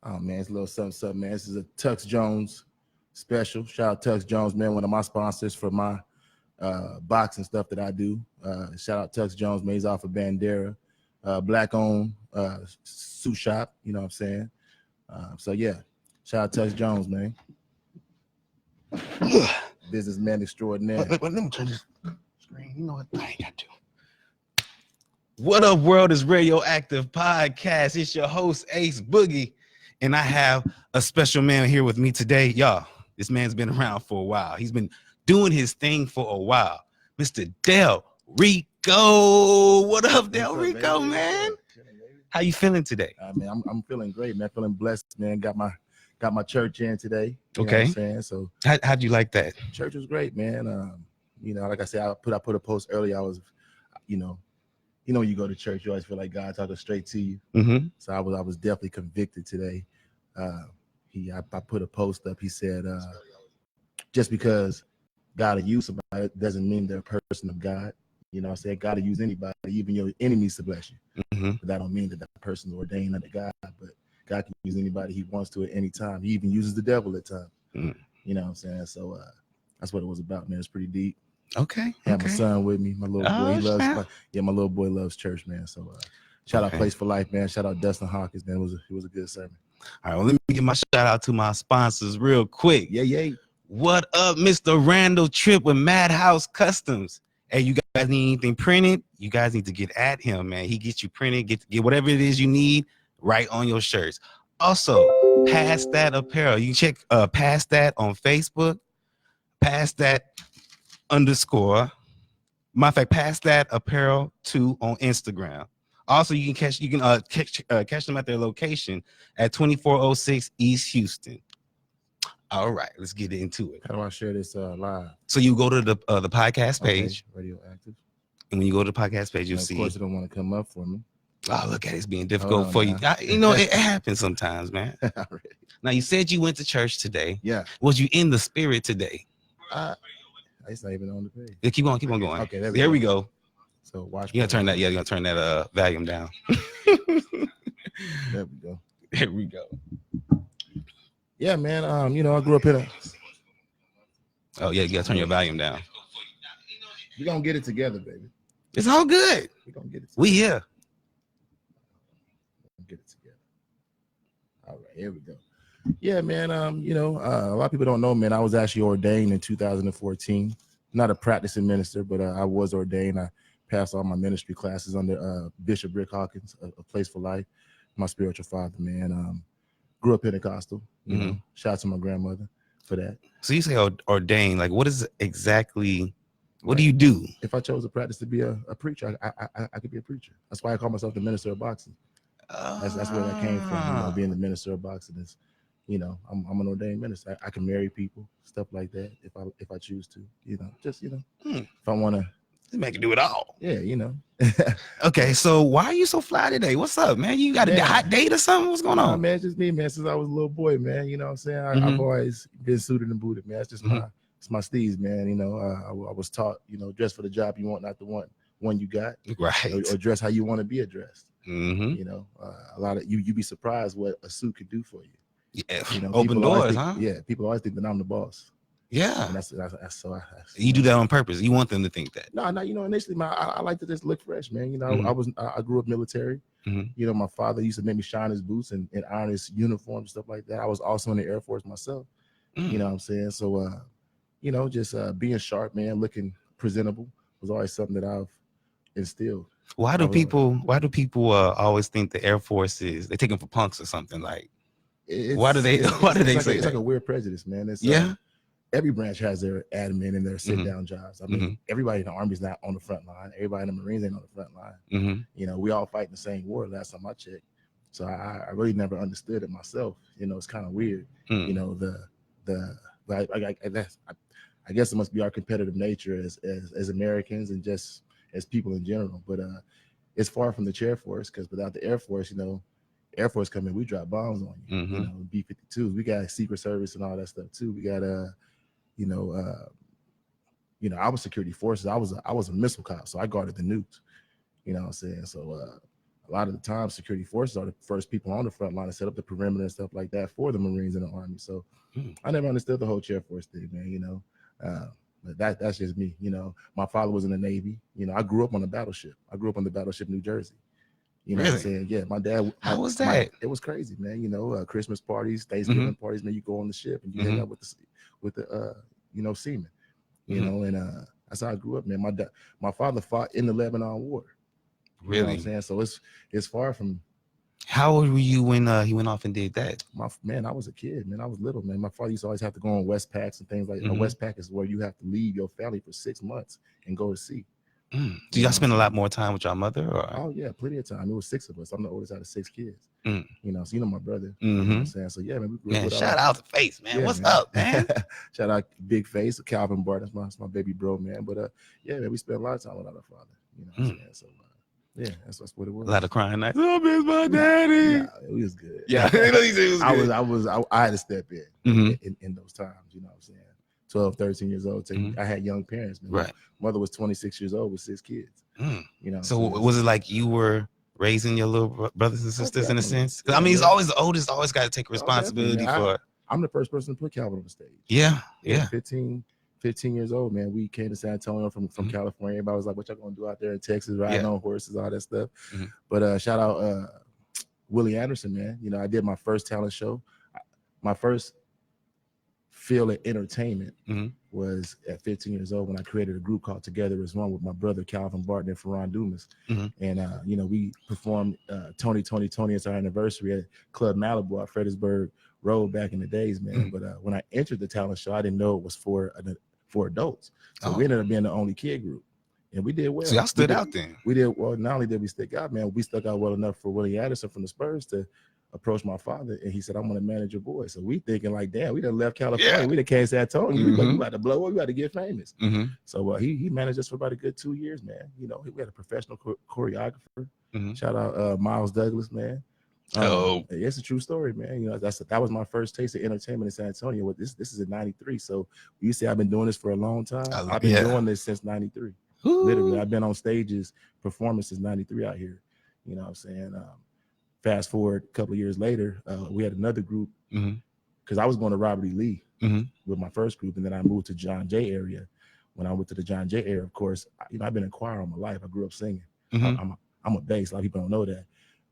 Oh man, it's a little something, man. This is a Tux Jones special. Shout out Tux Jones, man, one of my sponsors for my boxing stuff that I do. Shout out Tux Jones, man. He's off of Bandera, black owned suit shop. You know what I'm saying? So yeah, shout out Tux Jones, man. Businessman extraordinaire. Let me turn this screen. You know what? I ain't got to. What up, world? Is Radioactive Podcast. It's your host, Ace Boogie. And I have a special man here with me today. Y'all, this man's been around for a while. He's been doing his thing for a while. Mr. Del Richo. What up, Del Richo, man? How you feeling today? Man, I'm feeling great, man. Feeling blessed, man. Got my church in today. You know what I'm saying? So how'd you like that? Church was great, man. You know, like I said, I put a post earlier. I was, you know, when you go to church, you always feel like God talking straight to you. Mm-hmm. So I was definitely convicted today. I put a post up. He said, just because God will use somebody doesn't mean they're a person of God. You know, I said God will use anybody, even your enemies to bless you. Mm-hmm. But that don't mean that person's ordained under God. But God can use anybody he wants to at any time. He even uses the devil at times. Mm. You know what I'm saying? So that's what it was about, man. It's pretty deep. Okay. I have my son with me, my little boy. He loves, my little boy loves church, man. So shout out Place for Life, man. Shout out Dustin Hawkins, man. It was a good sermon. All right, well, let me give my shout out to my sponsors real quick. Yeah. What up, Mr. Randall Tripp with Madhouse Customs? Hey, you guys need anything printed? You guys need to get at him, man. He gets you printed, get whatever it is you need right on your shirts. Also, Pass That Apparel. You check Pass That on Facebook. Pass That _. Matter of fact, Pass That Apparel 2 on Instagram. Also, you can catch them at their location at 2406 East Houston. All right, let's get into it. How do I share this live? So you go to the podcast page, Radioactive, and when you go to the podcast page, you'll see. Of course, it don't want to come up for me. Oh, look at it, it's being difficult for you. You know, it happens sometimes, man. Now, you said you went to church today. Yeah. Was you in the spirit today? It's not even on the page. Yeah, keep on going. Okay, there we go. So watch. You gotta turn that. Yeah, you gotta turn that volume down. There we go. There we go. Yeah, man. You know, I grew up in a. Oh yeah, you gotta turn your volume down. We're gonna get it together, baby. It's all good. We're gonna get it together. We here. Get it together. All right, here we go. Yeah, man. You know, a lot of people don't know, man. I was actually ordained in 2014. Not a practicing minister, but I was ordained. I passed all my ministry classes under Bishop Rick Hawkins, a Place for Life, my spiritual father, man. Grew up Pentecostal. You know, shout out to my grandmother for that. So you say ordained, like what is exactly? What do you do? If I chose to practice to be a preacher, I could be a preacher. That's why I call myself the minister of boxing. That's where that came from. You know, being the minister of boxing is, you know, I'm an ordained minister. I can marry people, stuff like that, if I choose to. You know, just if I want to. Make it do it all. Yeah, you know. Okay, so why are you so fly today? What's up, man? You got a hot date or something? What's going on? Man, it's just me, man. Since I was a little boy, man. You know what I'm saying? I've always been suited and booted, man. It's just my steez, man. You know, I was taught, you know, dress for the job you want, not the one you got. Right. Or dress how you want to be addressed. Mm-hmm. You know, a lot of you be surprised what a suit could do for you. Yeah. You know, open doors, huh? Yeah, people always think that I'm the boss. Yeah. And that's you do that on purpose. You want them to think that. No, you know, initially, man, I like to just look fresh, man. You know, I grew up military. You know, my father used to make me shine his boots and iron his uniform and stuff like that. I was also in the Air Force myself. You know what I'm saying? So, you know, just being sharp, man, looking presentable was always something that I've instilled. Why do people always think the Air Force they take them for punks or something? Like, why do they say it's like a weird prejudice, man. It's every branch has their admin and their sit-down jobs. I mean, everybody in the Army is not on the front line. Everybody in the Marines ain't on the front line. You know, we all fight in the same war last time I checked. So I really never understood it myself. You know, it's kind of weird. You know, I guess it must be our competitive nature as Americans and just as people in general. But it's far from the Air Force, because without the Air Force, you know, Air Force come in, we drop bombs on you. You know, B-52s. We got Secret Service and all that stuff too. We got you know, I was security forces. I was a missile cop, so I guarded the nukes. You know what I'm saying? So a lot of the time security forces are the first people on the front line to set up the perimeter and stuff like that for the Marines and the Army. So I never understood the whole chair force thing, man, you know. But that's just me, you know. My father was in the Navy. You know, I grew up on a battleship. I grew up on the battleship New Jersey. You know what I'm saying? Yeah, my dad. How was that? It was crazy, man. You know, Christmas parties, Thanksgiving parties, man. You go on the ship and you hang out with the you know, seamen. You know, and that's how I grew up, man. My father fought in the Lebanon War. You know what I'm saying? So it's far from. How old were you when he went off and did that? I was a kid, man. I was little, man. My father used to always have to go on West Packs and things like that. West Pack is where you have to leave your family for 6 months and go to sea. Do y'all spend a lot more time with your mother? Or? Oh yeah, plenty of time. It was 6 of us. I'm the oldest out of 6 kids. You know, so you know my brother. You know what I'm saying? So yeah, man, we grew up. Shout out to Face, man. What's up, man? Shout out Big Face, Calvin Barton. That's my baby bro, man. But yeah, man, we spent a lot of time with our father. You know what I'm saying? So yeah, that's what it was. A lot of crying nights. Oh, miss my daddy. Nah, it was good. Yeah, I had to step in those times. You know what I'm saying? 12, 13 years old. I had young parents. Man. Right. Mother was 26 years old with 6 kids. You know. So was it like you were raising your little brothers and sisters in a sense? Because I mean, it's always the oldest. Always got to take responsibility for. I'm the first person to put Calvin on the stage. Yeah. 15 years old, man. We came to San Antonio from California. Everybody was like, "What y'all gonna do out there in Texas? Riding on horses, all that stuff." But shout out Willie Anderson, man. You know, I did my first talent show. My first field of entertainment was at 15 years old when I created a group called Together as One with my brother Calvin Barton and Ferran Dumas. And you know, we performed Tony. It's our anniversary at Club Malibu at Fredericksburg Road back in the days, man. But when I entered the talent show, I didn't know it was for adults. So we ended up being the only kid group. And we did well. So y'all stood out then. We did well. Not only did we stick out, man, we stuck out well enough for Willie Anderson from the Spurs to approach my father, and he said, "I'm gonna manage your boy." So we thinking like, damn, we done left California. We done came to San Antonio. We about to blow up. We about to get famous. So he managed us for about a good 2 years, man. You know, we had a professional choreographer. Shout out Miles Douglas, man. It's a true story, man. You know, that was my first taste of entertainment in San Antonio. This is in '93. So you say I've been doing this for a long time. I've been doing this since '93. Literally, I've been on stages, performances '93 out here. You know what I'm saying? Fast forward a couple of years later, we had another group because I was going to Robert E. Lee with my first group, and then I moved to John Jay area. When I went to the John Jay area, of course, you know, I've been in choir all my life. I grew up singing. I'm a bass. A lot of people don't know that.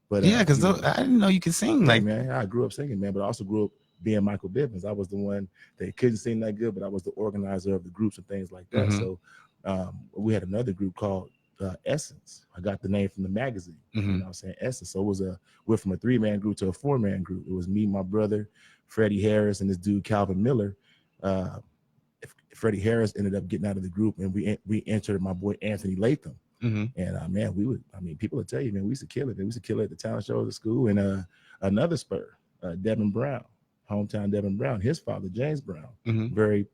But yeah, because I didn't know you could sing. Like, man, I grew up singing, man. But I also grew up being Michael Bivins. I was the one that couldn't sing that good, but I was the organizer of the groups and things like that. So we had another group called Essence. I got the name from the magazine. You know what I'm saying? Essence. So it was we're from a 3-man group to a 4-man group. It was me, my brother, Freddie Harris, and this dude Calvin Miller. Freddie Harris ended up getting out of the group, and we entered my boy Anthony Latham. And man, people will tell you, man, we used to kill it. We used to kill it at the talent shows at school. And another Spur, Devin Brown, hometown Devin Brown, his father, James Brown, very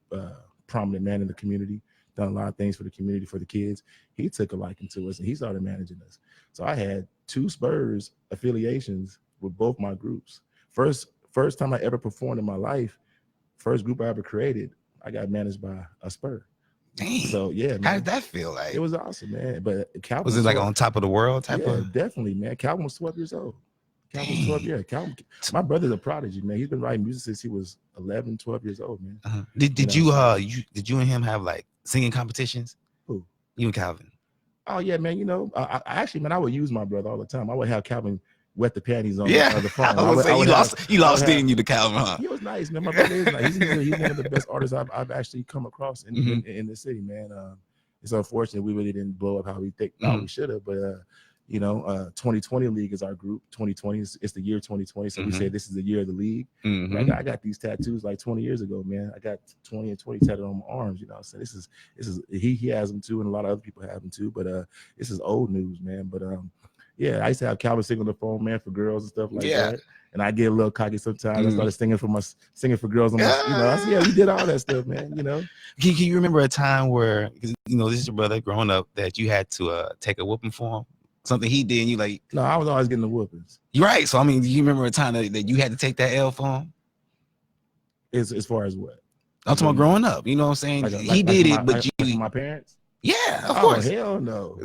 prominent man in the community, done a lot of things for the community, for the kids. He took a liking to us and he started managing us. So I had 2 Spurs affiliations with both my groups. First time I ever performed in my life, first group I ever created, I got managed by a Spur. Dang. So yeah, man. How did that feel like? It was awesome, man. But Calvin was it like on top of the world type of? Definitely, man. Calvin was 12 years old. Calvin was 12 years. Calvin, my brother's a prodigy, man. He's been writing music since he was 11, 12 years old, man. Did you and him have like singing competitions? Who? You and Calvin? Oh yeah, man. You know, I actually, man, I would use my brother all the time. I would have Calvin wet the panties on the phone. You lost you to Calvin, huh? He was nice, man. My brother is nice. He's one of the best artists I've actually come across in the city, man. It's unfortunate we really didn't blow up how we thought we should have, but you know, 2020 League is our group. 2020 is the year 2020, so we say this is the year of the league. I got these tattoos like 20 years ago, man. I got 20 and 20 tattooed on my arms. You know, so this is he has them too, and a lot of other people have them too. But this is old news, man. But yeah, I used to have Calvin sing on the phone, man, for girls and stuff like that. And I get a little cocky sometimes. I started singing for girls on my, you know. I said, yeah, we did all that stuff, man. You know. Can you remember a time where, you know, this is your brother growing up, that you had to take a whooping for him? Something he did, and you like? No, I was always getting the whoopings. You're right. So I mean, do you remember a time that you had to take that L for him? As far as what? I'm talking about growing up. You know what I'm saying? He did it, but my parents. Yeah, of Oh course. hell no.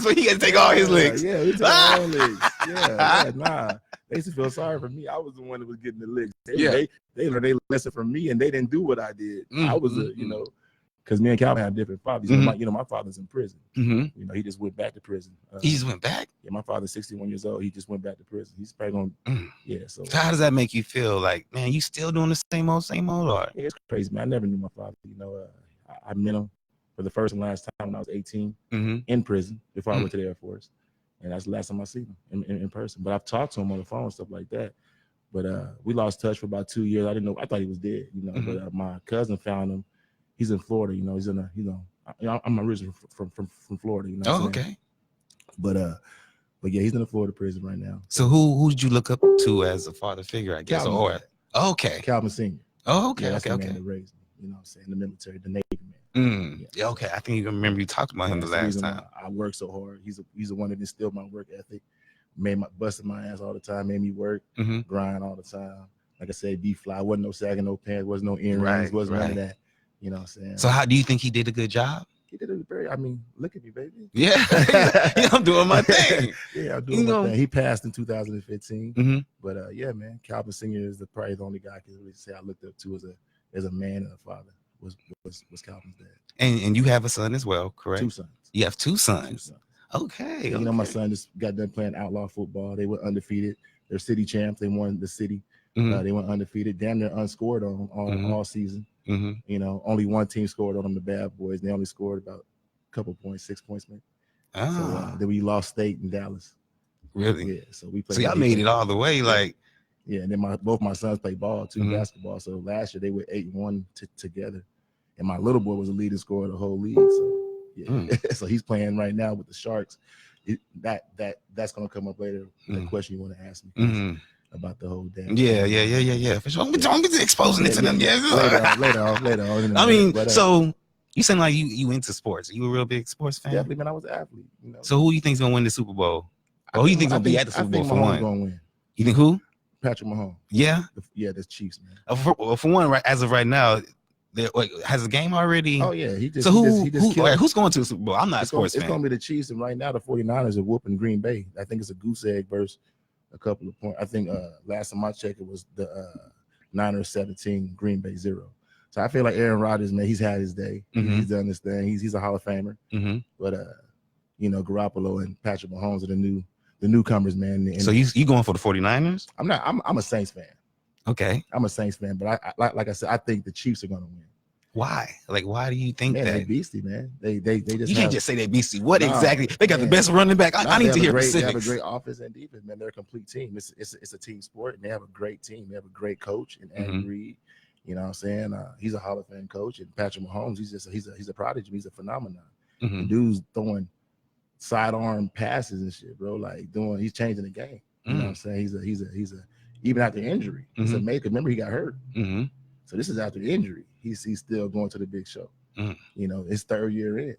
So he got to take all his licks. Yeah, we took our own licks. Yeah, nah. They used to feel sorry for me. I was the one that was getting the licks. They learned their lesson from me, and they didn't do what I did. I was because me and Calvin have different fathers. My father's in prison. He just went back to prison. He just went back. Yeah, my father's 61 years old. He just went back to prison. He's probably going. Yeah. So how does that make you feel? Like, man, you still doing the same old? Or? Yeah, it's crazy, man. I never knew my father. I met him for the first and last time when I was 18 in prison before I went to the Air Force, and that's the last time I see him in person. But I've talked to him on the phone and stuff like that. But we lost touch for about 2 years. I didn't know. I thought he was dead. But my cousin found him. He's in Florida. He's in a. I'm originally from Florida. Okay. But yeah, he's in a Florida prison right now. So who did you look up to as a father figure? I guess. Okay. Calvin Senior. Oh, okay. Yeah, okay. Man that raised me, the military, the Navy man. Yeah. Okay. I think you remember you talked about him the last time. I worked so hard. He's the one that instilled my work ethic. Busted my ass all the time. Made me work, grind all the time. Like I said, be fly. Wasn't no sagging, no pants. Wasn't no earrings. Wasn't none of that. You know what I'm saying? So how do you think he did a good job? He did it look at me, baby. Yeah. I'm doing my thing. Yeah, I'm doing my thing. He passed in 2015. But yeah, man, Calvin Senior is probably the only guy I can really say I looked up to as a man and a father. Was Calvin's dad. And you have a son as well, correct? 2 sons. You have 2 sons. 2 sons. Okay. My son just got done playing outlaw football. They were undefeated. They're city champs. They won the city. They went undefeated. Damn near unscored on all season. Only one team scored on them, the Bad Boys. They only scored about a couple points, 6 points, maybe. So then we lost state in Dallas. Really? Yeah. So we played. So y'all made it all the way, like. Yeah, and then both my sons play ball too, basketball. So last year they were 8-1 together, and my little boy was the leading scorer of the whole league. So yeah, so he's playing right now with the Sharks. That's gonna come up later. The question you want to ask me about the whole damn. Yeah. For sure. Don't be exposing it to them. Yeah. Later on. I mean, so you seem like you into sports. Are you a real big sports fan? Definitely, man. I was an athlete. So who you think's gonna win the Super Bowl? Who you think's gonna be at the Super Bowl for one? Gonna win. You think who? Patrick Mahomes. Yeah. Yeah, that's Chiefs, man. For one, right as of right now, has the game already? Oh yeah, who's going to the Super Bowl? I'm not a sports fan. It's going to be the Chiefs, and right now the 49ers are whooping Green Bay. I think it's a goose egg versus a couple of points. I think last time I checked, it was the Niners 17, Green Bay 0. So I feel like Aaron Rodgers, man, he's had his day. He's done this thing. He's a Hall of Famer. But Garoppolo and Patrick Mahomes are the newcomers, man. And so you going for the 49ers? I'm not. I'm a Saints fan. Okay. I'm a Saints fan, but I like I said, I think the Chiefs are going to win. Why? Like, why do you think that? They beastie, man. They just. You can't just say they beastie. What exactly? They got the best running back. I need to hear specifics. They have a great offense and defense, man. They're a complete team. It's a team sport, and they have a great team. They have a great coach in Andy Reid. You know what I'm saying? He's a Hall of Fame coach, and Patrick Mahomes. He's a prodigy. He's a phenomenon. The dude's throwing sidearm passes and shit, bro. Like he's changing the game. You know what I'm saying? He's a even after injury. He's a maker. Remember, he got hurt. So this is after the injury. He's still going to the big show. His 3rd year in.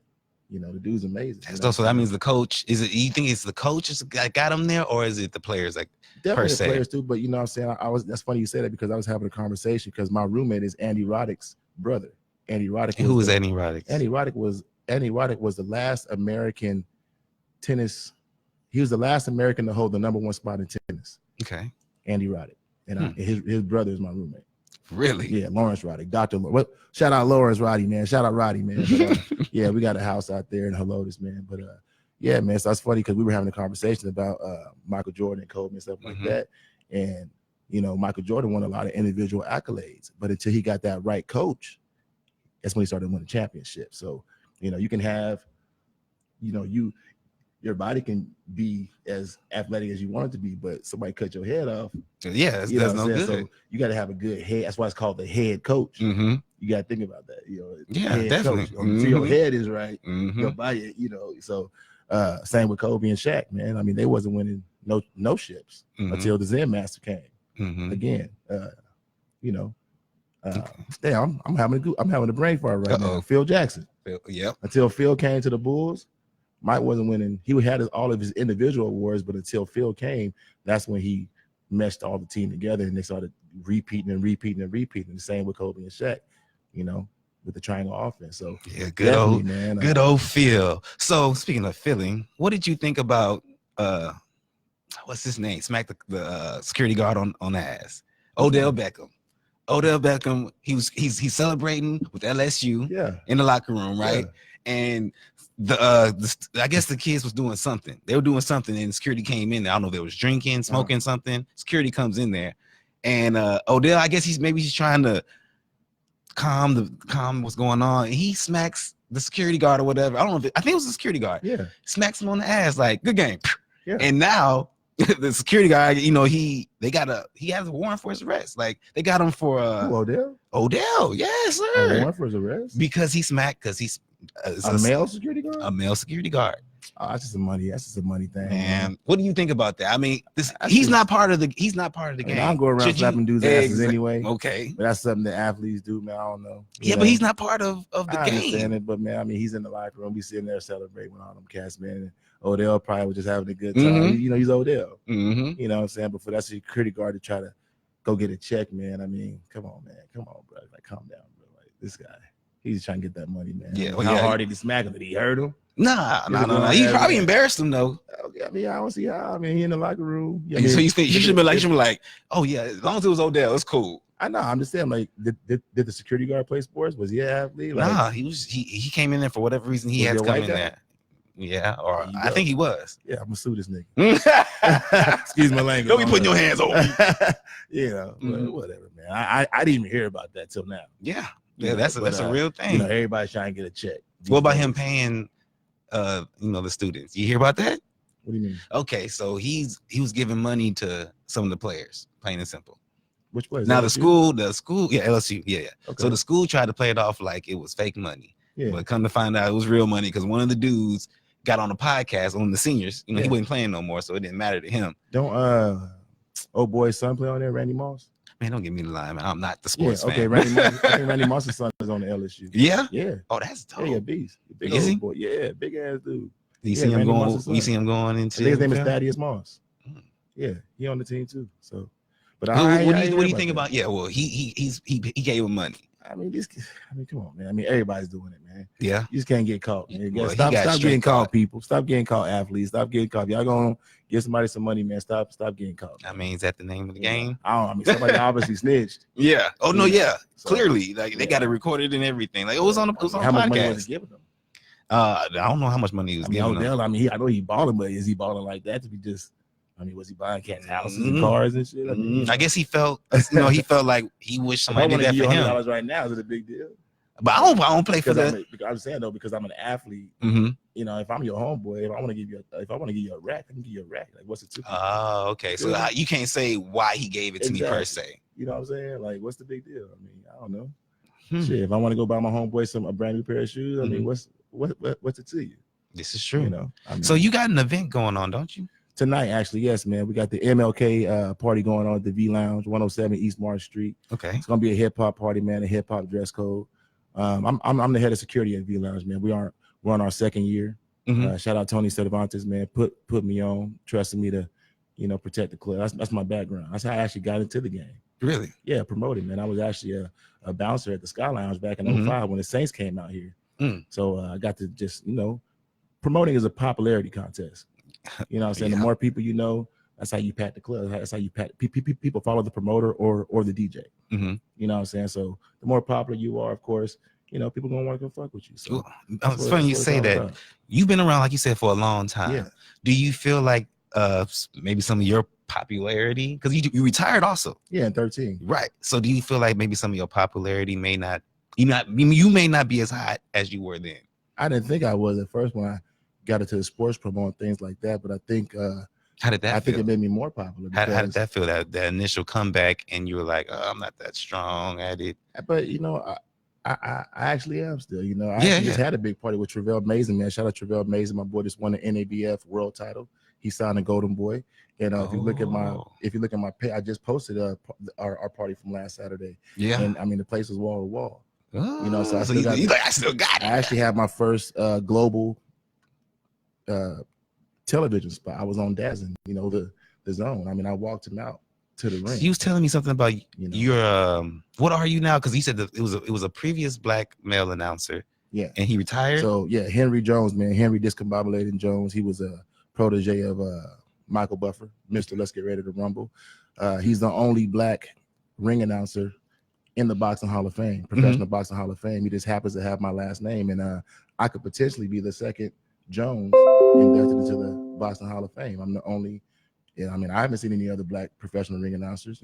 The dude's amazing. So that means the coach you think it's the coaches that got him there, or is it the players? Like definitely the players too. But you know what I'm saying? That's funny you say that because I was having a conversation because my roommate is Andy Roddick's brother. Andy Roddick. Who was Andy Roddick? Andy Roddick was the last American tennis. He was the last American to hold the #1 spot in tennis. Okay. Andy Roddick. And his brother is my roommate. Really? Yeah, Lawrence Roddick. Dr. Well, shout out Lawrence Roddy, man. Shout out Roddy, man. But, yeah, we got a house out there in Helotes, man. But yeah, man, so that's funny because we were having a conversation about Michael Jordan and Kobe and stuff like that. And, Michael Jordan won a lot of individual accolades. But until he got that right coach, that's when he started winning championships. So, you can have, your body can be as athletic as you want it to be, but somebody cut your head off. Yeah, that's no good. So you got to have a good head. That's why it's called the head coach. You got to think about that. Yeah, definitely. So your head is right, your body. So same with Kobe and Shaq, man. I mean, they wasn't winning no ships until the Zen Master came. Again, damn, I'm having a brain fart right now. Phil Jackson. Yep. Until Phil came to the Bulls. Mike wasn't winning. He had all of his individual awards, but until Phil came, that's when he meshed all the team together and they started repeating. The same with Kobe and Shaq, with the triangle offense. So Yeah, man. good old Phil. So speaking of feeling, what did you think about what's his name? Smack the security guard on the ass. Odell Beckham. Odell Beckham, he's celebrating with LSU in the locker room, right? Yeah. And I guess the kids was doing something. They were doing something, and security came in there. I don't know if they was drinking, smoking something. Security comes in there, and Odell, I guess he's trying to calm what's going on. He smacks the security guard or whatever. I don't know. I think it was the security guard. Yeah, smacks him on the ass like, good game. Yeah. And now the security guy, you know, he has a warrant for his arrest. Like they got him for Odell. Odell, yes, sir. A warrant for his arrest because he smacked because he's a male security guard. A male security guard. Oh, that's just a money thing. Man, what do you think about that? I mean, he's not part of the game. I don't go around slapping dudes' asses anyway. Okay, but that's something that athletes do, man. I don't know. Yeah, but he's not part of the game. I understand it, but man, I mean, he's in the locker room. We sitting there celebrating with all them cats, man. And Odell probably was just having a good time. Mm-hmm. You know, he's Odell. Mm-hmm. You know what I'm saying? But for that security guard to try to go get a check, man. I mean, come on, bro. Like, calm down, bro. Like this guy, he's trying to get that money, man. Yeah. Well, how hard did he smack him? Did he hurt him? Nah. He probably embarrassed him though. Okay, I mean, I don't see how. I mean, he in the locker room. Yeah, so you should be like, oh yeah, as long as it was Odell, it's cool. I know. I'm just saying, like, did the security guard play sports? Was he an athlete? Like, nah, he came in there for whatever reason he had to come in there. Yeah, or I think he was. Yeah, I'm gonna sue this nigga. Excuse my language. Don't be putting your hands over me. You know, whatever, man. I didn't even hear about that till now. Yeah, that's a real thing. You know, everybody's trying to get a check. What about him paying the students? You hear about that? What do you mean? Okay, so he was giving money to some of the players, plain and simple. Which players? Now LSU? the school, yeah, LSU, yeah. Okay. So the school tried to play it off like it was fake money, but come to find out it was real money because one of the dudes got on a podcast on the seniors. You know, he wasn't playing no more, so it didn't matter to him. Don't old boy's son play on there, Randy Moss? Man, don't get me the line, man. I'm not the sports fan. Okay, Randy Moss. I think Randy Moss's son is on the LSU. Yeah? Yeah. Oh, that's dope. Yeah, beast. Big is he? Boy. Yeah, big ass dude. You see him going? You see him going into? I think his name is Thaddeus Moss. Yeah, he on the team too. So, but what do you think about? Yeah, well, he gave him money. I mean, come on, man. I mean, everybody's doing it, man. Yeah, you just can't get caught. Man. Stop getting caught, people. Stop getting caught, athletes. Stop getting caught. Y'all gonna give somebody some money, man. Stop getting caught. I mean, is that the name of the game? I mean, somebody obviously snitched. Yeah. Oh no, yeah. So, clearly, like they got it recorded and everything. Like it was on a podcast. How much money was he giving them? I don't know how much money he was giving them. I mean, I know he balling, but is he balling like that to be just? I mean, was he buying cats houses and cars and shit? I mean, I guess he felt, he felt like he wished somebody did that for him. $100 right now is it a big deal? But I don't play for that. I'm saying though, because I'm an athlete. Mm-hmm. You know, if I'm your homeboy, if I want to give you a rack, I can give you a rack. Like, what's it to? Oh, okay. So you can't say why he gave it to me per se. You know what I'm saying? Like, what's the big deal? I mean, I don't know. Shit, if I want to go buy my homeboy a brand new pair of shoes, I mean, what's it to you? This is true. You know. I mean, so you got an event going on, don't you? Tonight, actually, yes, man. We got the MLK party going on at the V Lounge, 107 East March Street. Okay. It's gonna be a hip hop party, man. A hip hop dress code. I'm the head of security at V Lounge, man. We're on our second year. Mm-hmm. Shout out Tony Cervantes, man. Put me on, trusting me to, protect the club. That's my background. That's how I actually got into the game. Really? Yeah, promoting, man. I was actually a bouncer at the Sky Lounge back in 2005 when the Saints came out here. So I got to just, promoting is a popularity contest. You know what I'm saying? The more people you know, that's how you pat the club. That's how you pat people follow the promoter or the DJ. Mm-hmm. You know what I'm saying? So the more popular you are, of course, people gonna want to go fuck with you. So it's funny you say that. About. You've been around, like you said, for a long time. Yeah. Do you feel like maybe some of your popularity, because you retired also? Yeah, in 2013. Right. So do you feel like maybe some of your popularity may not be as hot as you were then? I didn't think I was at first when I got into the sports promo and things like that, but I think how did that feel? I think it made me more popular. How did that feel? That initial comeback, and you were like, "Oh, I'm not that strong at it." But I actually am still. I just had a big party with Travell Mason, man. Shout out Travell Mason, my boy just won the NABF world title. He signed a Golden Boy. And if you look at my page, I just posted our party from last Saturday. Yeah, and I mean the place was wall to wall. Oh, so I still got it. I actually had my first global television spot. I was on Dazzin, the Zone. I mean, I walked him out to the ring. You was telling me something about your what are you now? Because he said that it was a previous black male announcer. Yeah, and he retired. So yeah, Henry Jones, man, Henry Discombobulated Jones. He was a protege of Michael Buffer, Mr. Let's Get Ready to Rumble. He's the only black ring announcer in the Boxing Hall of Fame, Professional Boxing Hall of Fame. He just happens to have my last name, and I could potentially be the second Jones inducted into the Boxing Hall of Fame. I'm the only. Yeah, I mean, I haven't seen any other black professional ring announcers,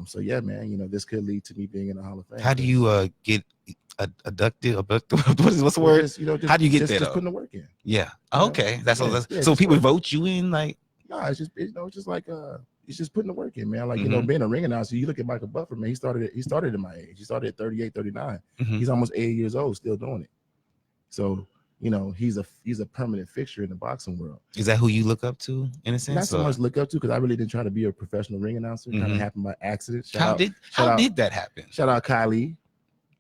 So yeah, man, this could lead to me being in the Hall of Fame. How do you get abducted? What's the word? Just, how do you get there? Just putting the work in. Yeah. Okay. That's all. Yeah, so people vote you in, like. No, it's just it's just like it's just putting the work in, man. Like being a ring announcer. You look at Michael Buffer, man. He started at my age. He started at 38, 39. He's almost 80 years old, still doing it. So he's a permanent fixture in the boxing world. Is that who you look up to in a sense? Not so much look up to, because I really didn't try to be a professional ring announcer. It kind of happened by accident. How did that happen? Shout out Kylie.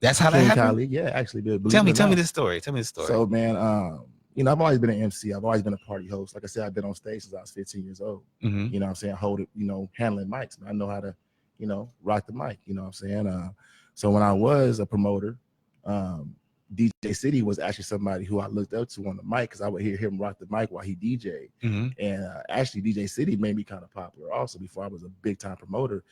That's how that happened. Kylie. Yeah, actually. Tell me this story. Tell me the story. So man, I've always been an MC. I've always been a party host. Like I said, I've been on stage since I was 15 years old. You know what I'm saying? Handling mics. I know how to, rock the mic. You know what I'm saying? So when I was a promoter, DJ City was actually somebody who I looked up to on the mic, because I would hear him rock the mic while he DJ'd. And actually, DJ City made me kind of popular also. Before I was a big time promoter,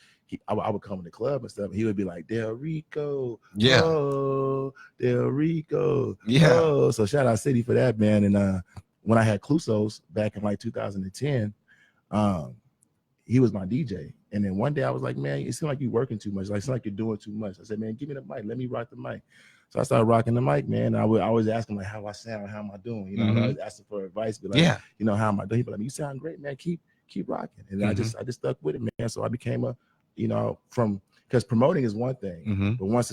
I would come to the club and stuff, and he would be like, Del Rico, oh, Del Rico, oh. So shout out City for that, man. And when I had Clusos back in like 2010, he was my DJ. And then one day I was like, man, it seems like you're working too much. Like, it seems like you're doing too much. I said, man, give me the mic. Let me rock the mic. So I started rocking the mic, man. I would always ask him like how I sound, how am I doing? I was asking for advice, be like, how am I doing? He'd be like, you sound great, man. Keep rocking. And I just stuck with it, man. So I became because promoting is one thing, but once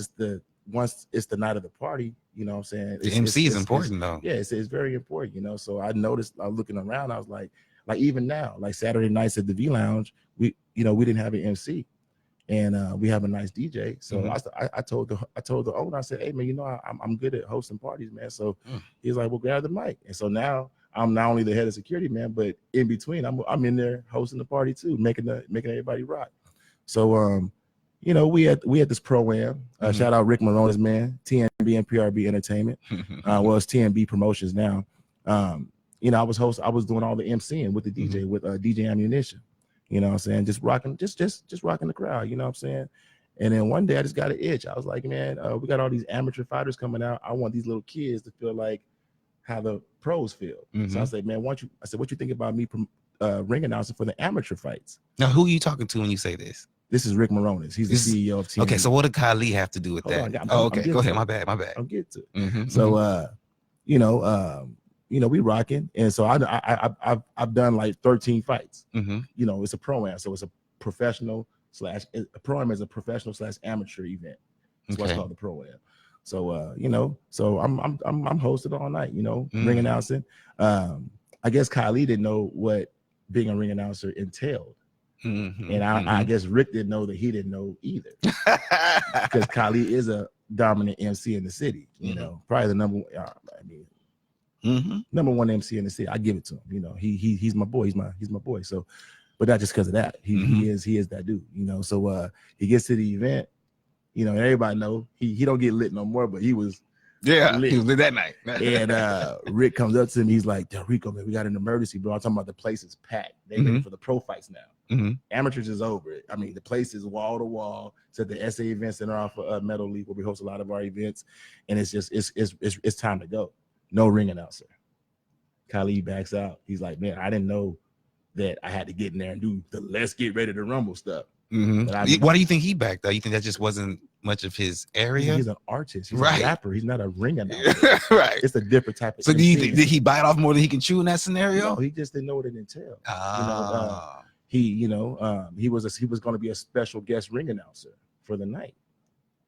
it's the night of the party, you know what I'm saying? The MC is important though. Yeah, it's very important, So I noticed, I was looking around, I was like even now, like Saturday nights at the V Lounge, we didn't have an MC. And we have a nice DJ. So I told the owner, I said, hey man, I'm good at hosting parties, man. So he's like, well, grab the mic. And so now I'm not only the head of security, man, but in between, I'm in there hosting the party too, making everybody rock. So we had this pro-am. Shout out Rick Moronis, man, TNB and PRB Entertainment. Well, it's TNB Promotions now. I was doing all the MCing with the DJ, with DJ Ammunition. You know what I'm saying? Just rocking the crowd, you know what I'm saying? And then one day I just got an itch. I was like, man, we got all these amateur fighters coming out. I want these little kids to feel like how the pros feel. So I said, man, what you think about me ring announcing for the amateur fights? Now, who are you talking to when you say this? This is Rick Moronis. He's the CEO of TNB. Okay, so what did Kylie have to do with that? Okay, go ahead. My bad. I'll get to it. So, we rocking, and so I've done like 13 fights. It's a pro-am, so it's a professional / a pro-am is a professional / amateur event. That's what's called the pro-am. So so I'm hosted all night, ring announcing. I guess Kylie didn't know what being a ring announcer entailed. And I guess Rick didn't know that he didn't know either, because Kylie is a dominant MC in the city. Probably the number one MC in the city. I give it to him. He's my boy. He's my boy. So, but not just because of that. He is that dude. So he gets to the event. Everybody know he don't get lit no more, but he was. Yeah, he was lit that night. And Rick comes up to me. He's like, Del Rico, man, we got an emergency, bro. I'm talking about the place is packed. They ready for the pro fights now. Amateurs is over. I mean, the place is wall to wall. It's at the SA Event Center off of Meadow Leaf, where we host a lot of our events. And it's just it's time to go. No ring announcer. Kylie backs out. He's like, man, I didn't know that I had to get in there and do the let's get ready to rumble stuff. Why do you think he backed out? You think that just wasn't much of his area? He's an artist. He's a rapper. He's not a ring announcer. Right. It's a different type of. So do you think, did he bite off more than he can chew in that scenario? No, he just didn't know what it entailed. He was going to be a special guest ring announcer for the night.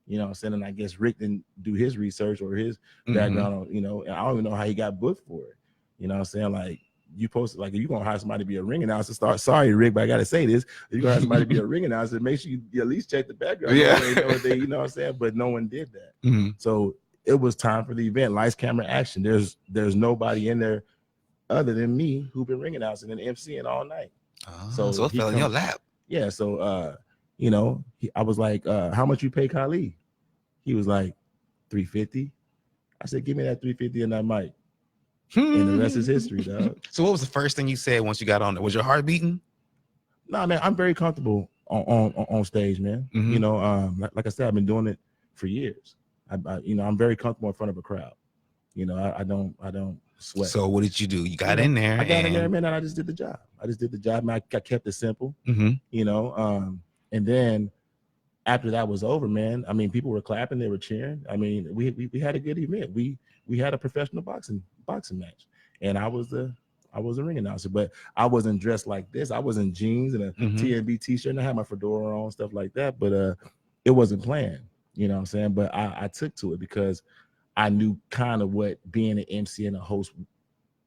You know what I'm saying? And I guess Rick didn't do his research or his background on, and I don't even know how he got booked for it. You know what I'm saying? Like, you posted, like, if you're gonna hire somebody to be a ring announcer, sorry, Rick, but I gotta say this. If you're gonna hire somebody to be a ring announcer, make sure you at least check the background. Yeah. You know what I'm saying? But no one did that. So it was time for the event. Lights, camera, action. There's nobody in there other than me who've been ring announcing and MCing all night. So it fell in your lap. Yeah, so I was like, how much you pay Khalid? He was like, 350. I said, give me that 350 and that mic. And the rest is history, dog. So what was the first thing you said once you got on there? Was your heart beating? Nah, man, I'm very comfortable on stage, man. Mhm. Like I said, I've been doing it for years. I'm very comfortable in front of a crowd. I don't sweat. So what did you do? You got in there. I got in there, man, and I just did the job. Man. I kept it simple. Mhm. And then after that was over, man, I mean, people were clapping, they were cheering. I mean, we had a good event. We had a professional boxing match, and I was the ring announcer, but I wasn't dressed like this. I was in jeans and a TNB t-shirt, and I had my fedora on, stuff like that. But it wasn't planned, you know what I'm saying? But I took to it because I knew kind of what being an MC and a host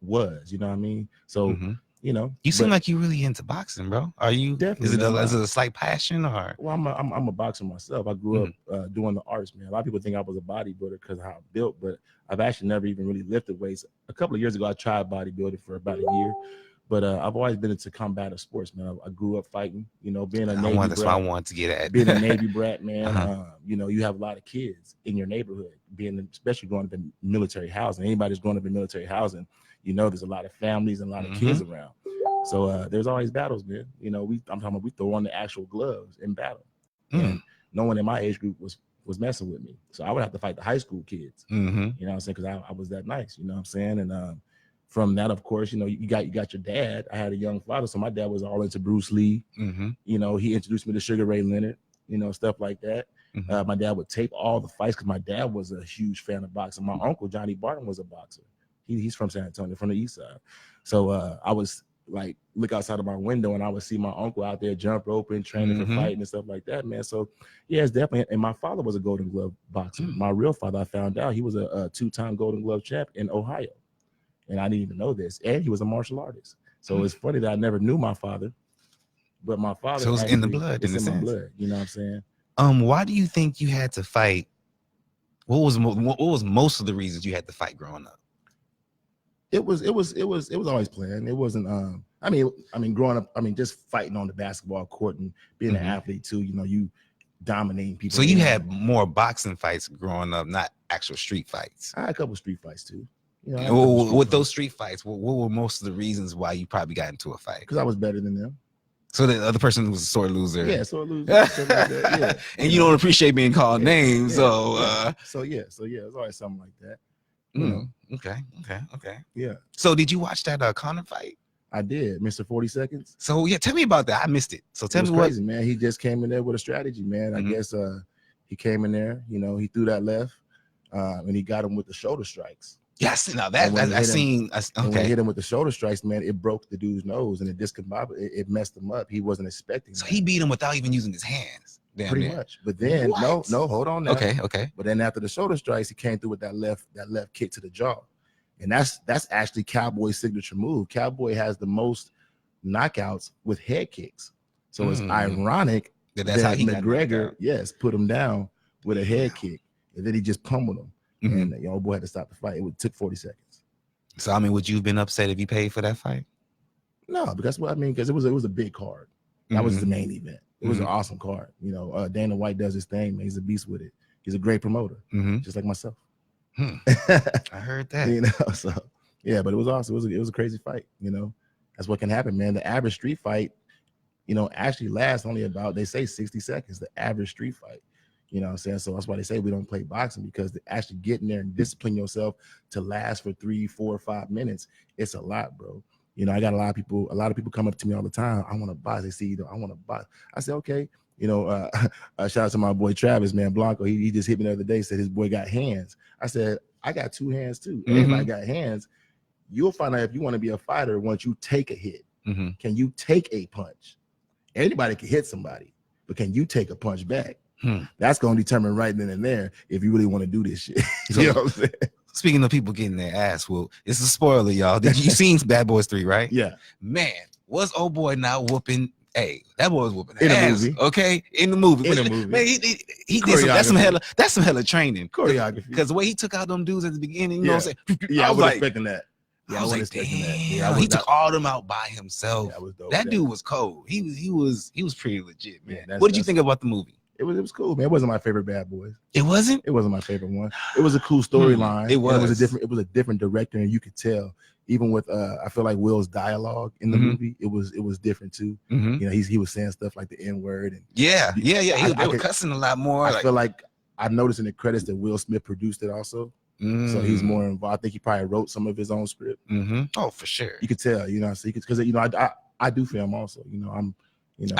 was, you know what I mean? So you seem like you really into boxing, bro. Are you? Definitely. Is it a slight passion or? Well, I'm a boxer myself. I grew up doing the arts, man. A lot of people think I was a bodybuilder because of how I'm built, but I've actually never even really lifted weights. A couple of years ago, I tried bodybuilding for about a year, but I've always been into combative sports, man. I grew up fighting, being a Navy brat. That's what I wanted to get at. Being a Navy brat, man. You have a lot of kids in your neighborhood, especially growing up in military housing. Anybody who's growing up in military housing, there's a lot of families and a lot of kids around. So there's always battles, man. I'm talking about we throw on the actual gloves in battle. And no one in my age group was messing with me. So I would have to fight the high school kids. You know what I'm saying? Because I was that nice, you know what I'm saying? And from that, of course, you got your dad. I had a young father, so my dad was all into Bruce Lee. He introduced me to Sugar Ray Leonard, stuff like that. My dad would tape all the fights because my dad was a huge fan of boxing. My uncle, Johnny Barton, was a boxer. He's from San Antonio, from the east side. So I was like look outside of my window and I would see my uncle out there jump roping, training for fighting and stuff like that, man. So yeah, it's definitely. And my father was a Golden Glove boxer. My real father, I found out he was a 2-time Golden Glove champ in Ohio, and I didn't even know this. And he was a martial artist. So it's funny that I never knew my father, but my father. So it's in the blood. It's in my blood. You know what I'm saying? Why do you think you had to fight? What was most of the reasons you had to fight growing up? It was always planned. It wasn't I mean growing up, just fighting on the basketball court and being an athlete too, you dominating people. So you had more boxing fights growing up, not actual street fights. I had a couple street fights too. With those street fights, what were most of the reasons why you probably got into a fight? Because I was better than them. So the other person was a sore loser. Yeah, sore loser. Yeah. And you don't appreciate being called names. So it's always something like that. Okay. Yeah. So did you watch that Conor fight? I did, Mr. 40 Seconds. So yeah, tell me about that. I missed it. So tell me crazy, man. He just came in there with a strategy, man. I guess he came in there, he threw that left, and he got him with the shoulder strikes. Yes, now that I seen. When he hit him with the shoulder strikes, man, it broke the dude's nose and it discombobulated. It messed him up. He wasn't expecting. So he beat him without even using his hands. Pretty much. But then no, hold on now. Okay. But then after the shoulder strikes, he came through with that left kick to the jaw. And that's actually Cowboy's signature move. Cowboy has the most knockouts with head kicks. So it's ironic that's how he McGregor, put him down with a head kick. And then he just pummeled him. And the old boy had to stop the fight. It took 40 seconds. So would you have been upset if you paid for that fight? No, because because it was a big card. That was the main event. It was an awesome card. Dana White does his thing, man. He's a beast with it. He's a great promoter, just like myself. I heard that. So yeah, but it was awesome. It was a crazy fight. That's what can happen, man. The average street fight, actually lasts only about, they say 60 seconds. The average street fight. You know what I'm saying? So that's why they say we don't play boxing, because to actually get in there and discipline yourself to last for 3, 4, 5 minutes, it's a lot, bro. I got a lot of people come up to me all the time. I want to box. They see, I want to box. I said, okay. Shout out to my boy Travis, man, Blanco. He just hit me the other day, said his boy got hands. I said, I got 2 hands too. Everybody got hands. You'll find out if you want to be a fighter once you take a hit. Can you take a punch? Anybody can hit somebody, but can you take a punch back? That's going to determine right then and there if you really want to do this shit. So, you know what I'm saying? Speaking of people getting their ass whooped, it's a spoiler, y'all. Did you seen Bad Boys 3, right? Yeah. Man, was old boy not whooping? Hey, that boy was whooping in ass, the movie. Okay, in the movie. Man, he did some hella training. Choreography. Because the way he took out them dudes at the beginning, you know what I'm saying? Yeah, I was expecting that. Yeah, I was wasn't like, expecting damn, that. Yeah, I he was took not. all them out by himself. Yeah, I was dope. That dude was cold. He was pretty legit, man. Yeah, What did you think about the movie? It was cool, man. It wasn't my favorite Bad Boys. It wasn't. It wasn't my favorite one. It was a cool storyline. It was. And it was a different director, and you could tell. Even with I feel like Will's dialogue in the movie, it was different too. You know, he was saying stuff like the N-word and They were cussing a lot more. I feel like I noticed in the credits that Will Smith produced it also. So he's more involved. I think he probably wrote some of his own script. Oh, for sure. You could tell, you know, so because you know, I do film also. You know,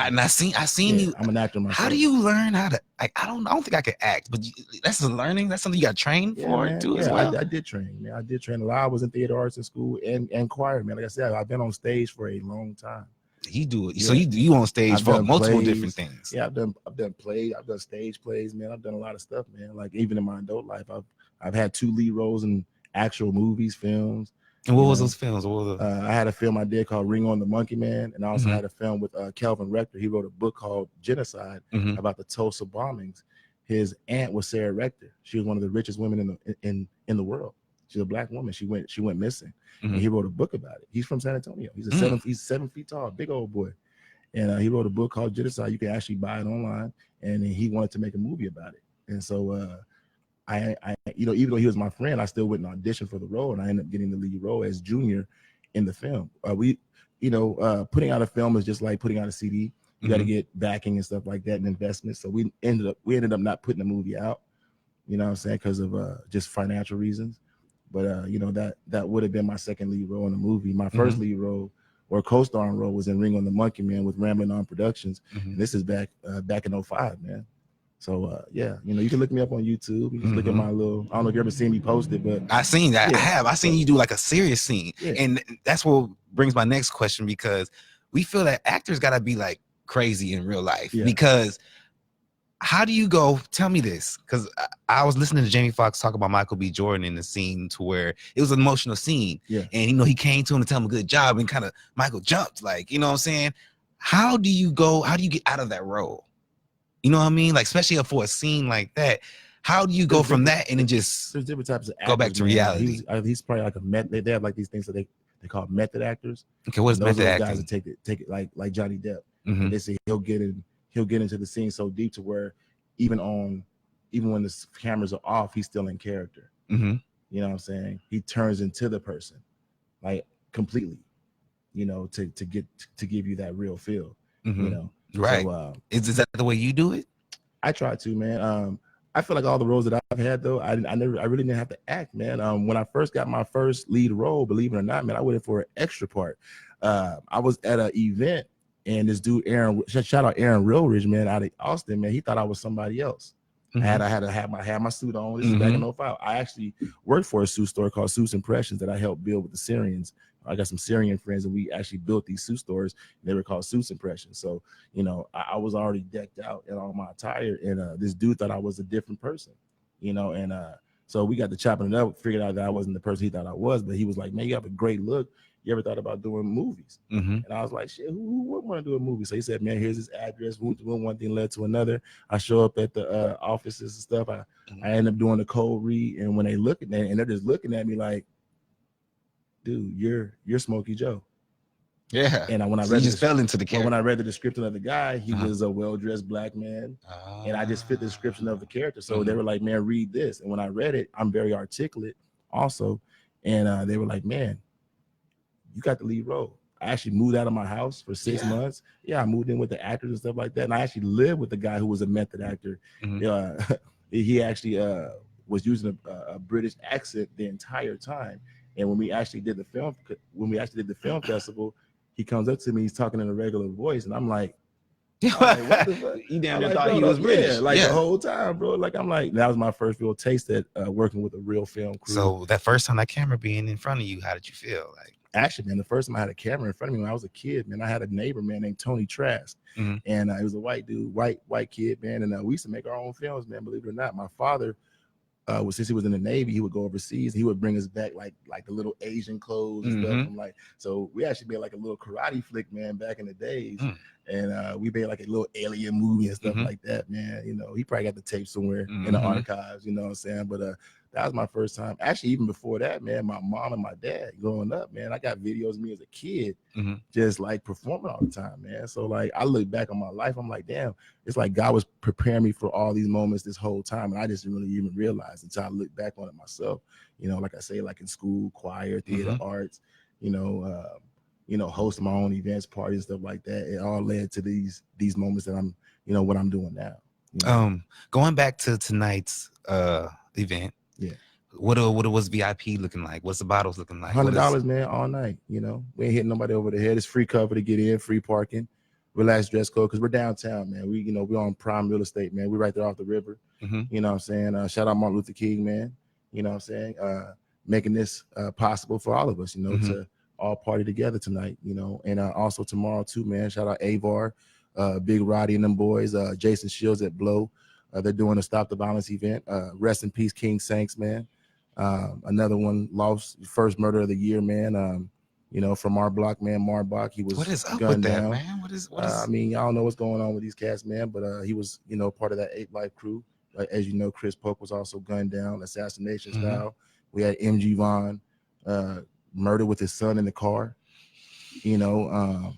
and I seen you. I'm an actor myself. How do you learn how to? Like, I don't think I could act, but that's a learning. That's something you got trained for too. As well. I did train, man. I did train a lot. I was in theater arts in school and choir, man. Like I said, I've been on stage for a long time. You do it. Yeah. So you on stage for multiple different things. Yeah, I've done plays. I've done stage plays, man. I've done a lot of stuff, man. Like even in my adult life, I've had 2 lead roles in actual movies, films. And what was those films? What was I had a film I did called Ring on the Monkey Man, and I also had a film with Kelvin Rector. He wrote a book called Genocide about the Tulsa bombings. His aunt was Sarah Rector. She was one of the richest women in the world. She's a black woman. She went missing, and he wrote a book about it. He's from San Antonio. He's 7 feet tall, big old boy, and he wrote a book called Genocide. You can actually buy it online, and he wanted to make a movie about it. And so I you know, even though he was my friend, I still went and auditioned for the role, and I ended up getting the lead role as Junior in the film. Putting out a film is just like putting out a CD. You got to get backing and stuff like that and investments. So we ended up not putting the movie out, you know what I'm saying, because of just financial reasons. But you know, that would have been my second lead role in the movie. My first lead role or co-starring role was in Ring on the Monkey Man with Ramblin' On Productions. And this is back in 05, man. So yeah, you know, you can look me up on YouTube. You can look at my little, I don't know if you ever seen me post it, but I seen that. Yeah. I seen you do like a serious scene. Yeah. And that's what brings my next question, because we feel that actors gotta be like crazy in real life. Because how do you go? Tell me this, because I was listening to Jamie Foxx talk about Michael B. Jordan in the scene to where it was an emotional scene. Yeah. And you know, he came to him to tell him a good job, and kind of Michael jumped, like, you know what I'm saying? How do you get out of that role? You know what I mean? Like, especially for a scene like that, how do you go from that and then just there's different types of actors, go back to reality? He's probably like a method. They have like these things that they call method actors. Okay, what is method acting? Guys that take it like Johnny Depp. They say he'll get into the scene so deep to where even when the cameras are off, he's still in character. You know what I'm saying? He turns into the person, like completely, you know, to give you that real feel. You know. Right. So, is that the way you do it? I try to, man. I feel like all the roles that I've had, though, I really didn't have to act, man. When I first got my first lead role, believe it or not, man, I went in for an extra part. I was at an event, and this dude, shout out Aaron Realridge, man, out of Austin, man. He thought I was somebody else. I had to have my suit on. This is back in 05. I actually worked for a suit store called Suits Impressions that I helped build with the Syrians. I got some Syrian friends, and we actually built these suit stores. And they were called Suits Impressions. So, you know, I was already decked out in all my attire, and this dude thought I was a different person, you know. And so we got to chopping it up, figured out that I wasn't the person he thought I was. But he was like, "Man, you have a great look. You ever thought about doing movies?" And I was like, "Shit, who would want to do a movie?" So he said, "Man, here's his address." One thing led to another. I show up at the offices and stuff. I end up doing the cold read, and when they look at that, and they're just looking at me like, "Dude, you're Smokey Joe." Yeah. And when I fell into the character. When I read the description of the guy, he was a well-dressed black man, and I just fit the description of the character. So they were like, "Man, read this." And when I read it, I'm very articulate also, and they were like, "Man, you got the lead role." I actually moved out of my house for 6 months. Yeah, I moved in with the actors and stuff like that, and I actually lived with the guy who was a method actor. He actually was using a British accent the entire time. And when we actually did the film festival, he comes up to me, he's talking in a regular voice, and I'm like, what the fuck? You damn near thought he was British. The whole time, bro. Like, I'm like, that was my first real taste at working with a real film crew. So that first time that camera being in front of you, how did you feel? Like, actually, man, the first time I had a camera in front of me when I was a kid, man, I had a neighbor, man, named Tony Trask. And he was a white dude, white kid, man. And we used to make our own films, man, believe it or not. My father, since he was in the Navy, he would go overseas. He would bring us back like the little Asian clothes and stuff. From so we actually made like a little karate flick, man, back in the days. And we made like a little alien movie and stuff like that, man. You know, he probably got the tape somewhere in the archives, you know what I'm saying? But that was my first time. Actually, even before that, man, my mom and my dad growing up, man, I got videos of me as a kid just like performing all the time, man. So like I look back on my life, I'm like, damn, it's like God was preparing me for all these moments this whole time. And I just didn't really even realize until I look back on it myself. You know, like I say, like in school, choir, theater, arts, you know, host my own events, parties, stuff like that. It all led to these moments that I'm, you know, what I'm doing now. You know? Going back to tonight's event. Yeah. What was VIP looking like? What's the bottles looking like? $100, man, all night. You know, we ain't hitting nobody over the head. It's free cover to get in, free parking, relaxed dress code because we're downtown, man. We, you know, we're on prime real estate, man. We're right there off the river. You know what I'm saying? Shout out Martin Luther King, man. You know what I'm saying? Making this possible for all of us, you know, to all party together tonight, you know, and also tomorrow too, man. Shout out Avar, Big Roddy and them boys, Jason Shields at Blow. They're doing a Stop the Violence event. Rest in peace, King Saints, man. Another one lost first murder of the year, man. You know, from our block, man, Marbach. He was what is up gunned with that, down. man? What is I mean, y'all know what's going on with these cats, man. But he was, you know, part of that 8 Life crew. Like, as you know, Chris Polk was also gunned down, assassination style. We had MG Vaughn murdered with his son in the car. You know,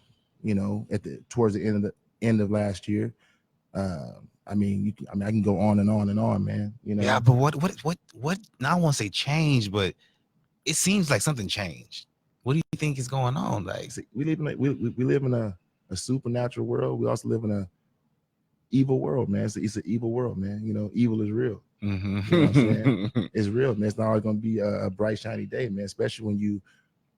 at the towards the end of last year. I mean, I can go on and on and on, man. You know. Yeah, but what? Now I won't say change, but it seems like something changed. What do you think is going on? Like, we live in a supernatural world. We also live in a evil world, man. It's an evil world, man. You know, evil is real. You know what I'm saying? It's real, man. It's not always gonna be a bright, shiny day, man. Especially when you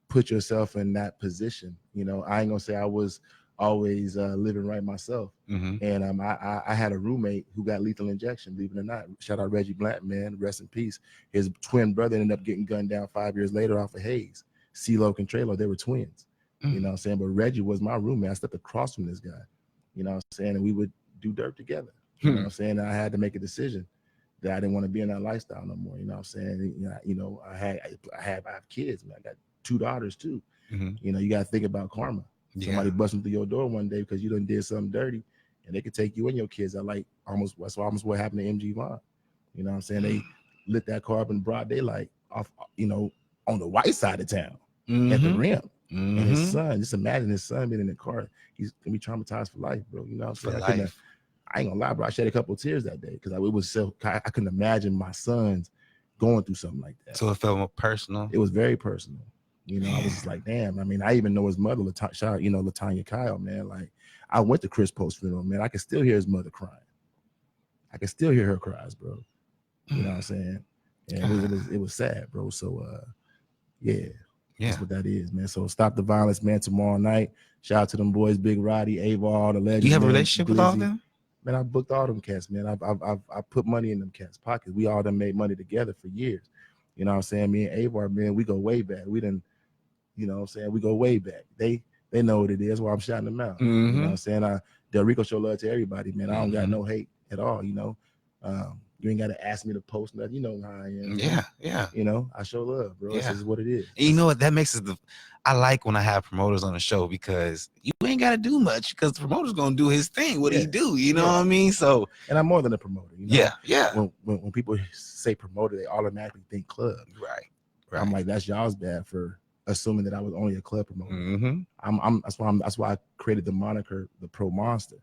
put yourself in that position. You know, I ain't gonna say I was always living right myself. And I had a roommate who got lethal injection, believe it or not. Shout out Reggie Blunt, man. Rest in peace. His twin brother ended up getting gunned down 5 years later off of Hayes. CeeLo and Trelo, they were twins. You know what I'm saying? But Reggie was my roommate. I stepped across from this guy. You know what I'm saying? And we would do dirt together. You know what I'm saying? And I had to make a decision that I didn't want to be in that lifestyle no more. You know what I'm saying? You know, I have kids, man. I got 2 daughters too. You know, you gotta think about karma. Somebody busting through your door one day because you done did something dirty, and they could take you and your kids. That's almost what happened to MG Vaughn. You know what I'm saying? They lit that car up in broad daylight off, you know, on the white side of town at the rim. And his son, just imagine his son being in the car. He's gonna be traumatized for life, bro. You know what I'm saying? I ain't gonna lie, bro. I shed a couple of tears that day because it was so I couldn't imagine my sons going through something like that. So it felt more personal. It was very personal. You know, I was just like, damn. I mean, I even know his mother, shout out, you know, Latanya Kyle, man. Like, I went to Chris Post's funeral, man. I can still hear his mother crying. I can still hear her cries, bro. You know what I'm saying? And it was sad, bro. So, yeah, that's what that is, man. So Stop the Violence, man. Tomorrow night. Shout out to them boys, Big Roddy, Avar, the legend. You have a relationship with all of them? Man, I booked all them cats, man. I put money in them cats' pockets. We all done made money together for years. You know what I'm saying? Me and Avar, man, we go way back. We done, you know what I'm saying? We go way back. They know what it is. Why I'm shouting them out. You know what I'm saying? Del Rico show love to everybody, man. I don't got no hate at all, you know. You ain't got to ask me to post nothing. You know how I am. Yeah. You know, I show love, bro. This is what it is. And you know what? That makes it I like when I have promoters on the show because you ain't got to do much because the promoter's going to do his thing. What he do? You know what I mean? So, and I'm more than a promoter. You know? Yeah. When people say promoter, they automatically think club. Right. I'm like, that's y'all's bad for assuming that I was only a club promoter. That's why I created the moniker, the Pro Monster.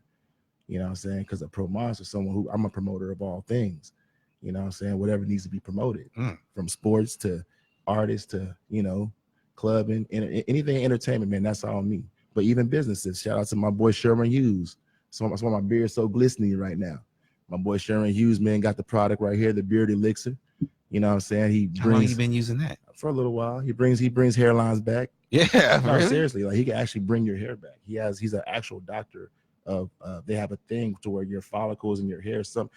You know what I'm saying? Because a pro monster is someone who I'm a promoter of all things. You know what I'm saying? Whatever needs to be promoted, from sports to artists to, you know, clubbing, anything entertainment, man, that's all me. But even businesses, shout out to my boy Sherman Hughes. So that's why my beard's so glistening right now. My boy Sherman Hughes, man, got the product right here, the Beard Elixir. You know what I'm saying? How long you been using that? For a little while. He brings hairlines back. Yeah, no, really? Seriously, like he can actually bring your hair back. He's an actual doctor. They have a thing to where your follicles and your hair, some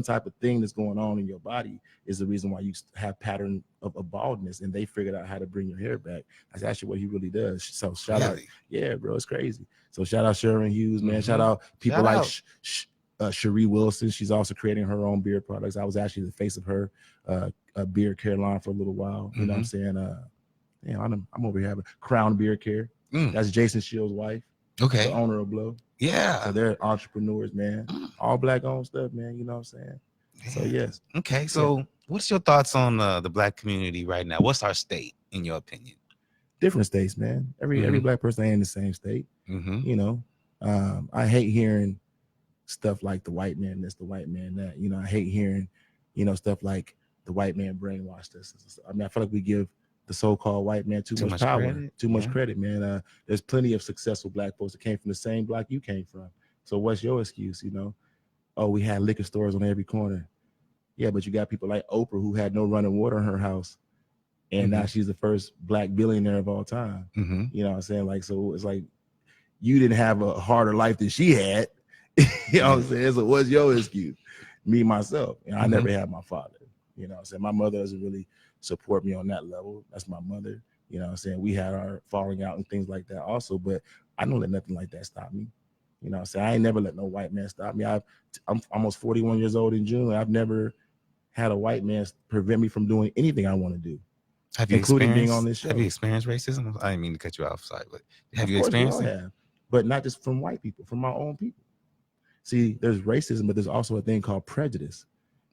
type of thing that's going on in your body is the reason why you have pattern of baldness, and they figured out how to bring your hair back. That's actually what he really does. So shout out, yeah, bro, it's crazy. So shout out Sharon Hughes, man. Shout out people like Cherie Wilson. She's also creating her own beard products. I was actually the face of her beard care line for a little while. You know what I'm saying? I'm over here having Crown Beard Care. That's Jason Shields' wife. Okay. The owner of Blow. Yeah. So they're entrepreneurs, man. All black owned stuff, man. You know what I'm saying? So yes. Okay. So what's your thoughts on the black community right now? What's our state in your opinion? Different states, man. Every black person ain't in the same state. Mm-hmm. You know, I hate hearing stuff like the white man this, the white man that. You know, I hate hearing, stuff like the white man brainwashed us. I mean, I feel like we give the so-called white man too much power, credit. too much credit, man. There's plenty of successful black folks that came from the same block you came from. So what's your excuse? Oh, we had liquor stores on every corner. Yeah, but you got people like Oprah who had no running water in her house, and now she's the first black billionaire of all time. Mm-hmm. You know what I'm saying? Like, so it's like you didn't have a harder life than she had. You know what I'm saying? So what's your excuse? Me, myself. I never had my father. You know what I'm saying? My mother doesn't really support me on that level. That's my mother. You know what I'm saying? We had our falling out and things like that also, but I don't let nothing like that stop me. You know what I'm saying? I ain't never let no white man stop me. I'm almost 41 years old in June. I've never had a white man prevent me from doing anything I want to do. Have you including being on this show? Have you experienced racism? I didn't mean to cut you off, sorry, but have Of you course experienced we it? all have, but not just from white people, from my own people. See, there's racism, but there's also a thing called prejudice.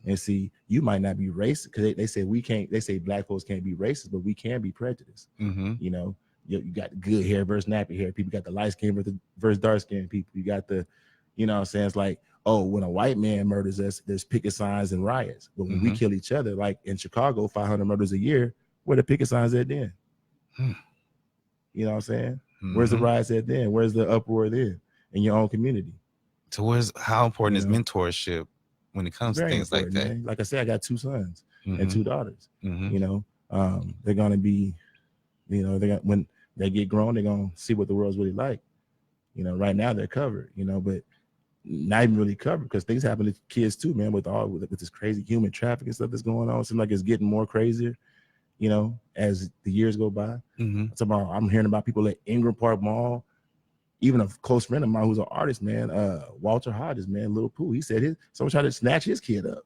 And see, you might not be racist because they say we can't. They say black folks can't be racist, but we can be prejudiced. Mm-hmm. You know, you got the good hair versus nappy hair. People got the light skin versus dark skin people. You got the, you know what I'm saying? It's like, oh, when a white man murders us, there's picket signs and riots. But when we kill each other, like in Chicago, 500 murders a year, where the picket signs at then? You know what I'm saying? Where's the riots at then? Where's the uproar then in your own community? So how important is mentorship when it comes to things like that? Man. Like I said, I got 2 sons and 2 daughters. Mm-hmm. You know, they're gonna be, when they get grown, they're gonna see what the world's really like. You know, right now they're covered, but not even really covered because things happen to kids too, man, with this crazy human trafficking stuff that's going on. It seems like it's getting more crazier, as the years go by. I'm hearing about people at Ingram Park Mall. Even a close friend of mine who's an artist, man, Walter Hodges, man, Lil Pooh, he said someone tried to snatch his kid up.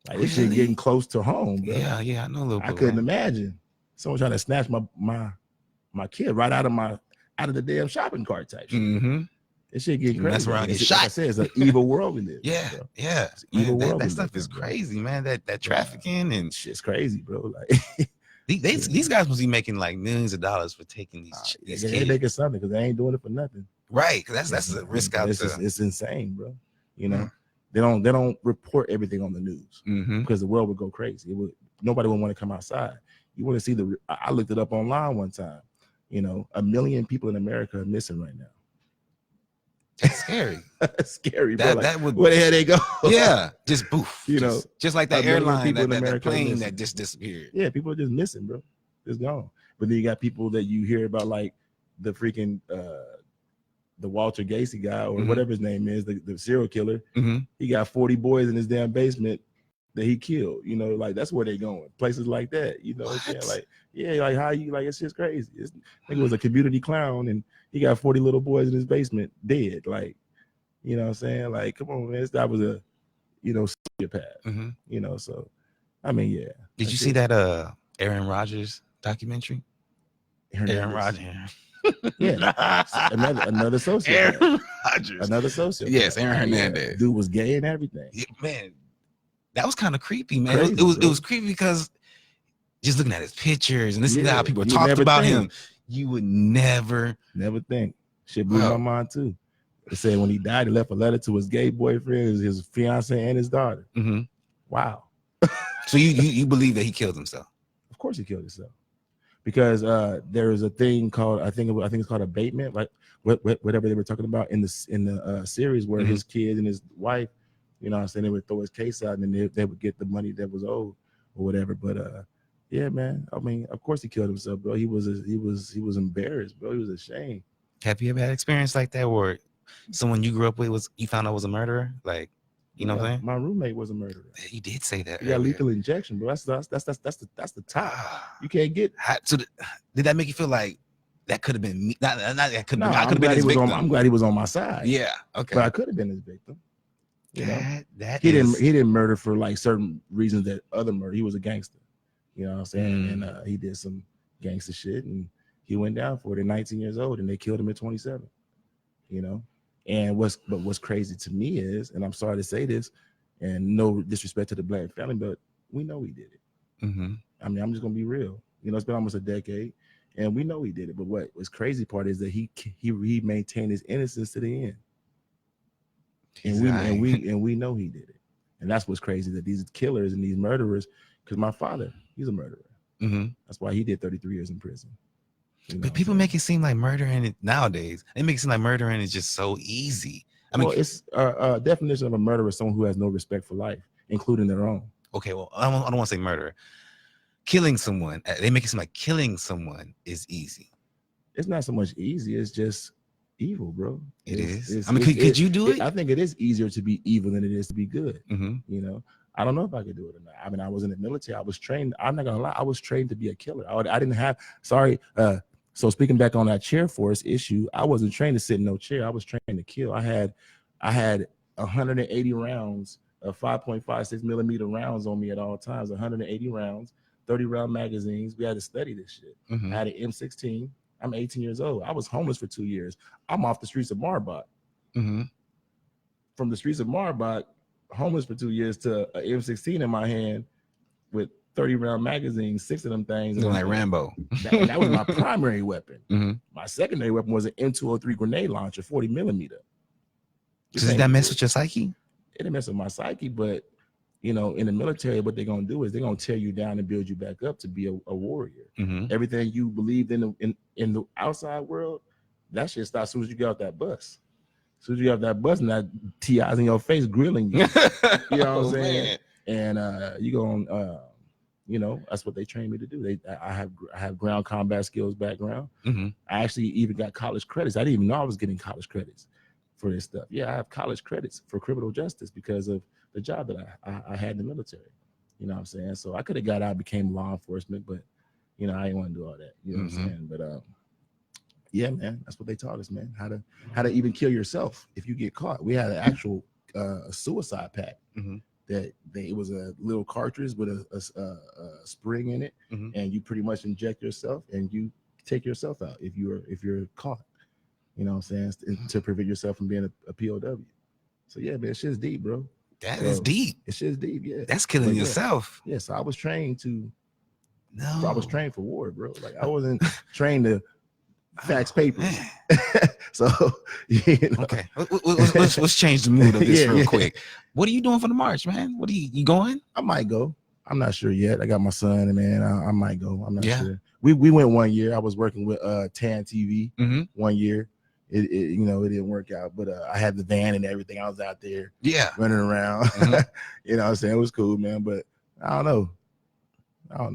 Like this shit getting close to home, bro. Yeah, I know Lil Pooh. I couldn't imagine someone trying to snatch my kid right out of the damn shopping cart type shit. This shit getting crazy. Mess around, get shot. Like I said, it's an evil world we live. Yeah, bro. yeah. It's an evil world. That stuff is crazy, man. That trafficking and shit's crazy, bro. Like these guys must be making like millions of dollars for taking these kids. They making something because they ain't doing it for nothing. Right, because that's a risk out there. It's insane, bro. You know, they don't report everything on the news because the world would go crazy. Nobody would want to come outside. You want to see I looked it up online one time. 1 million people in America are missing right now. That's scary. Scary, bro. That would, where the hell they go? Yeah, just boof. Just like that 1 million airline, people in that America plane that just disappeared. Yeah, people are just missing, bro. Just gone. But then you got people that you hear about, like the freaking the Walter Gacy guy or whatever his name is, the serial killer. He got 40 boys in his damn basement that he killed. Like that's where they going. Places like that. Like like how you like it's just crazy. I think it was a community clown and he got 40 little boys in his basement dead. Like, you know what I'm saying? Like, come on, man. That was a sociopath. So I mean, yeah. Did you see that Aaron Rodgers documentary? Aaron Rodgers. Yeah. another sociopath. Aaron Rodgers. Another sociopath. Yes, Aaron Hernandez. Dude was gay and everything. Yeah, man, that was kind of creepy, man. Crazy, it was creepy because just looking at his pictures and this is how people talked about him. You would never think. Shit blew my mind too. They said when he died, he left a letter to his gay boyfriend, his fiance, and his daughter. Wow. So you believe that he killed himself? Of course he killed himself. Because there is a thing called I think it's called abatement, like whatever they were talking about in the series where his kid and his wife, you know what I'm saying, they would throw his case out and then they would get the money that was owed or whatever. But yeah, man. I mean, of course he killed himself, bro. He was embarrassed, bro. He was ashamed. Have you ever had experience like that where someone you grew up with you found out was a murderer? Like, you know what I'm saying? My roommate was a murderer. He did say that. He got lethal injection, bro. That's the top. You can't get. So did that make you feel like that could have been me? Not that could have I'm been his victim. I'm glad he was on my side. Yeah. Okay. But I could have been his victim. He didn't murder for like certain reasons that other murder. He was a gangster. You know what I'm saying? And he did some gangster shit and he went down for it at 19 years old and they killed him at 27. And what's crazy to me is, and I'm sorry to say this, And no disrespect to the Black family, but we know he did it. Mm-hmm. I mean, I'm just gonna be real. You know, it's been almost a decade, and we know he did it. But what was crazy part is that he maintained his innocence to the end, and we know he did it. And that's what's crazy, that these killers and these murderers, because my father, he's a murderer. Mm-hmm. That's why he did 33 years in prison. You know but people make it seem like murdering it nowadays. They make it seem like murdering is just so easy. I mean, it's a definition of a murderer is someone who has no respect for life, including their own. Okay, well, I don't want to say murderer. Killing someone, they make it seem like killing someone is easy. It's not so much easy. It's just evil, bro. It is. I mean, could you do it? I think it is easier to be evil than it is to be good. Mm-hmm. You know, I don't know if I could do it or not. I mean, I was in the military. I was trained. I'm not gonna lie. I was trained to be a killer. I didn't have. Sorry. So speaking back on that chair force issue, I wasn't trained to sit in no chair. I was trained to kill. I had 180 rounds of 5.56 millimeter rounds on me at all times. 180 rounds, 30 round magazines. We had to study this shit. Mm-hmm. I had an M16. I'm 18 years old. I was homeless for 2 years. I'm off the streets of Marbach. Mm-hmm. From the streets of Marbach, homeless for 2 years, to an M16 in my hand with 30 round magazines, 6 of them things. Like Rambo. That was my primary weapon. Mm-hmm. My secondary weapon was an M203 grenade launcher, 40 millimeter. Does that mess with your psyche? It didn't mess with my psyche, but you know, in the military, what they're gonna do is they're gonna tear you down and build you back up to be a warrior. Mm-hmm. Everything you believed in the outside world, that shit starts as soon as you get off that bus. As soon as you get off that bus and that TI's in your face grilling you. You know what I'm saying? Man. And you go you know, that's what they trained me to do. I have ground combat skills background. Mm-hmm. I actually even got college credits. I didn't even know I was getting college credits for this stuff. Yeah, I have college credits for criminal justice because of the job that I had in the military. You know what I'm saying? So I could have got out and became law enforcement, but you know, I didn't want to do all that. You know what I'm saying? But yeah, man, that's what they taught us, man. How to even kill yourself if you get caught. We had an actual suicide pack. That it was a little cartridge with a spring in it, and you pretty much inject yourself and you take yourself out if you're caught. You know what I'm saying? To prevent yourself from being a POW. So yeah, man, shit's deep, bro. That is deep. It's just deep, yeah. That's killing yourself. Yeah, so I was trained to. No, I was trained for war, bro. Like I wasn't trained to fax papers. So you know. Okay, let's change the mood of this real quick. What are you doing for the march, man? What are you going? I might go. I'm not sure yet. I got my son, and man, I might go. I'm not sure. We went 1 year. I was working with Tan TV 1 year. It you know, it didn't work out, but I had the van and everything. I was out there, running around. You know what I'm saying? It was cool, man. But I don't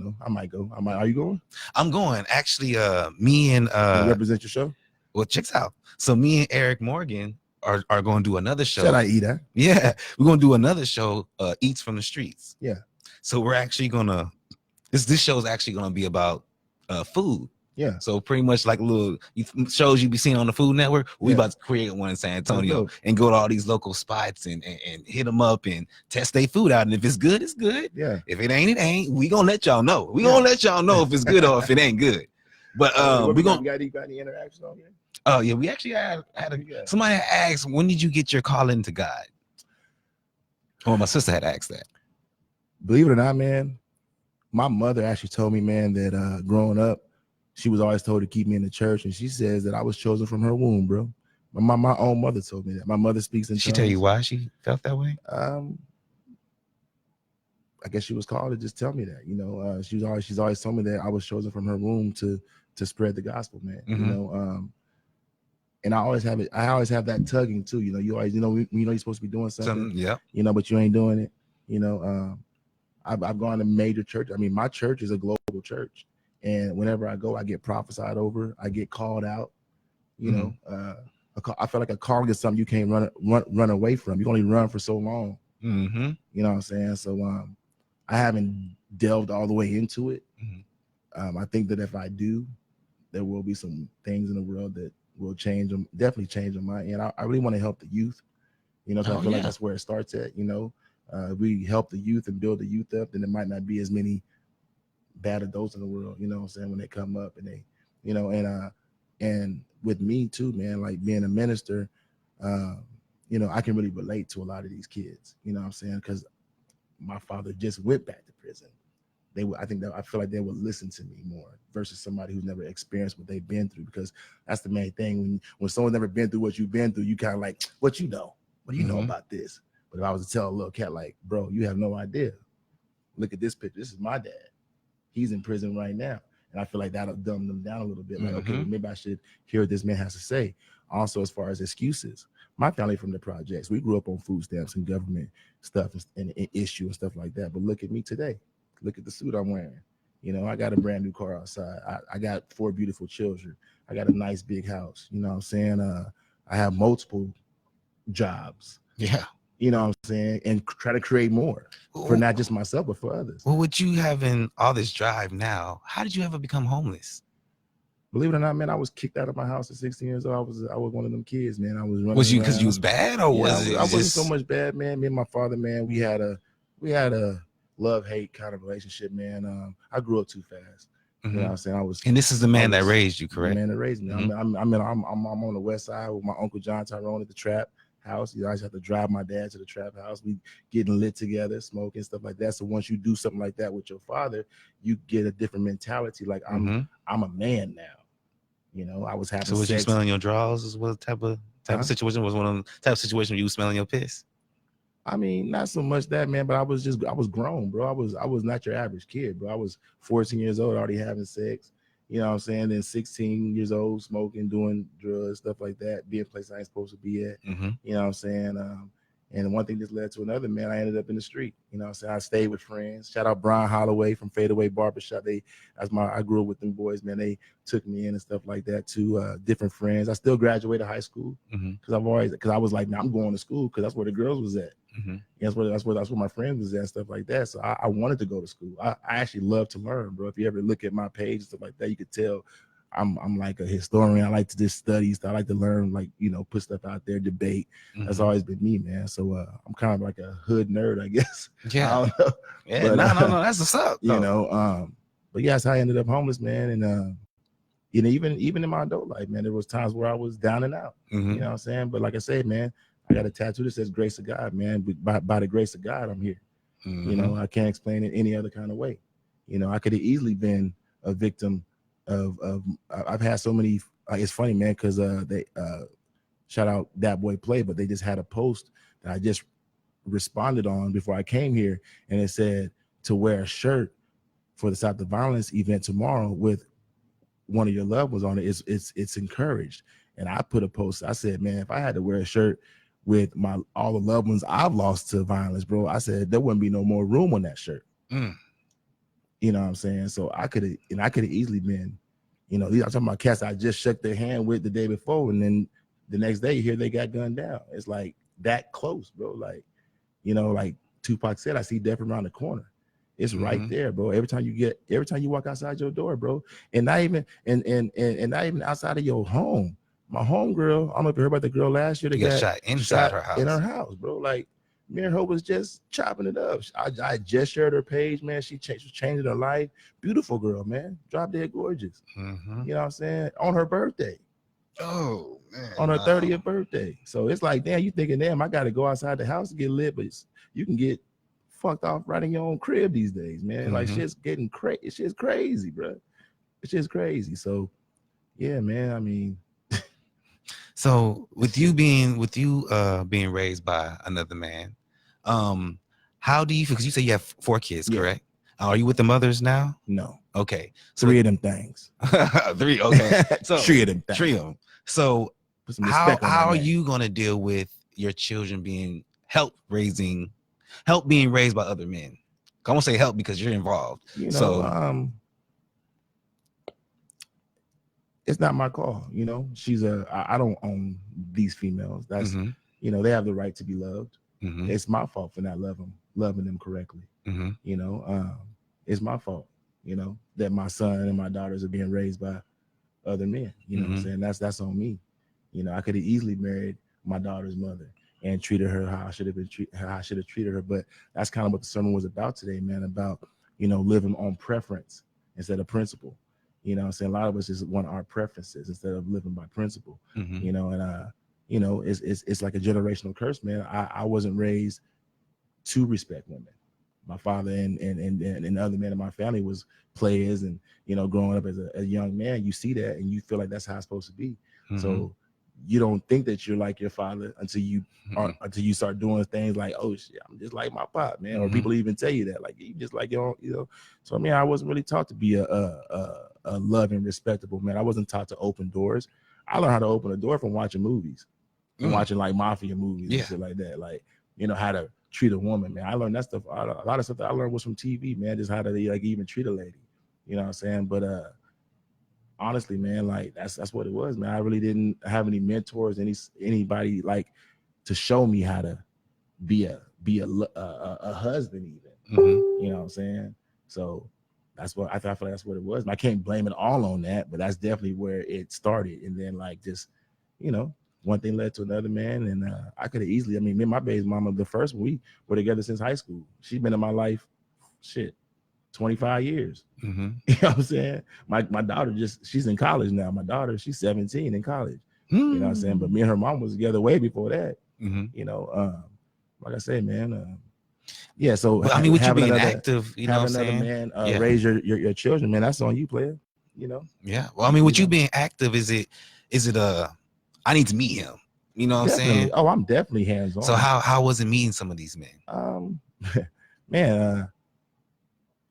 know. I might go. Are you going? I'm going. Actually, me and you represent your show. Well, checks out. So me and Eric Morgan are going to do another show. Should I eat that? Yeah, we're going to do another show, Eats from the Streets. Yeah. So we're actually gonna this show is actually gonna be about food. Yeah. So pretty much like little shows you be seeing on the Food Network. We about to create one in San Antonio and go to all these local spots and hit them up and test their food out. And if it's good, it's good. Yeah. If it ain't, it ain't. We gonna let y'all know. We gonna let y'all know if it's good or if it ain't good. But we gonna got any interaction on here? Oh yeah, we actually had somebody asked, when did you get your call into God? Oh, my sister had asked that. Believe it or not, man, my mother actually told me, man, that growing up, she was always told to keep me in the church, and she says that I was chosen from her womb, bro. My own mother told me that. My mother speaks in tongues. She tell you why she felt that way? I guess she was called to just tell me that. You know, she's always told me that I was chosen from her womb to spread the gospel, man. You know, and I always have that tugging too. You know, you always, you know, you're supposed to be doing something. Yeah. You know, but you ain't doing it. You know, I've gone to major church. I mean, my church is a global church, and whenever I go, I get prophesied over. I get called out. You know, I feel like a calling is something you can't run away from. You can only run for so long. You know what I'm saying? So I haven't delved all the way into it. I think that if I do, there will be some things in the world that will change them. Definitely change on my end. I really want to help the youth. You know, so I feel like that's where it starts at. You know. We help the youth and build the youth up, then there might not be as many bad adults in the world, you know what I'm saying, when they come up and they, you know, and with me too, man, like being a minister, you you know, I can really relate to a lot of these kids. You know what I'm saying? Because my father just went back to prison. They would, I think that I feel like they would listen to me more versus somebody who's never experienced what they've been through, because that's the main thing. When someone's never been through what you've been through, you kind of like, what you know? What do you know about this? But if I was to tell a little cat like, bro, you have no idea. Look at this picture. This is my dad. He's in prison right now. And I feel like that'll dumb them down a little bit. Like, okay, well, maybe I should hear what this man has to say. Also, as far as excuses, my family from the projects, we grew up on food stamps and government stuff and issue and stuff like that. But look at me today. Look at the suit I'm wearing. You know, I got a brand new car outside. I got 4 beautiful children. I got a nice big house. You know what I'm saying? I have multiple jobs. Yeah. You know what I'm saying? And try to create more for not just myself, but for others. Well, with you having all this drive now, how did you ever become homeless? Believe it or not, man, I was kicked out of my house at 16 years old. I was one of them kids, man. I was running. Was you around. Because you was bad, or was it? I wasn't so much bad, man. Me and my father, man, we had a love-hate kind of relationship, man. I grew up too fast. You know what I'm saying? And this is the man that raised you, correct? The man that raised me. I'm on the west side with my Uncle John Tyrone at the trap house. You know, I just have to drive my dad to the trap house. We getting lit together, smoking, stuff like that. So once you do something like that with your father, you get a different mentality. Like I'm a man now. You know, I was having So was sex. you smelling your drawers? Is what type of situation was one of them type of situation where you was smelling your piss? I mean, not so much that, man, but I was grown, bro. I was not your average kid, bro. I was 14 years old, already having sex. You know what I'm saying? Then 16 years old, smoking, doing drugs, stuff like that, being places I ain't supposed to be at. You know what I'm saying? And one thing just led to another, man. I ended up in the street. You know what I'm saying? I stayed with friends. Shout out Brian Holloway from Fadeaway Barbershop. I grew up with them boys, man. They took me in and stuff like that too. Different friends. I still graduated high school because I was like, nah, I'm going to school because that's where the girls was at. That's where my friends was at and stuff like that. So I wanted to go to school. I actually love to learn, bro. If you ever look at my page and stuff like that, you could tell I'm like a historian. I like to just study stuff. I like to learn, like, you know, put stuff out there, debate. That's always been me, man. So I'm kind of like a hood nerd, I guess. Yeah. I don't know. Yeah, but, no, that's what's up. You know, but yeah, that's how I ended up homeless, man. And you know, even in my adult life, man, there was times where I was down and out. You know what I'm saying? But like I said, man, I got a tattoo that says grace of God, man. By the grace of God, I'm here. You know, I can't explain it any other kind of way. You know, I could have easily been a victim of I've had so many. It's funny, man, because they shout out That Boy Play, but they just had a post that I just responded on before I came here, and it said to wear a shirt for the Stop the Violence event tomorrow with one of your loved ones on it. It's encouraged. And I put a post. I said, man, if I had to wear a shirt with all the loved ones I've lost to violence, bro, I said there wouldn't be no more room on that shirt. You know what I'm saying? So I could have easily been, you know, I'm talking about cats I just shook their hand with the day before, and then the next day you hear they got gunned down. It's like that close, bro. Like, you know, like Tupac said, I see death around the corner. It's right there, bro. Every time you walk outside your door, bro, and not even not even outside of your home. My home girl, I don't know if you heard about the girl last year that got shot inside her house. In her house, bro. Like, me and her was just chopping it up. I just shared her page, man. She was changing her life. Beautiful girl, man. Drop dead gorgeous. You know what I'm saying? On her birthday. Oh, man. On her 30th birthday. So it's like, damn, you thinking, damn, I got to go outside the house to get lit, but you can get fucked off right in your own crib these days, man. Like, shit's getting crazy. Shit's crazy, bro. It's just crazy. So, yeah, man. I mean, so with you being raised by another man, how do you feel? Because you say you have 4 kids, correct? Are you with the mothers now? No. Okay. So 3 of them things. 3. Okay. So 3 of them things. 3 of them. So how are you gonna deal with your children being being raised by other men? I won't say help because you're involved. You know, it's not my call. You know, I don't own these females. That's you know, they have the right to be loved. It's my fault for not loving them correctly. You know, it's my fault, you know, that my son and my daughters are being raised by other men. You know what I'm saying? That's on me. You know, I could have easily married my daughter's mother and treated her how I should have treated her. But that's kind of what the sermon was about today, man, about, you know, living on preference instead of principle. You know what I'm saying? A lot of us just want our preferences instead of living by principle. You know, and you know, it's like a generational curse, man. I wasn't raised to respect women. My father and other men in my family was players, and you know, growing up as a young man, you see that and you feel like that's how it's supposed to be. Mhm. So you don't think that you're like your father until you Mhm. until you start doing things like, oh shit, I'm just like my pop, man. Or Mhm. people even tell you that, like, you just like your own, you know. So I mean, I wasn't really taught to be a loving, respectable man. I wasn't taught to open doors. I learned how to open a door from watching movies, from watching like mafia movies Yeah. and shit like that. Like, you know, how to treat a woman, man. I learned that stuff. A lot of stuff that I learned was from TV, man. Just how to like even treat a lady. You know what I'm saying? But honestly, man, like that's what it was, man. I really didn't have any mentors, anybody like to show me how to be a husband, even. Mhm. You know what I'm saying? So that's what I feel like that's what it was. And I can't blame it all on that, but that's definitely where it started. And then like just, you know, one thing led to another, man. And I could have easily, I mean, me and my baby's mama, the first one, we were together since high school. She's been in my life, shit, 25 years. Mhm. You know what I'm saying? My daughter she's in college now. My daughter, she's 17 in college. You know what I'm saying? But me and her mom was together way before that. Mhm. You know, like I say, man, yeah. So But I mean, with you having being another active, you know having what I'm another saying? man Yeah. raise your children, man, that's on you, player. You know? Yeah. Well, I mean, with You you know? being active, is it I need to meet him. You know what I'm Definitely. saying? Oh, I'm definitely hands on. So how was it meeting some of these men? Man,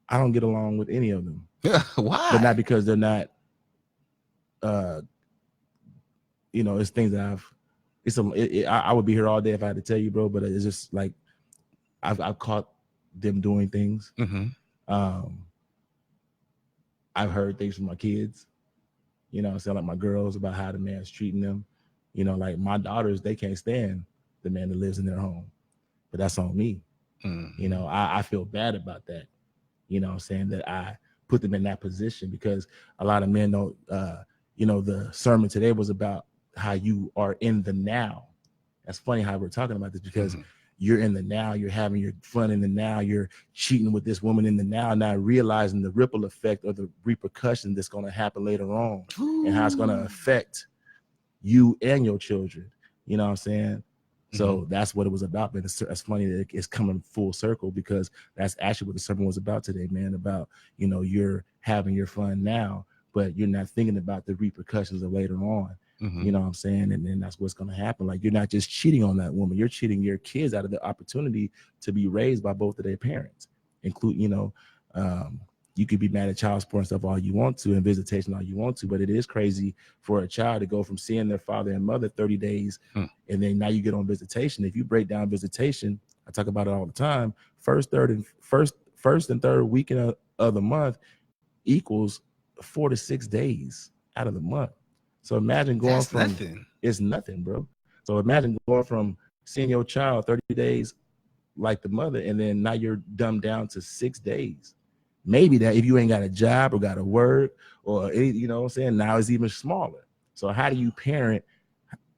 I don't get along with any of them. Why? But not because they're not you know, it's things that I would be here all day if I had to tell you, bro, but it's just like I've caught them doing things. Mhm. I've heard things from my kids, you know what I'm saying, like my girls, about how the man's treating them. You know, like my daughters, they can't stand the man that lives in their home, but that's on me. Mhm. You know, I feel bad about that. You know what I'm saying, that I put them in that position, because a lot of men don't, you know, the sermon today was about how you are in the now. That's funny how we're talking about this, because Mhm. you're in the now, you're having your fun in the now, you're cheating with this woman in the now, not realizing the ripple effect or the repercussion that's going to happen later on, and how it's going to affect you and your children. You know what I'm saying? So that's what it was about, man. It's funny that it's coming full circle, because that's actually what the sermon was about today, man. About, you know, you're having your fun now, but you're not thinking about the repercussions of later on. Mhm. You know what I'm saying? And then that's what's going to happen. Like, you're not just cheating on that woman, you're cheating your kids out of the opportunity to be raised by both of their parents, include, you know, you could be mad at child support and stuff all you want to, and visitation all you want to, but it is crazy for a child to go from seeing their father and mother 30 days, and then now you get on visitation. If you break down visitation, I talk about it all the time. First and third weekend of the month equals 4 to 6 days out of the month. So imagine going That's from nothing. It's nothing, bro. So imagine going from seeing your child 30 days like the mother, and then now you're dumbed down to 6 days. Maybe that if you ain't got a job or got to work or any, you know what I'm saying, now it's even smaller. So how do you parent?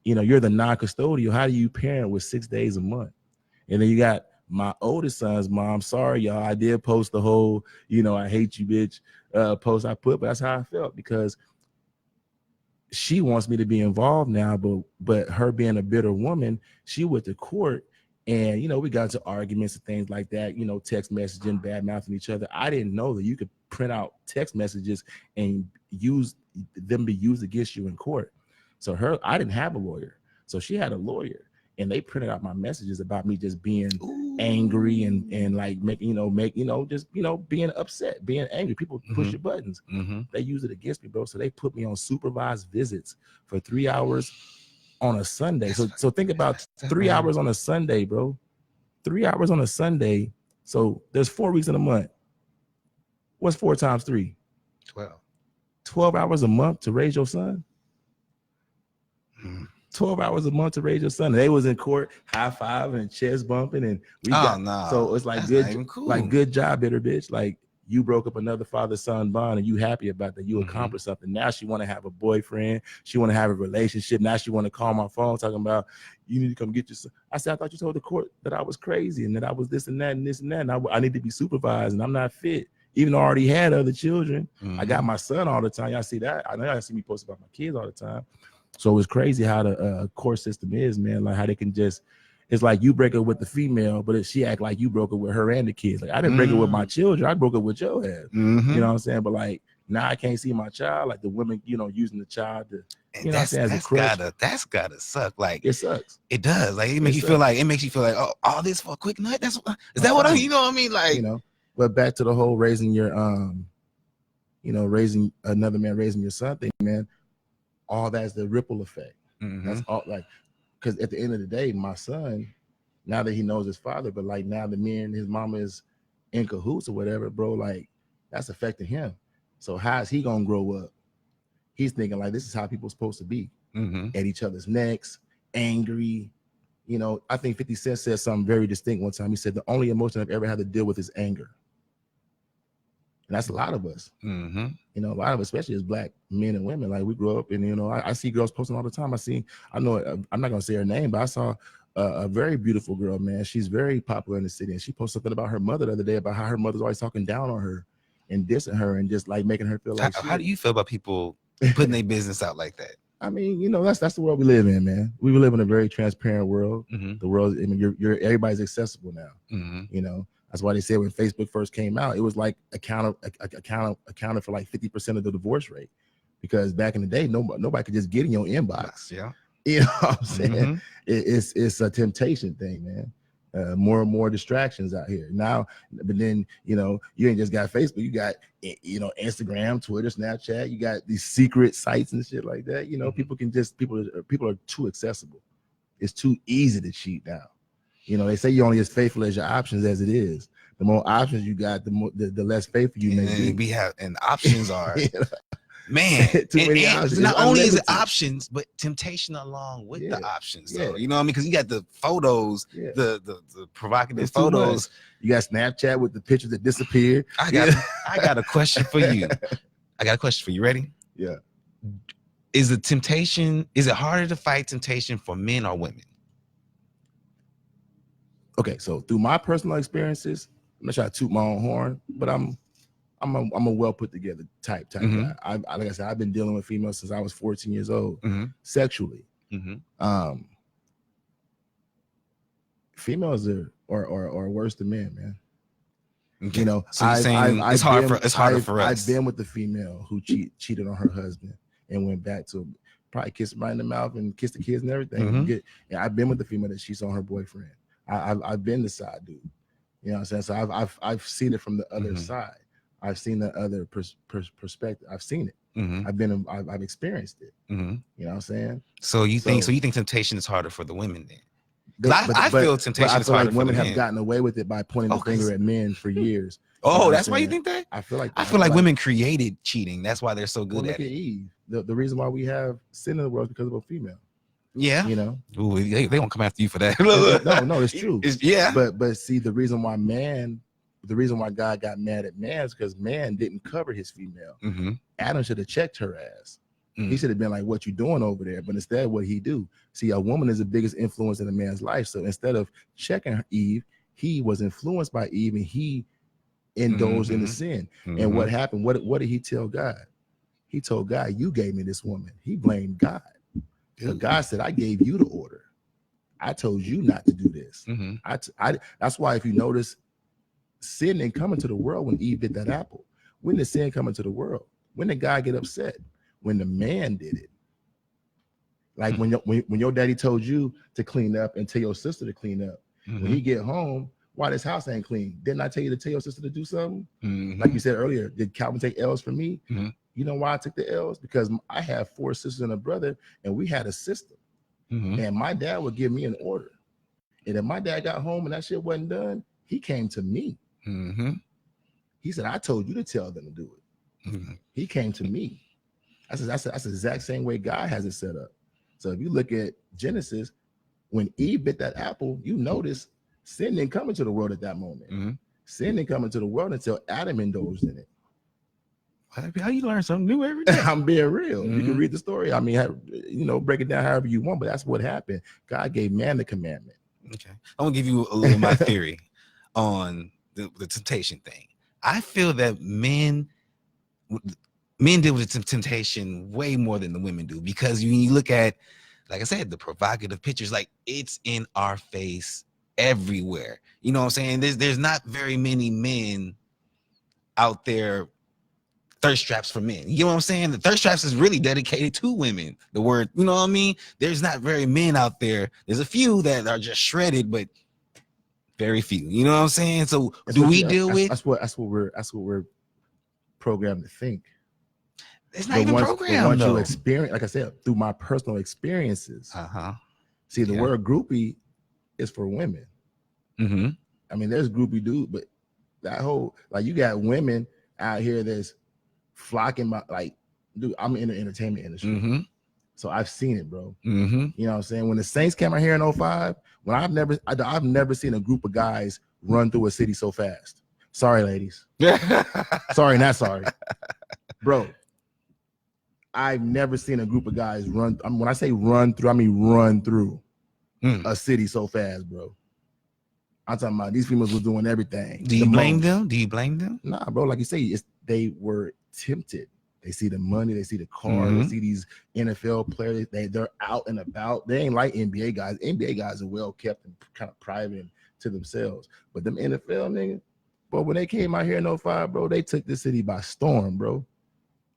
You know, you're the non-custodial. How do you parent with 6 days a month? And then you got my oldest son's mom. Sorry, y'all, I did post the whole, you know, I hate you, bitch, post I put, but that's how I felt, because she wants me to be involved now, but her being a bitter woman, she went to court, and you know, we got into arguments and things like that, you know, text messaging, bad mouthing each other. I didn't know that you could print out text messages and use them be used against you in court. So I didn't have a lawyer, so she had a lawyer, and they printed out my messages about me just being angry and like just being upset, being angry. People push your buttons. They use it against me, bro. So they put me on supervised visits for 3 hours on a Sunday. So think about 3 hours on a Sunday, bro. 3 hours on a Sunday. So there's 4 weeks in a month. What's 4 times 3? 12 hours a month to raise your son. 12 hours a month to raise your son. They was in court high fiving and chest bumping, and so it's like good job, bitter bitch. Like, you broke up another father-son bond, and you happy about that. You accomplished something. Now she want to have a boyfriend. She want to have a relationship. Now she want to call my phone talking about, you need to come get your son. I said, I thought you told the court that I was crazy and that I was this and that and this and that, and I need to be supervised, and I'm not fit. Even though I already had other children, I got my son all the time. Y'all see that? I know y'all see me post about my kids all the time. So it's crazy how the court system is, man. Like how they can just, it's like you break up with the female, but she act like you broke up with her and the kids. Like I didn't break up with my children. I broke up with your ass. Mm-hmm. You know what I'm saying? But like now I can't see my child. Like the women, you know, using the child to, And you know what I'm saying, as a crutch. That's gotta suck. Like it sucks. It does. Like it makes you feel like oh, all this for a quick nut. Is that what you know what I mean? Like, you know, but back to the whole raising your you know, raising another man, raising your son thing, man. All that's the ripple effect. Mm-hmm. That's all, like, because at the end of the day, my son, now that he knows his father, but like now that me and his mama is in cahoots or whatever, bro, like that's affecting him. So how is he gonna grow up? He's thinking like this is how people are supposed to be, at each other's necks, angry. You know, I think 50 Cent said something very distinct one time. He said the only emotion I've ever had to deal with is anger. And that's a lot of us. Mm-hmm. You know, a lot of us, especially as black men and women, like we grow up and, you know, I see girls posting all the time. I know, I'm not going to say her name, but I saw a very beautiful girl, man. She's very popular in the city. And she posted something about her mother the other day about how her mother's always talking down on her and dissing her and just like making her feel like how do you feel about people putting their business out like that? I mean, you know, that's the world we live in, man. We live in a very transparent world. The world, I mean, everybody's accessible now. You know, that's why they said when Facebook first came out, it was like accounted for like 50% of the divorce rate, because back in the day, nobody could just get in your inbox. Yeah, you know what I'm saying? It's a temptation thing, man. More and more distractions out here now, but then, you know, you ain't just got Facebook, you got, you know, Instagram, Twitter, Snapchat, you got these secret sites and shit like that. You know, people are too accessible. It's too easy to cheat now. You know, they say you're only as faithful as your options as it is. The more options you got, the less faithful you may be. And options are man, too many options. Not only is it options, but temptation along with the options. So, you know what I mean? Because you got the photos, the provocative photos. You got Snapchat with the pictures that disappear. I got a question for you. Ready? Yeah. Is it harder to fight temptation for men or women? Okay, so through my personal experiences, I'm not trying to toot my own horn, but I'm a well put together type guy. Like I said, I've been dealing with females since I was 14 years old, sexually. Females are worse than men, man. Okay. You know, so it's harder for us. I've been with the female who cheated on her husband and went back to probably kiss him right in the mouth and kiss the kids and everything. And I've been with the female that cheats on her boyfriend. I've been the side dude. You know what I'm saying? So I've seen it from the other side. I've seen the other perspective. I've seen it. I've experienced it. You know what I'm saying? So you think temptation is harder for the women then? I feel temptation is harder like women have gotten away with it by pointing the finger at men for years. Oh, that's why you think that? I feel like women created cheating. That's why they're so good at it. Eve. The reason why we have sin in the world is because of a female. Yeah, you know, ooh, they won't come after you for that. no, it's true. But see, the reason why God got mad at man is because man didn't cover his female. Adam should have checked her ass. He should have been like, "What you doing over there?" But instead, what he do? See, a woman is the biggest influence in a man's life. So instead of checking Eve, he was influenced by Eve, and he indulged in the sin. And what happened? What did he tell God? He told God, "You gave me this woman." He blamed God. But God said, "I gave you the order. I told you not to do this." That's why, if you notice, sin didn't come into the world when Eve bit that apple. When did sin come into the world? When did God get upset? When the man did it. Like when your daddy told you to clean up and tell your sister to clean up. When he get home, why this house ain't clean? Didn't I tell you to tell your sister to do something? Like you said earlier, did Calvin take L's from me? You know why I took the L's? Because I have 4 sisters and a brother, and we had a system. And my dad would give me an order. And if my dad got home and that shit wasn't done, he came to me. He said, "I told you to tell them to do it." He came to me. That's the exact same way God has it set up. So if you look at Genesis, when Eve bit that apple, you notice sin didn't come into the world at that moment. Sin didn't come into the world until Adam indulged in it. How you learn something new every day? I'm being real. You can read the story. I mean, break it down however you want, but that's what happened. God gave man the commandment. Okay. I'm gonna give you a little of my theory on the temptation thing. I feel that men, men deal with the temptation way more than the women do, because when you look at, like I said, the provocative pictures, like it's in our face everywhere. You know what I'm saying? There's not very many men out there thirst traps for men. You know what I'm saying? The thirst traps is really dedicated to women. The word, you know what I mean? There's not very men out there. There's a few that are just shredded, but very few. You know what I'm saying? So That's do what we you- deal with? That's what we're programmed to think. It's not even But programmed once you though. experience, like I said, through my personal experiences, see, the Yeah. word groupie is for women. Mm-hmm. I mean, there's groupie dude, but that whole, like, you got women out here that's flocking my, like, dude, I'm in the entertainment industry. Mm-hmm. So I've seen it, bro. Mm-hmm. You know what I'm saying? When the Saints came out here in 05, when I've never seen a group of guys run through a city so fast. Sorry, ladies. Sorry, not sorry. Bro, I've never seen a group of guys run. I mean, when I say run through, I mean run through a city so fast, bro. I'm talking about these females were doing everything. Do you blame them? Do you blame them? Nah, bro. Like you say, they were tempted. They see the money, they see the car, they see these NFL players. They're out and about. They ain't like NBA guys. NBA guys are well kept and kind of private and to themselves. But them NFL niggas, bro, when they came out here in 05, bro, they took this city by storm, bro.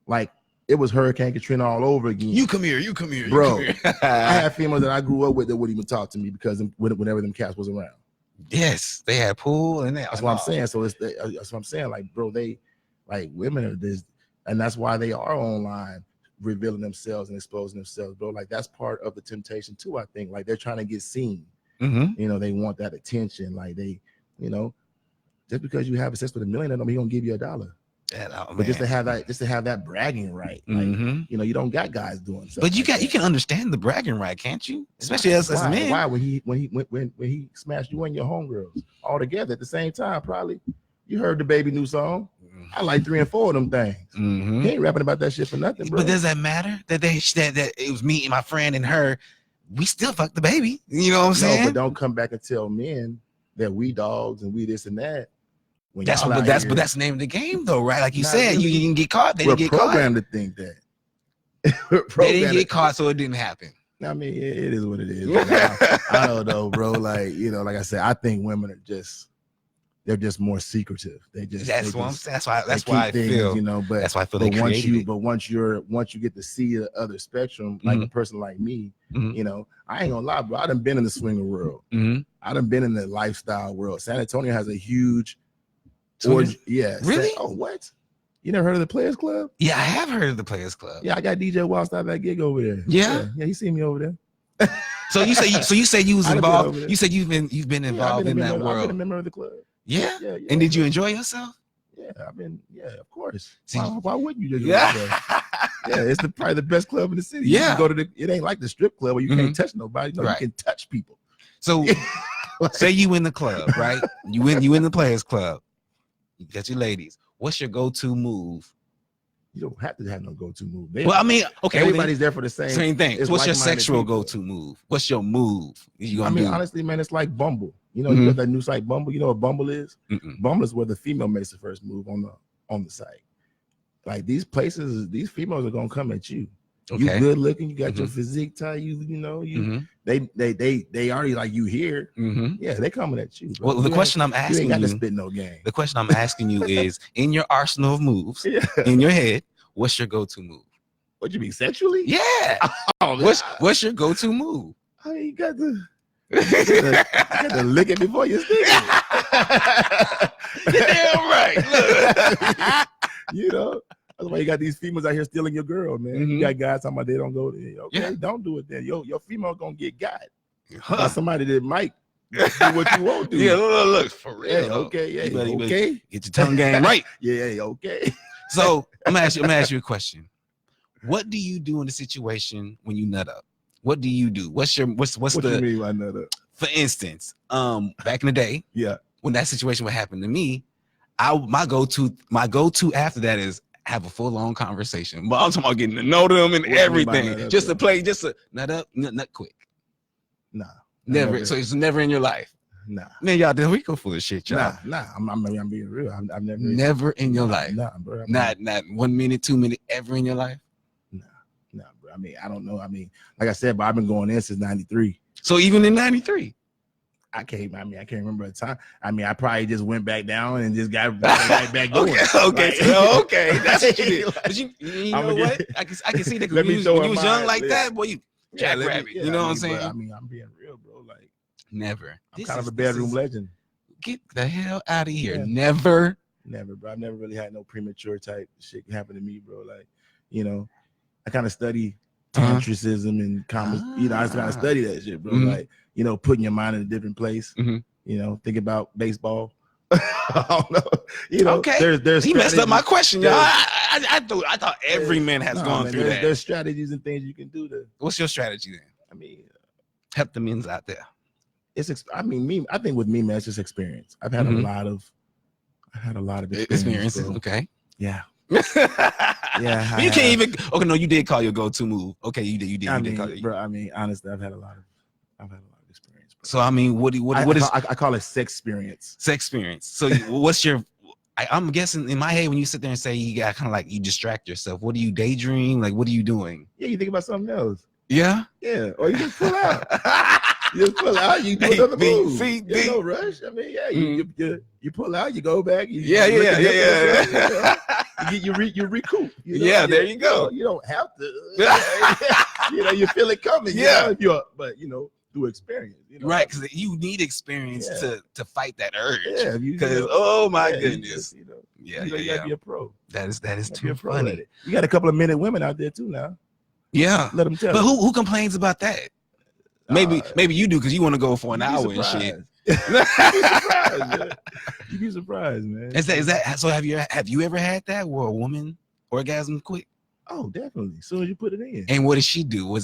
Like, it was Hurricane Katrina all over again. You come here, bro. You come here. I had females that I grew up with that wouldn't even talk to me because whenever them cats was around. Yes, they had pool and that's what I'm saying. So that's what I'm saying. Like, bro, they, like, women are this, and that's why they are online revealing themselves and exposing themselves, bro. Like, that's part of the temptation too, I think. Like, they're trying to get seen. You know, they want that attention. Like, they, you know, just because you have sex with $1 million, don't mean he gonna give you $1. But just to have that bragging right, like, you know, you don't got guys doing stuff. But you like you can understand the bragging right, can't you? Especially as men. Why when he smashed you and your homegirls all together at the same time? Probably you heard the baby new song. I like 3 and 4 of them things. He ain't rapping about that shit for nothing, bro. But does that matter that that it was me and my friend and her? We still fucked the baby. You know what I'm saying? But don't come back and tell men that we dogs and we this and that. That's the name of the game, though, right? Like you said, really. You didn't get caught. They didn't get caught. We're programmed to think that. They didn't get caught, so it didn't happen. I mean, it is what it is. I don't know, bro. Like, you know, like I said, I think women are they're just more secretive. That's why I feel, you know, but that's why I feel once you get to see the other spectrum, like a person like me, you know, I ain't gonna lie, bro. I done been in the swinger world. I done been in the lifestyle world. San Antonio has a huge really? Oh, what? You never heard of the Players Club? Yeah, I have heard of the Players Club. Yeah, I got DJ Wildstyle that gig over there. Yeah, he see me over there. So you say you was involved. You said you've been involved in that world. I've been a member of the club. Yeah. And did you enjoy yourself? Yeah, of course. Why wouldn't you? Yeah, it's probably the best club in the city. Yeah, you go to it ain't like the strip club where you can't touch nobody. No, right. You can touch people. So say you in the club, right? You in the Players Club. You got your ladies. What's your go-to move? You don't have to have no go-to move. I mean, okay, everybody's there for the same thing. So what's your sexual go-to move? What's your move? Honestly, man, it's like Bumble. You know, you got that new site Bumble. You know what Bumble is? Bumble is where the female makes the first move on the site. Like, these places, these females are gonna come at you. Okay. You good looking, you got your physique tight, they already like you here. Yeah, they coming at you. Bro. Well, the question I'm asking you ain't got to spit no game. The question I'm asking you is, in your arsenal of moves, in your head, what's your go-to move? What you mean, sexually? Yeah. What's your go-to move? I mean, you got to lick it before you stick it. You're damn right. Look. You know, that's why you got these females out here stealing your girl, man. You got guys talking about they don't go there. Okay, don't do it then. Your female gonna get got. By somebody that might do what you won't do. Yeah, look, for real. Yeah, okay, okay. Get your tongue game right. Yeah, okay. So I'm gonna ask you a question. What do you do in a situation when you nut up? What do you do? What you mean by nut up? For instance, back in the day, when that situation would happen to me, my go-to after that is have a full-on conversation. But I'm talking about getting to know them and everything. Just to nut up, nut quick. Nah. Never. So it's never in your life. Nah. Man, y'all Del Rico full of shit, y'all. Nah. I'm being real. I've never. Never in your life. Nah, bro. Not 1 minute, 2 minutes ever in your life. Nah, bro. I mean, I don't know. I mean, like I said, but I've been going in since '93. So even in '93. I can't remember a time. I mean, I probably just went back down and just got right back going. Okay, that's what you did. But you know what? I can see that when you was young like that, boy, you jackrabbit. You know what I'm saying? I mean, I'm being real, bro. Like, never. I'm kind of a bedroom legend. Get the hell out of here. Yeah. Never, bro. I've never really had no premature type shit happen to me, bro. Like, you know, I kind of study tantricism and comments. You know, I just kind of study that shit, bro. Like, you know, putting your mind in a different place. You know, think about baseball. I don't know. You know, there's he messed up my question, y'all. I thought every man has gone through that. There's strategies and things you can do to. What's your strategy then? I mean, help the men's out there. I think with me, man, it's just experience. I've had a lot of experience. Okay. Yeah. Yeah. You can't even. Okay, no, you did call your go-to move. Okay, you did. I mean, bro. I mean, honestly, I've had a lot of experience. Bro. So I mean, what is? I call it sex experience. Sex experience. So what's your? I'm guessing in my head when you sit there and say you got kind of like you distract yourself. What do you daydream? Like, what are you doing? Yeah, you think about something else. Yeah. Yeah, or you just pull out. You just pull out. You do another move. There's no rush. I mean, yeah, you pull out. You go back. You recoup. You know? There you go. You don't have to. You know, you feel it coming. Yeah, you know, but you know, through experience. You know? Right, because you need experience to fight that urge. Yeah, because oh my goodness. You know, you gotta be a pro. That is too funny. You got a couple of minute women out there too now. Yeah, let them tell. But who complains about that? Maybe you do because you want to go for an hour and shit. You'd be surprised, man. Is that so? Have you ever had that where a woman orgasm quick? Oh, definitely. As soon as you put it in. And what did she do?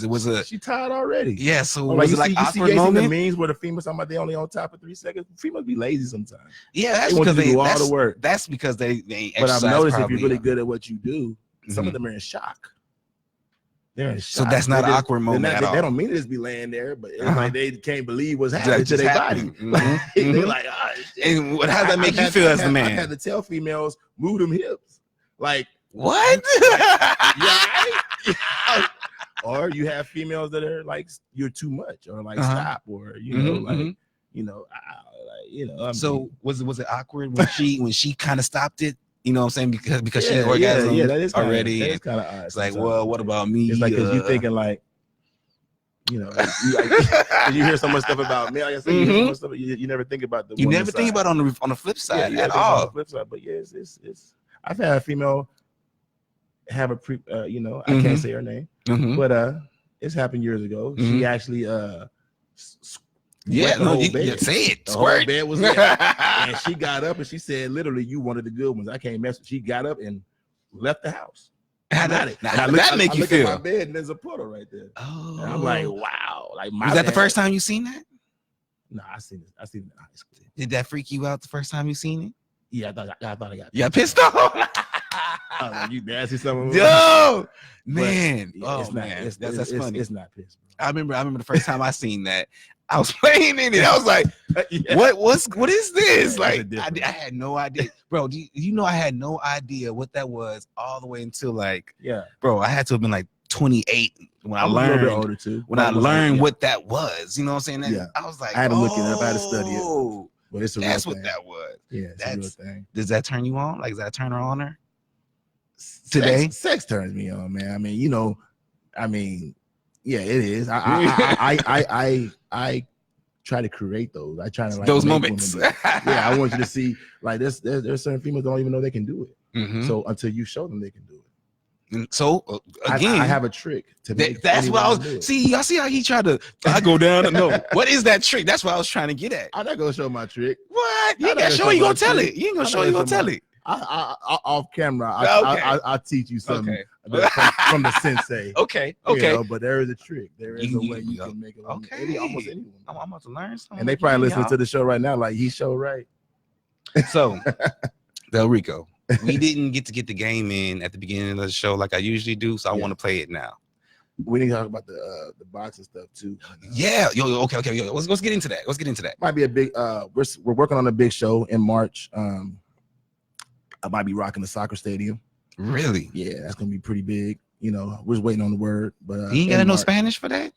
She tired already? Yeah. So was it like awkward moment? The memes where the females talking about they only on top of 3 seconds. Females be lazy sometimes. Yeah, that's because they do all the work. That's because they ain't. But I've noticed if you're really good at what you do, some of them are in shock. They're in shock. So that's not an awkward moment at all. They don't mean to just be laying there, but it's like they can't believe what's happening to their body. They're like, oh, shit. And how does that make you feel as a man? I had to tell females, move them hips. Like, what? Or you have females that are like, you're too much, or like stop, or you know, like, you know, so was it awkward when she kind of stopped it? You know what I'm saying? Because she orgasmed that is already. That is kind of odd. It's like, well, what about me? It's like because you thinking like, you know, you hear so much stuff about me. Like I said, you hear so much stuff, you never think about the. You never think about on the flip side at all. On the flip side, but yeah, it's. I've had a female have a you know, I can't say her name, but it's happened years ago. She actually you say it. Squirt. Bed was there. And she got up and she said, literally, you one of the good ones. I can't mess with. She got up and left the house. How that make you feel? I look at my bed and there's a puddle right there. Oh, and I'm like, wow. Like, was that the first time you seen that? No, I seen it in high school. Did that freak you out the first time you seen it? Yeah, I thought I got. You got pissed off. You nasty something. Yo, man. That's funny. It's not pissed, bro. I remember the first time I seen that. I was playing in it. I was like, what is this? Like, I had no idea. Bro, do you know I had no idea what that was all the way until like, bro, I had to have been like 28 when I learned. A little bit older too. When I learned what that was. You know what I'm saying? I was like, I had to look it up. I had to study it. But it's that's what that was. Yeah, that's a real thing. Does that turn you on? Like, is that a turner on her? Today? Sex turns me on, man. I mean, you know, yeah, it is. I try to create those. I try to like those moments. Yeah, I want you to see like there's certain females don't even know they can do it. So until you show them they can do it. And so again, I have a trick to make. That's what I was. See, y'all see how he tried to. I go down. No, what is that trick? That's what I was trying to get at. I'm not gonna show my trick. What? You ain't gonna show. You gonna tell it. You ain't gonna show. You gonna tell it. I off camera. I'll teach you something from the sensei. Okay. You know, but there is a trick. There is a way you can make it. Okay. Almost anyone. I'm about to learn something. And they probably listening to the show right now, like he show right. So, Del Rico, we didn't get the game in at the beginning of the show like I usually do, so I want to play it now. we need to talk about the boxing stuff too. Yeah, okay, let's get into that. Let's get into that. Might be a big. We're working on a big show in March. I might be rocking the soccer stadium. Really? Yeah, that's gonna be pretty big. You know, we're just waiting on the word. But you ain't gotta know Spanish for that.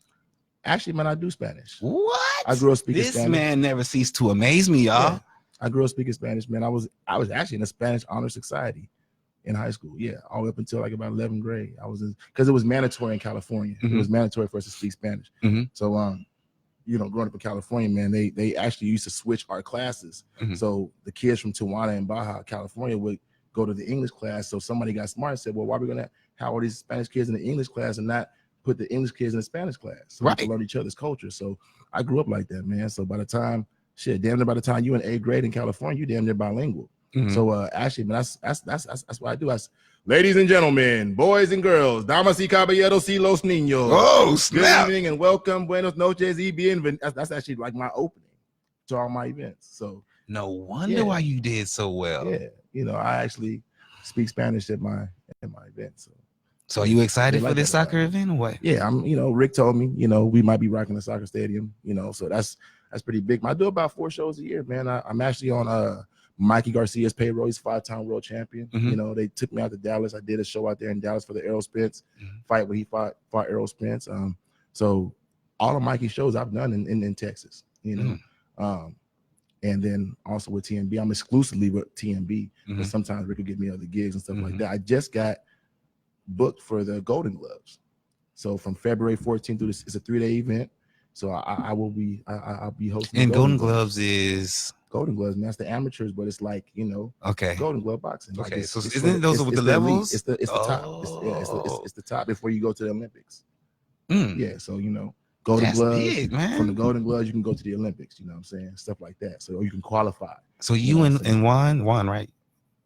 Actually, man, I do Spanish. What? I grew up speaking This Spanish. man never ceased to amaze me, y'all. Yeah, I grew up speaking Spanish, man. I was actually in a Spanish honor society in high school. Yeah, all the way up until like about 11th grade. I was because it was mandatory in California. It was mandatory for us to speak Spanish. So you know, growing up in California, man, they actually used to switch our classes. So the kids from Tijuana and Baja, California, would go to the English class. So somebody got smart and said, well, why are we gonna have all these Spanish kids in the English class and not put the English kids in the Spanish class, so we can learn each other's culture? So I grew up like that, man. So by the time by the time you in 8th grade in California, you damn near bilingual. So actually, man, that's what I do. Ladies and gentlemen, boys and girls, damas y caballeros y los niños. Oh, snap. Good evening and welcome. Buenos noches y bien. That's actually like my opening to all my events. So no wonder why you did so well. Yeah, you know, I actually speak Spanish at my events. So are you excited for this soccer event or what? Yeah, you know, Rick told me, you know, we might be rocking the soccer stadium, you know, so that's pretty big. I do about 4 shows a year, man. I'm actually on Mikey Garcia's payroll. He's 5-time world champion. You know, they took me out to Dallas. I did a show out there in Dallas for the Errol Spence fight when he fought Errol Spence. So all of Mikey's shows I've done in Texas, you know. And then also with TMB, I'm exclusively with TMB, but sometimes Rick will give me other gigs and stuff like that. I just got booked for the Golden Gloves. So from February 14th through it's a 3-day event. So I'll be hosting. And Golden Gloves is Golden Gloves, man. That's the amateurs, but it's like, you know, Golden Glove boxing. Okay, like so isn't those with the levels? It's the top. It's the top before you go to the Olympics. Yeah, so you know, Golden Gloves. Big, man. From the Golden Gloves, you can go to the Olympics. You know what I'm saying? Stuff like that. So you can qualify. So you and Juan, right?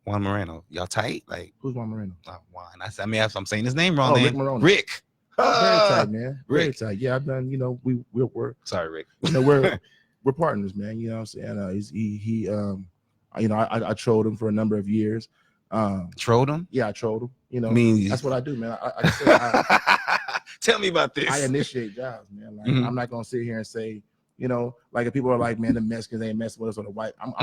Juan Moreno, y'all tight? Like who's Juan Moreno? Juan. I mean, I'm saying his name wrong. Rick Moreno. Rick. Very tight, man. Very tight. Yeah, I've done. You know, we're sorry, Rick. You know, we're partners, man. You know what I'm saying? He you know, I trolled him for a number of years. Trolled him? Yeah, I trolled him. You know, that's what I do, man. Tell me about this. I initiate jobs, man. Like I'm not gonna sit here and say, you know, like if people are like, man, the Mexicans ain't messing with us on the white. I'm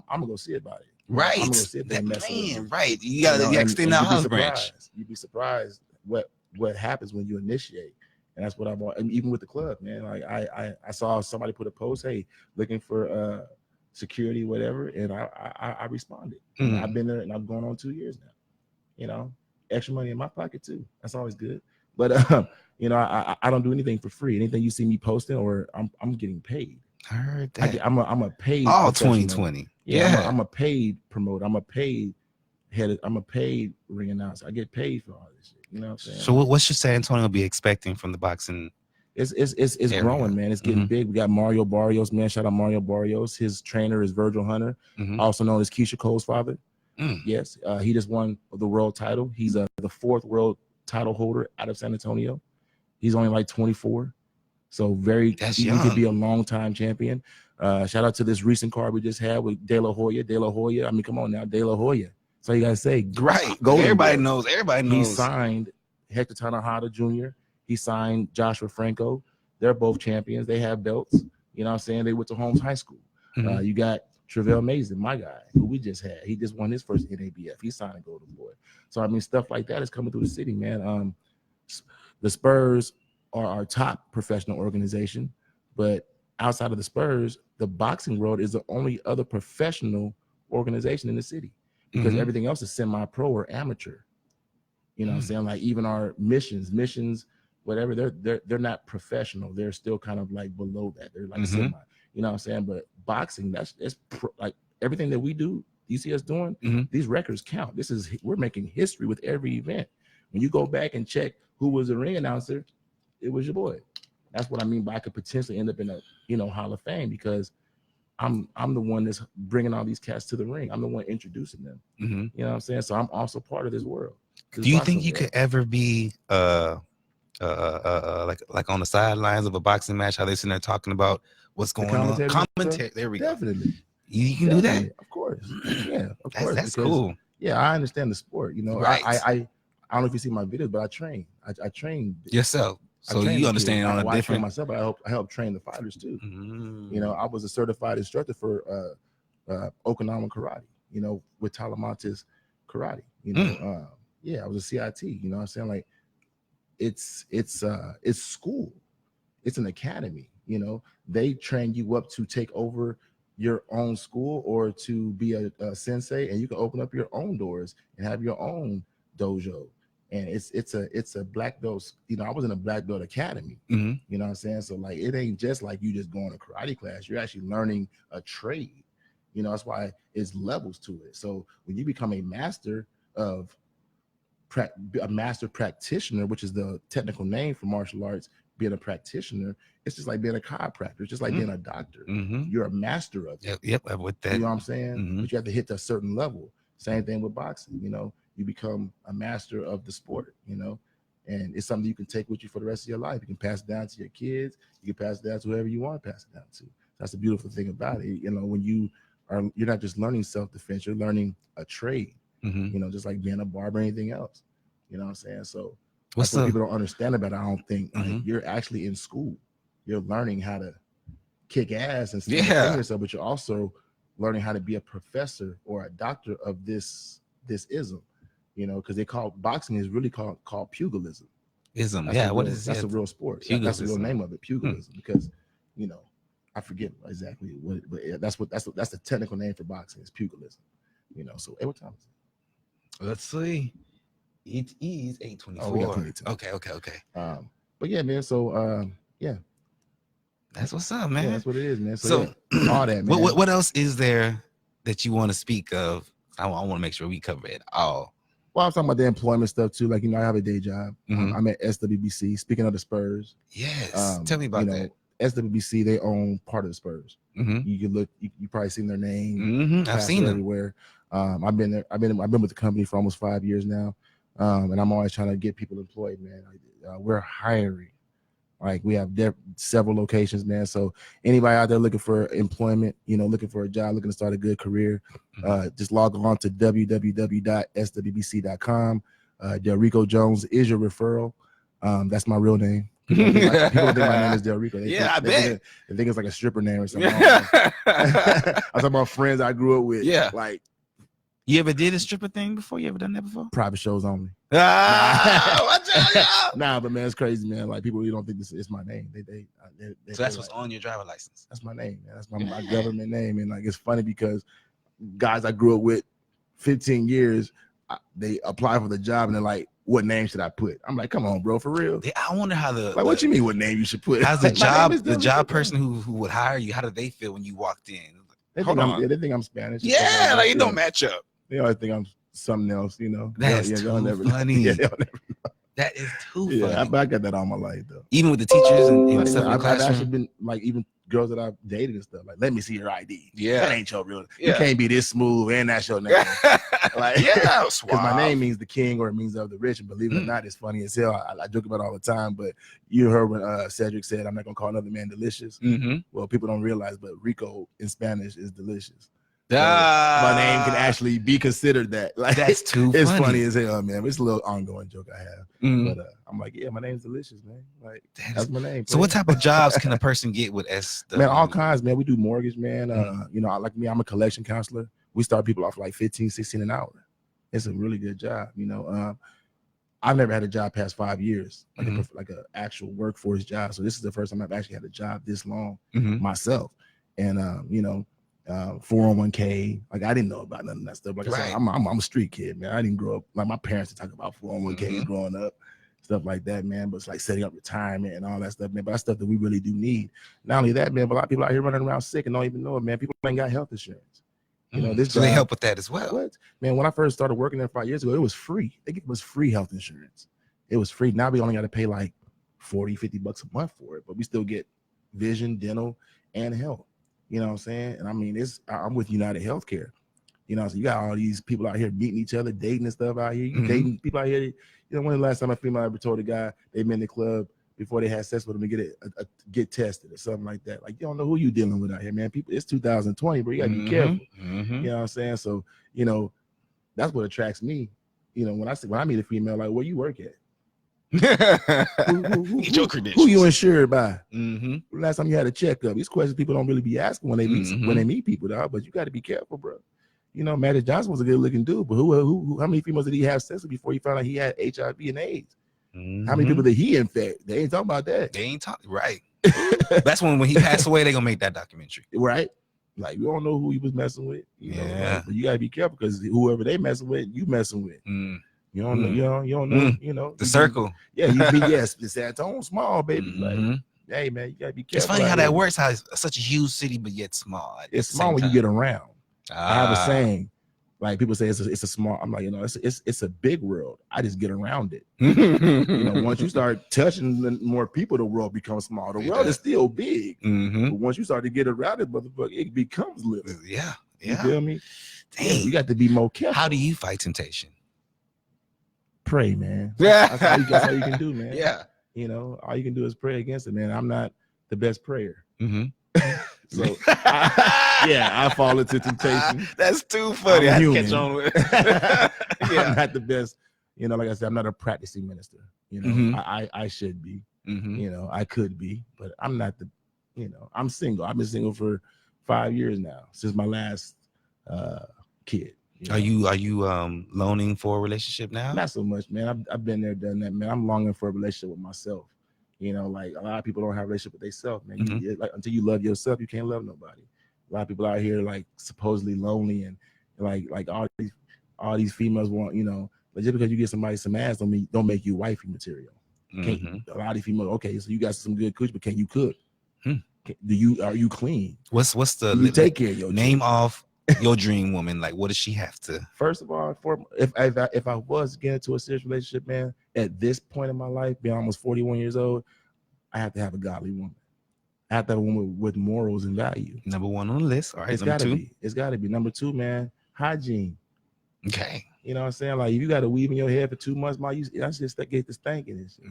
gonna go see about it. Right. I'm gonna see if they messing with us. Right. You gotta extend that house branch. You'd be surprised what happens when you initiate. And that's what I'm on. And even with the club, man. Like I saw somebody put a post, hey, looking for security, whatever, and I responded. I've been there and I'm going on 2 years now. You know, extra money in my pocket too. That's always good. But you know, I don't do anything for free. Anything you see me posting, or I'm getting paid. I heard that. I'm a paid. All 2020. Yeah, I'm a paid promoter. I'm a paid head. I'm a paid ring announcer. I get paid for all this shit. You know what I'm saying? So what should San Antonio be expecting from the boxing? It's growing, man. It's getting big. We got Mario Barrios, man. Shout out Mario Barrios. His trainer is Virgil Hunter, also known as Keisha Cole's father. Yes, he just won the world title. He's the 4th world title holder out of San Antonio. He's only like 24, so he could be a long time champion. Shout out to this recent card we just had with De La Hoya. De La Hoya. I mean, come on now, De La Hoya. So you gotta say, right? Everybody knows. He signed Hector Tanajada Jr. He signed Joshua Franco. They're both champions. They have belts. You know what I'm saying? They went to Holmes High School. You got Travell Mason, my guy, who we just had. He just won his first NABF. He signed a Golden Boy. So I mean, stuff like that is coming through the city, man. The Spurs are our top professional organization, but outside of the Spurs, the boxing world is the only other professional organization in the city, because everything else is semi-pro or amateur. You know what I'm saying? Like even our missions, whatever, they're not professional. They're still kind of like below that. They're like semi. You know what I'm saying? But boxing, like everything that we do, you see us doing, these records count. We're making history with every event. When you go back and check who was the ring announcer, it was your boy. That's what I mean by I could potentially end up in a Hall of Fame, because I'm the one that's bringing all these cats to the ring. I'm the one introducing them. You know what I'm saying? So I'm also part of this world. Do you think you could ever be like on the sidelines of a boxing match, how they're sitting there talking about what's going on? Commentary. There we go. Definitely. You can do that? Of course. Yeah, of course. That's cool. Yeah, I understand the sport. You know, right. I don't know if you see my videos, but I train. I trained yourself. So you understand on a I train different myself, but I help train the fighters too. You know, I was a certified instructor for Okinawan karate, you know, with Talamantes karate, you know. Yeah, I was a CIT, you know what I'm saying? Like it's school. It's an academy, you know. They train you up to take over your own school or to be a sensei, and you can open up your own doors and have your own dojo. And it's a black belt, you know. I was in a black belt academy, you know what I'm saying? So like it ain't just like you just going to karate class. You're actually learning a trade. You know, that's why it's levels to it. So when you become a master of a master practitioner, which is the technical name for martial arts, being a practitioner, it's just like being a chiropractor. It's just like being a doctor. You're a master of it. Yep, with that. You know what I'm saying? But you have to hit to a certain level. Same thing with boxing. You know, you become a master of the sport, you know, and it's something you can take with you for the rest of your life. You can pass it down to your kids. You can pass it down to whoever you want to pass it down to. That's the beautiful thing about it. You know, when you're not just learning self-defense, you're learning a trade, you know, just like being a barber or anything else. You know what I'm saying? So that's what people don't understand about it. I don't think like, you're actually in school. You're learning how to kick ass and defend yourself, but you're also learning how to be a professor or a doctor of this ism, you know, because they call boxing is really called pugilism. What is that's a real sport. That's the real name of it, pugilism, because you know, I forget exactly what, but that's the technical name for boxing is pugilism. You know, so what time is it? Let's see. It is 8:24. Oh, we got plenty of time. Okay. But yeah, man. So yeah. That's what's up, man. Yeah, that's what it is, man. So yeah, all that, man. What else is there that you want to speak of? I want to make sure we cover it all. Well, I'm talking about the employment stuff too. Like, you know, I have a day job. I'm at SWBC. Speaking of the Spurs. Yes. Tell me about that. SWBC, they own part of the Spurs. You can look. You probably seen their name. I've seen them everywhere. I've been there. I've been with the company for almost 5 years now, and I'm always trying to get people employed, man. We're hiring. Like we have several locations, man. So anybody out there looking for employment, you know, looking for a job, looking to start a good career, just log on to www.swbc.com. Del Rico Jones is your referral. That's my real name. People think my name is Del Rico. They think it's like a stripper name or something. I'm talking about friends I grew up with. Yeah. Like, you ever did a stripper thing before? You ever done that before? Private shows only. Nah, but man, it's crazy, man. Like people really don't think this is my name. They so that's what's on your driver's license. That's my name, man. That's my government name. And like it's funny because guys I grew up with 15 years, they apply for the job and they're like, what name should I put? I'm like, come on, bro, for real. I wonder how what you mean what name you should put? How's the job person who would hire you, how did they feel when you walked in? They think I'm Spanish. Yeah, like it don't match up. They always think I'm something else, you know. That's too funny. That is too funny. Yeah, I got that all my life though. Even with the teachers and stuff in the classroom. I've actually been like even girls that I've dated and stuff. Like, let me see your ID. Yeah, that ain't your real. You can't be this smooth and that's your name. Like, because my name means the king or it means of the rich. And believe it or not, it's funny as hell. I joke about it all the time. But you heard when Cedric said, "I'm not gonna call another man delicious." Well, people don't realize, but Rico in Spanish is delicious. So my name can actually be considered that. Like, that's too it's funny as hell, man. It's a little ongoing joke I have. But I'm like, yeah, my name's delicious, man. Like, that's my name. So what type of jobs can a person get with S? Man, all kinds, man. We do mortgage, man. You know, like me, I'm a collection counselor. We start people off like 15, 16 an hour. It's a really good job, you know. I've never had a job past 5 years, like an actual workforce job. So this is the first time I've actually had a job this long myself. And you know, 401k, like I didn't know about none of that stuff. Like I said, I'm a street kid, man. I didn't grow up like my parents didn't talk about 401ks growing up, stuff like that, man. But it's like setting up retirement and all that stuff, man. But that's stuff that we really do need. Not only that, man, but a lot of people out here running around sick and don't even know it, man. People ain't got health insurance. You know, this so they help with that as well. What? Man, when I first started working there 5 years ago, it was free. It was free health insurance. It was free. Now we only got to pay like $40-50 a month for it, but we still get vision, dental, and health. You know what I'm saying? And I mean, I'm with United Healthcare. You know, so you got all these people out here meeting each other, dating and stuff out here. You dating people out here. You know, when the last time a female ever told a guy they met in the club before they had sex with him to get tested or something like that? Like, you don't know who you dealing with out here, man. People, it's 2020, but you gotta be careful. You know what I'm saying? So, you know, that's what attracts me. You know, when I meet a female, like, where you work at? Get your credentials. Who you insured by? Mm-hmm. Last time you had a checkup? These questions people don't really be asking when they meet people, dog. But you got to be careful, bro. You know, Magic Johnson was a good looking dude, but who? How many females did he have sex with before he found out he had HIV and AIDS? How many people did he infect? They ain't talking about that. They ain't talking right. That's when he passed away, they gonna make that documentary, right? Like we don't know who he was messing with. You know, yeah. But you gotta be careful because whoever they messing with, you messing with. You don't know. You don't know. You know the circle. You be yes. It's Antone small, baby. Like, hey man, you gotta be careful. It's funny how that works. How it's such a huge city, but yet small. It's small when you get around. I have a saying. Like people say it's a small. I'm like, you know, it's a big world. I just get around it. You know, once you start touching more people, the world becomes small. The world is still big, but once you start to get around it, motherfucker, it becomes little. Yeah. You feel me? Dang. You got to be more careful. How do you fight temptation? Pray, man. That's all you can do, man. Yeah. You know, all you can do is pray against it, man. I'm not the best prayer. So I fall into temptation. That's too funny. I catch on with I'm not the best. You know, like I said, I'm not a practicing minister. You know, I should be. You know, I could be, but I'm not the. You know, I'm single. I've been single for 5 years now since my last kid. You know? Are you loaning for a relationship now? Not so much, man. I've been there, done that, man. I'm longing for a relationship with myself. You know, like a lot of people don't have a relationship with themselves, man. Like until you love yourself, you can't love nobody. A lot of people out here like supposedly lonely and like all these females want, you know, but just because you get somebody some ass don't make you wifey material. A lot of females, okay, so you got some good cooch, but can you cook? Are you clean? What's the you take care of your name off your dream woman? Like, what does she have to? First of all, if I was getting into a serious relationship, man, at this point in my life, being almost 41 years old, I have to have a godly woman. I have to have a woman with morals and value. Number one on the list. All right, it's gotta be. It's gotta be. Number two, man, hygiene. Okay. You know what I'm saying? Like, if you got to weave in your hair for 2 months, I just get the stanking and shit.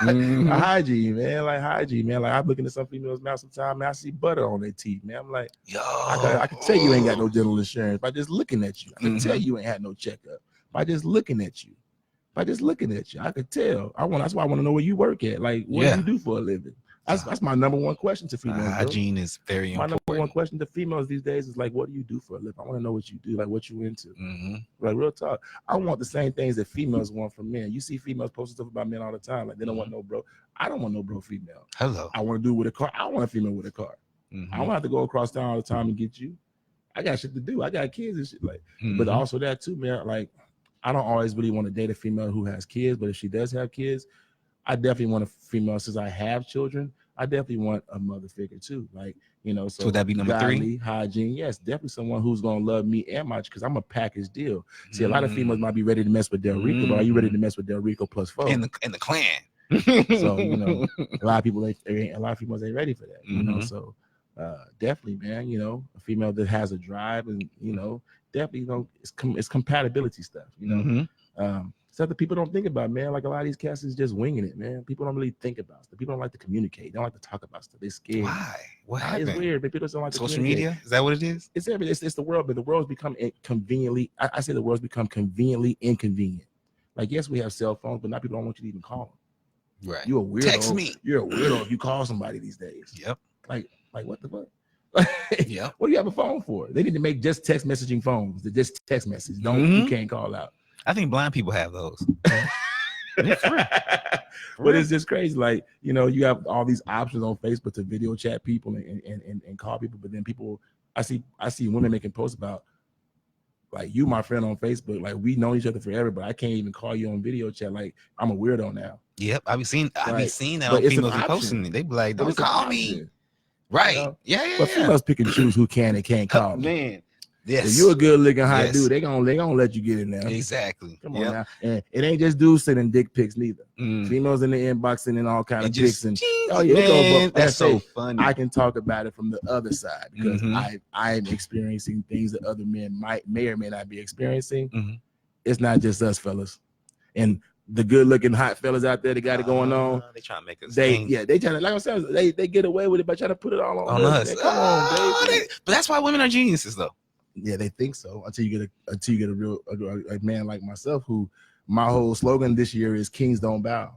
Like, hygiene, man. Like hygiene, man. Like I'm looking at some females' mouth sometimes, man. I see butter on their teeth, man. I'm like, yo, I can tell you ain't got no dental insurance by just looking at you. I can tell you ain't had no checkup by just looking at you. By just looking at you, I could tell. That's why I want to know where you work at. Like, what do you do for a living? That's my number one question to females. Hygiene is very important. My number one question to females these days is like, what do you do for a living? I want to know what you do, like what you into. Like real talk. I want the same things that females want from men. You see females posting stuff about men all the time. Like they don't want no bro. I don't want no bro female. Hello. I want to do with a car. I want a female with a car. I don't have to go across town all the time and get you. I got shit to do. I got kids and shit. Like, but also that too, man. Like, I don't always really want to date a female who has kids, but if she does have kids, I definitely want a female, since I have children, I definitely want a mother figure too. Like, you know, so would that be number three? Hygiene, yes, definitely someone who's gonna love me and my, because I'm a package deal. See, a lot of females might be ready to mess with Del Rico, but are you ready to mess with Del Rico plus 4? In the clan. So, you know, a lot of females ain't ready for that. You know, so definitely, man, you know, a female that has a drive and, you know, definitely, you know, it's compatibility stuff, you know. Stuff that people don't think about, man. Like a lot of these cats is just winging it, man. People don't really think about stuff. People don't like to communicate. They don't like to talk about stuff. They're scared. Why? What happened? It's weird, but people don't like to social media. Is that what it is? It's the world, but the world's become conveniently. I say the world's become conveniently inconvenient. Like, yes, we have cell phones, but now people don't want you to even call them. Right. You're a weirdo. Text me. You're a weirdo if you call somebody these days. Yep. Like what the fuck? Yeah. What do you have a phone for? They need to make just text messaging phones. That just text message. You can't call out. I think blind people have those. But it's just crazy. Like, you know, you have all these options on Facebook to video chat people and call people, but then people, I see women making posts about, like, you, my friend on Facebook, like, we know each other forever, but I can't even call you on video chat. Like, I'm a weirdo now. Yep, I be seeing that on females be posting it. They be like, don't call me. Right. You know? Yeah. But females pick and choose who can and can't call me. Man. Yes. If you're a good looking hot dude, they gonna let you get in there. Exactly. Come on now. And it ain't just dudes sending dick pics neither. Females in the inbox sending all kind of pics and that's so funny. I can talk about it from the other side because I'm experiencing things that other men may or may not be experiencing. It's not just us fellas. And the good looking hot fellas out there that got it going on. They trying to make us they trying to, like I'm saying, they get away with it by trying to put it all on us. Come on, baby. But that's why women are geniuses though. Yeah, they think so until you get a real man like myself who my whole slogan this year is Kings don't bow.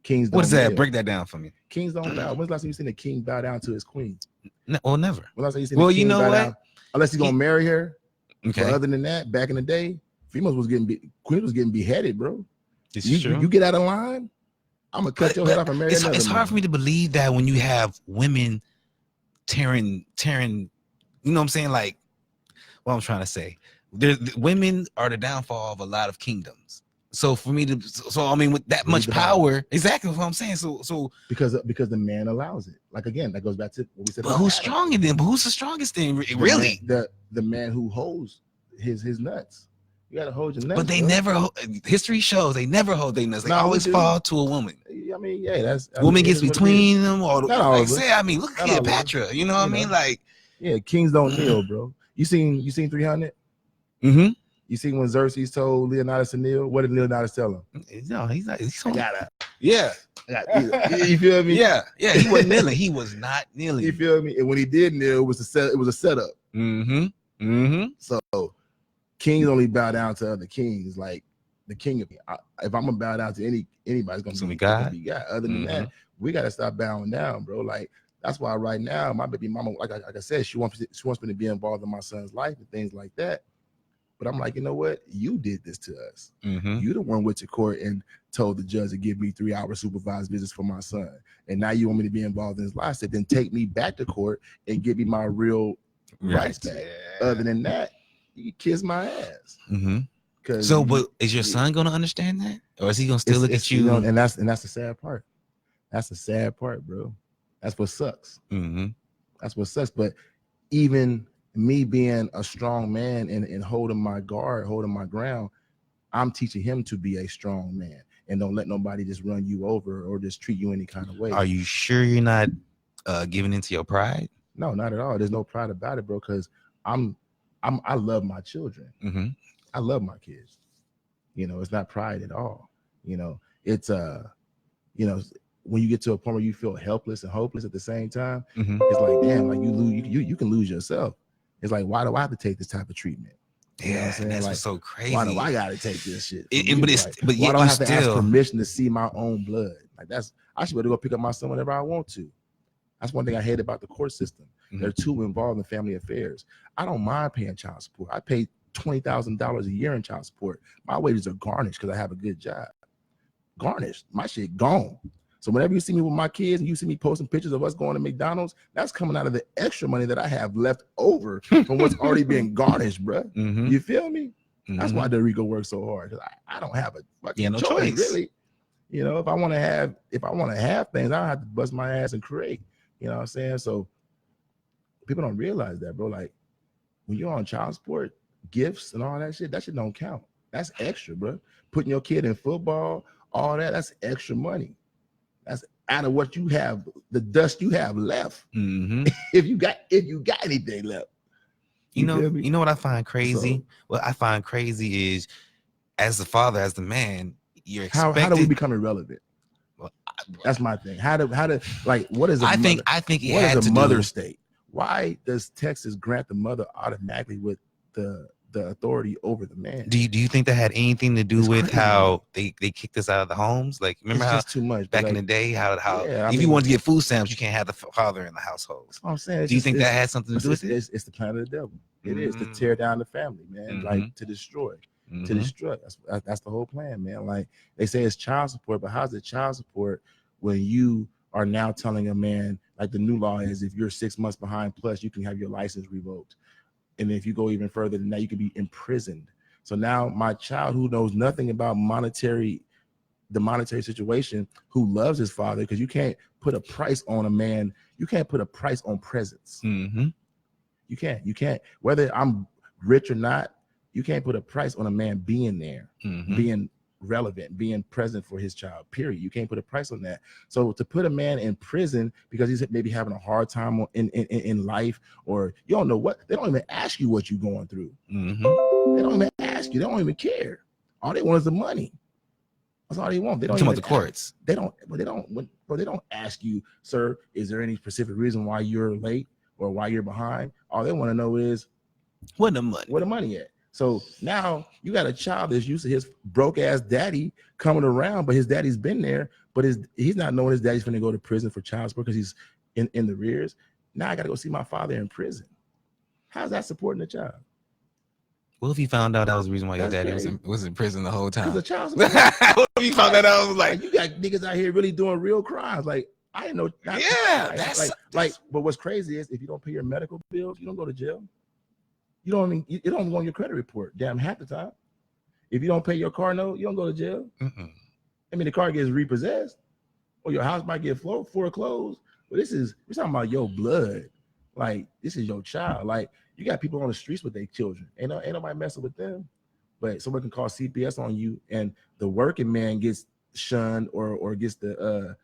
Kings don't What is that? kneel. Break that down for me. Kings don't bow. When's the last time you seen a king bow down to his queen? Well, never. When's the last time you seen Well, a king you know bow what? down? Unless he's gonna marry her. Okay. But other than that, back in the day, females was queens was getting beheaded, bro. This is true. You get out of line, I'm gonna cut your head off and marry another. It's hard for me to believe that when you have women tearing, you know what I'm saying? Like, what I'm trying to say, women are the downfall of a lot of kingdoms. So for me to, I mean, with that much power, exactly what I'm saying. So because the man allows it. Like again, that goes back to what we said. But who's stronger than? But who's the strongest thing? Really, the man who holds his nuts. You gotta hold your nuts. But they never. History shows they never hold their nuts. They always fall to a woman. I mean, yeah, that's woman gets between them, or not all like of us. say, I mean, look at Cleopatra. You know what I mean? Like, yeah, kings don't kneel, bro. You seen 300? Mm-hmm. You seen when Xerxes told Leonidas to kneel? What did Leonidas tell him? No, he's not. He's on. Yeah. You feel me? Yeah. He wasn't kneeling. He was not kneeling. You feel me? And when he did kneel, it was a setup. Mm-hmm. So kings only bow down to other kings. Like the king of me. If I'm gonna bow down to anybody's gonna be God. Other than that, we gotta stop bowing down, bro. Like that's why right now my baby mama, like I said, she wants me to be involved in my son's life and things like that. But I'm like, you know what? You did this to us. You the one went to court and told the judge to give me 3 hours supervised visits for my son. And now you want me to be involved in his life. So then take me back to court and give me my real rights back. Yeah. Other than that, you kiss my ass. So, but is your son gonna understand that, or is he gonna still look at you? And that's the sad part. That's the sad part, bro. That's what sucks. That's what sucks. But even me being a strong man and holding my guard, holding my ground, I'm teaching him to be a strong man and don't let nobody just run you over or just treat you any kind of way. Are you sure you're not giving into your pride? No, not at all. There's no pride about it, bro. Because I love my children. I love my kids. You know, it's not pride at all. You know, it's when you get to a point where you feel helpless and hopeless at the same time, it's like, damn, like you can lose yourself. It's like, why do I have to take this type of treatment? You know what I'm saying? That's like, what's so crazy. Why do I gotta take this shit? But why do I have to ask permission to see my own blood? Like I should be able to go pick up my son whenever I want to. That's one thing I hate about the court system. They're too involved in family affairs. I don't mind paying child support. I pay $20,000 a year in child support. My wages are garnished because I have a good job. Garnished. My shit gone. So whenever you see me with my kids and you see me posting pictures of us going to McDonald's, that's coming out of the extra money that I have left over from what's already been garnished, bro. You feel me? That's why Richo works so hard, because I don't have a fucking choice, really. You know, if I want to have things, I have to bust my ass and create. You know what I'm saying? So people don't realize that, bro. Like when you're on child support, gifts and all that shit don't count. That's extra, bro. Putting your kid in football, all that's extra money. That's out of what you have, the dust you have left. If you got anything left. You know what I find crazy? So, what I find crazy is, as the father, as the man, you're expected. How do we become irrelevant? Well, that's my thing. How do like what is I think it what had is a to mother do. state? Why does Texas grant the mother automatically with the authority over the man? Do you think that had anything to do with how they kicked us out of the homes? Like, remember how too much back in the day, how if you wanted to get food stamps, you can't have the father in the household. That's what I'm saying. Do you think that had something to do with it? It's the plan of the devil. It is to tear down the family, man. Like to destroy. To destroy. That's the whole plan, man. Like they say it's child support, but how's it child support when you are now telling a man, like the new law is, if you're 6 months behind plus, you can have your license revoked. And if you go even further than that, you can be imprisoned. So now my child, who knows nothing about the monetary situation, who loves his father, because you can't put a price on a man. You can't put a price on presence. You can't. Whether I'm rich or not, you can't put a price on a man being there, being relevant, being present for his child, period. You can't put a price on that. So to put a man in prison because he's maybe having a hard time in life, or you don't know what, they don't even ask you what you're going through. They don't even ask you. They don't even care. All they want is the money. That's all they want. They don't. About the courts. They don't ask you, sir, is there any specific reason why you're late or why you're behind? All they want to know is where the money. Where the money at? So now you got a child that's used to his broke ass daddy coming around, but his daddy's been there, but he's not knowing his daddy's going to go to prison for child support because he's in the rears. Now I got to go see my father in prison. How's that supporting the child? What if you found out that was the reason why your That's daddy crazy. was in prison the whole time? Because the child support. What if you found that out? I was Like, you got niggas out here really doing real crimes. Like, I didn't know. yeah, But what's crazy is if you don't pay your medical bills, you don't go to jail. You don't go on your credit report. Damn, half the time. If you don't pay your car note, you don't go to jail. Mm-mm. I mean, the car gets repossessed, or your house might get foreclosed. But we're talking about your blood. Like, this is your child. Like, you got people on the streets with their children. Ain't nobody messing with them. But someone can call CPS on you, and the working man gets shunned or gets the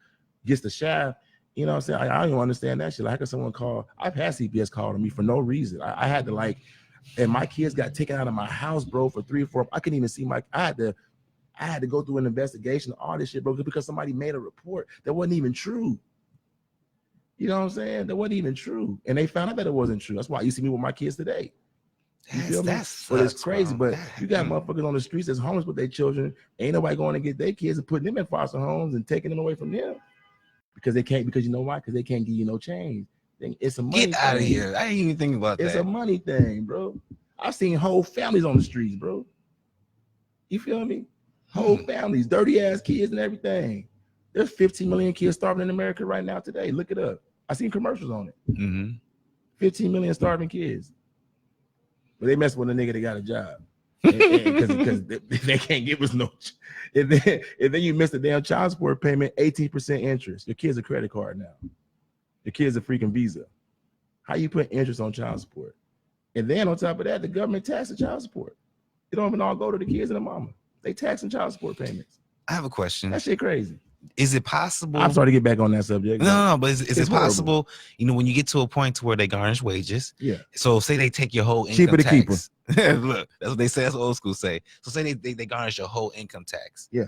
shaft. You know what I'm saying? I don't even understand that shit. Like, how can someone call? I've had CPS call on me for no reason. I had to, like, and my kids got taken out of my house, bro, for 3 or 4. I couldn't even see I had to go through an investigation, all this shit, bro, because somebody made a report that wasn't even true. You know what I'm saying? That wasn't even true. And they found out that it wasn't true. That's why you see me with my kids today. You feel me? But it's crazy. Bro. But you got motherfuckers on the streets that's homeless with their children. Ain't nobody going to get their kids and putting them in foster homes and taking them away from them. Because they can't, because you know why? Because they can't give you no change. It's a money Get out of thing. here. I didn't even think about that. It's a money thing, bro. I've seen whole families on the streets, bro. You feel me? Whole families, dirty ass kids and everything. There's 15 million kids starving in America right now today. Look it up. I seen commercials on it. Mm-hmm. 15 million starving kids. But they mess with a nigga that got a job. Because they can't give us no. And then you miss the damn child support payment, 18% interest. Your kid's a credit card now. Your kid's a freaking Visa. How you put interest on child support? And then on top of that, the government taxes child support. It don't even all go to the kids and the mama. They taxing child support payments. I have a question. That shit crazy. Is it possible? I'm sorry to get back on that subject. No, but is it possible? Horrible. You know, when you get to a point to where they garnish wages. Yeah. So say they take your whole income cheaper to tax. keep them. Look, that's what they say. That's what old school say. So say they garnish your whole income tax. Yeah.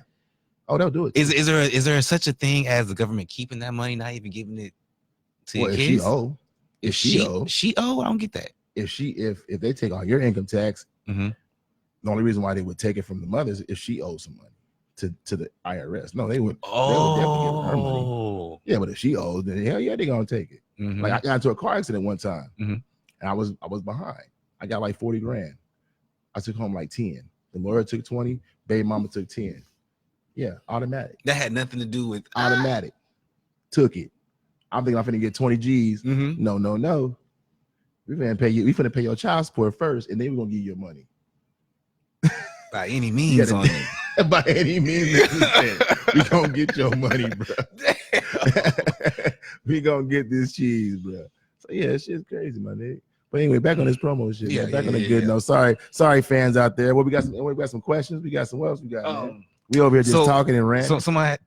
Oh, they'll do it. Is there such a thing as the government keeping that money, not even giving it to your kids? If she owe, I don't get that. If they take all your income tax, mm-hmm. The only reason why they would take it from the mothers is if she owes some money to the IRS. No, they would. Oh, they would definitely give her money. Yeah, but if she owes, then hell yeah, they're gonna take it. Mm-hmm. Like I got into a car accident one time, mm-hmm. and I was behind. I got like 40 grand. I took home like 10. The lawyer took 20. Baby mama took 10. Yeah, automatic. That had nothing to do with automatic. Took it. I'm thinking I'm finna get 20 G's. Mm-hmm. No. We finna pay your child support first, and then we're gonna give you your money. By any means on it. By any means necessary. We gonna get your money, bro. We gonna get this cheese, bro. So yeah, shit's crazy, my nigga. But anyway, back on this promo shit. Yeah, back on the good note. Sorry, fans out there. Well, we got some questions. We got some what else we got. Man? We over here just talking and ranting. So somebody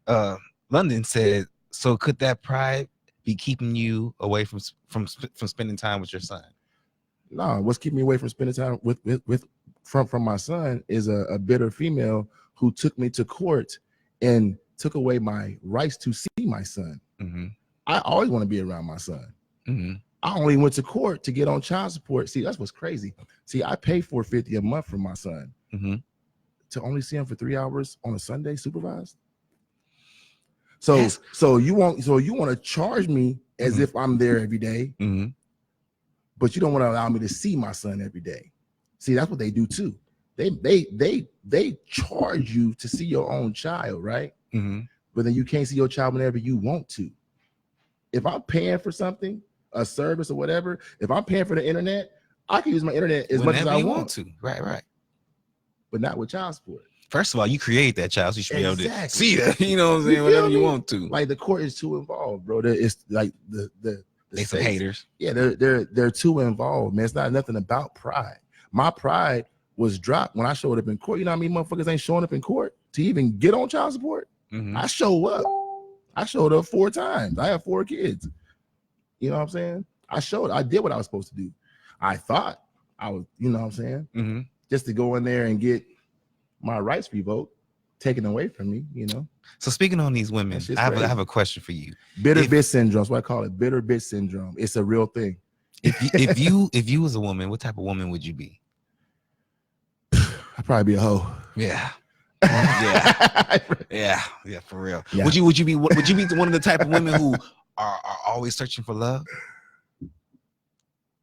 London said, so could that pride be keeping you away from spending time with your son? No, what's keeping me away from spending time from my son is a bitter female who took me to court and took away my rights to see my son. Mm-hmm. I always want to be around my son. Mm-hmm. I only went to court to get on child support. See, that's what's crazy. See, I pay $450 a month for my son. Mm-hmm. To only see him for 3 hours on a Sunday supervised. So you want to charge me as mm-hmm. if I'm there every day, mm-hmm. but you don't want to allow me to see my son every day. See, that's what they do too. They charge you to see your own child, right? Mm-hmm. But then you can't see your child whenever you want to. If I'm paying for something, a service or whatever, if I'm paying for the internet, I can use my internet as much as I want to. Right. But not with child support. First of all, you create that child, so you should be able to see that. You know what I'm saying? Whatever you want to. Like the court is too involved, bro. It's like they some haters. Yeah, they're too involved, man. It's not nothing about pride. My pride was dropped when I showed up in court. You know how many motherfuckers ain't showing up in court to even get on child support? Mm-hmm. I show up. I showed up 4 times. I have 4 kids. You know what I'm saying? I did what I was supposed to do. I thought I was, you know what I'm saying? Mm-hmm. Just to go in there and get my rights revoked, taken away from me, you know? So speaking on these women, I have a question for you. Bitter bitch syndrome. That's what I call it. Bitter bitch syndrome. It's a real thing. If you was a woman, what type of woman would you be? I'd probably be a hoe. Yeah. Yeah, for real. Yeah. Would you be one of the type of women who are always searching for love?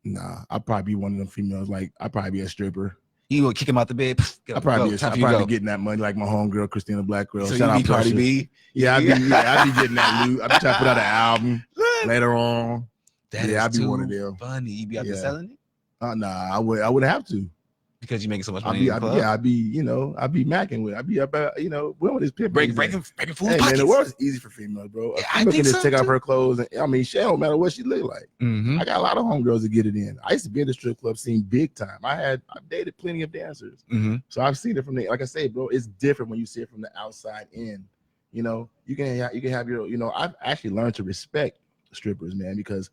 Nah, I'd probably be one of them females. Like I'd probably be a stripper. You would kick him out the bed. I'd probably be getting that money like my homegirl Christina Black Girl. So Shout you out be Cardi B. I'd be getting that loot. I'd be trying to put out an album later on. I'd be one of them. Funny. You be out there selling it? Nah, I wouldn't have to. Because you're making so much money. I'd be macking with. I'd be up, women is pimping. Breaking food Hey pockets. man, the world's easy for females, bro. I female think can just so take off too. her clothes, and I mean, she don't matter what she look like. Mm-hmm. I got a lot of homegirls that get it in. I used to be in the strip club scene big time. I've dated plenty of dancers, so I've seen it from the. Like I say, bro, it's different when you see it from the outside in. You know, you can have your. You know, I've actually learned to respect strippers, man, because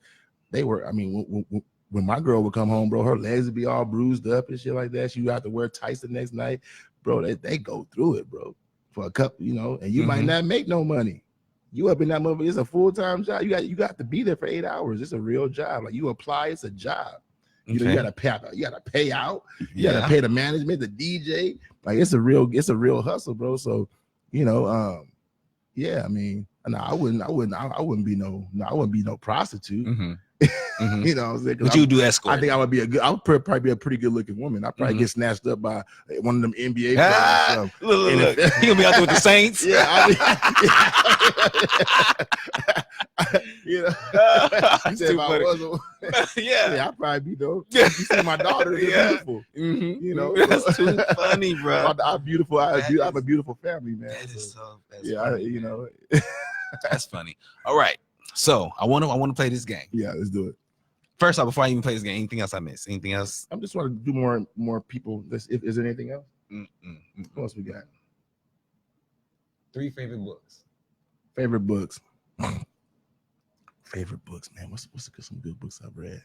they were. I mean, when my girl would come home, bro, her legs would be all bruised up and shit like that. She would have to wear tights the next night, bro. They go through it, bro, for a couple, and you might not make no money. You up in that mother, it's a full-time job. You got to be there for 8 hours. It's a real job. Like you apply, it's a job. You know, you gotta pay out. You gotta pay the management, the DJ. Like it's a real hustle, bro. So, yeah, I mean, no, I wouldn't be no prostitute. You know what I'm saying? But you do escort. I think I would probably be a pretty good looking woman. I'd probably get snatched up by one of them NBA players. Look. He gonna be out there with the Saints. Yeah, I'd probably be though. You see my daughter, beautiful. That's too funny, bro. I'm beautiful. I have a beautiful family, man. That's funny. All right. So I want to play this game. Yeah, let's do it. First off, before I even play this game, anything else I missed? Anything else? I'm just want to do more people. Is there anything else? What else we got? 3 favorite books. Favorite books. Favorite books, man. What's some good books I've read?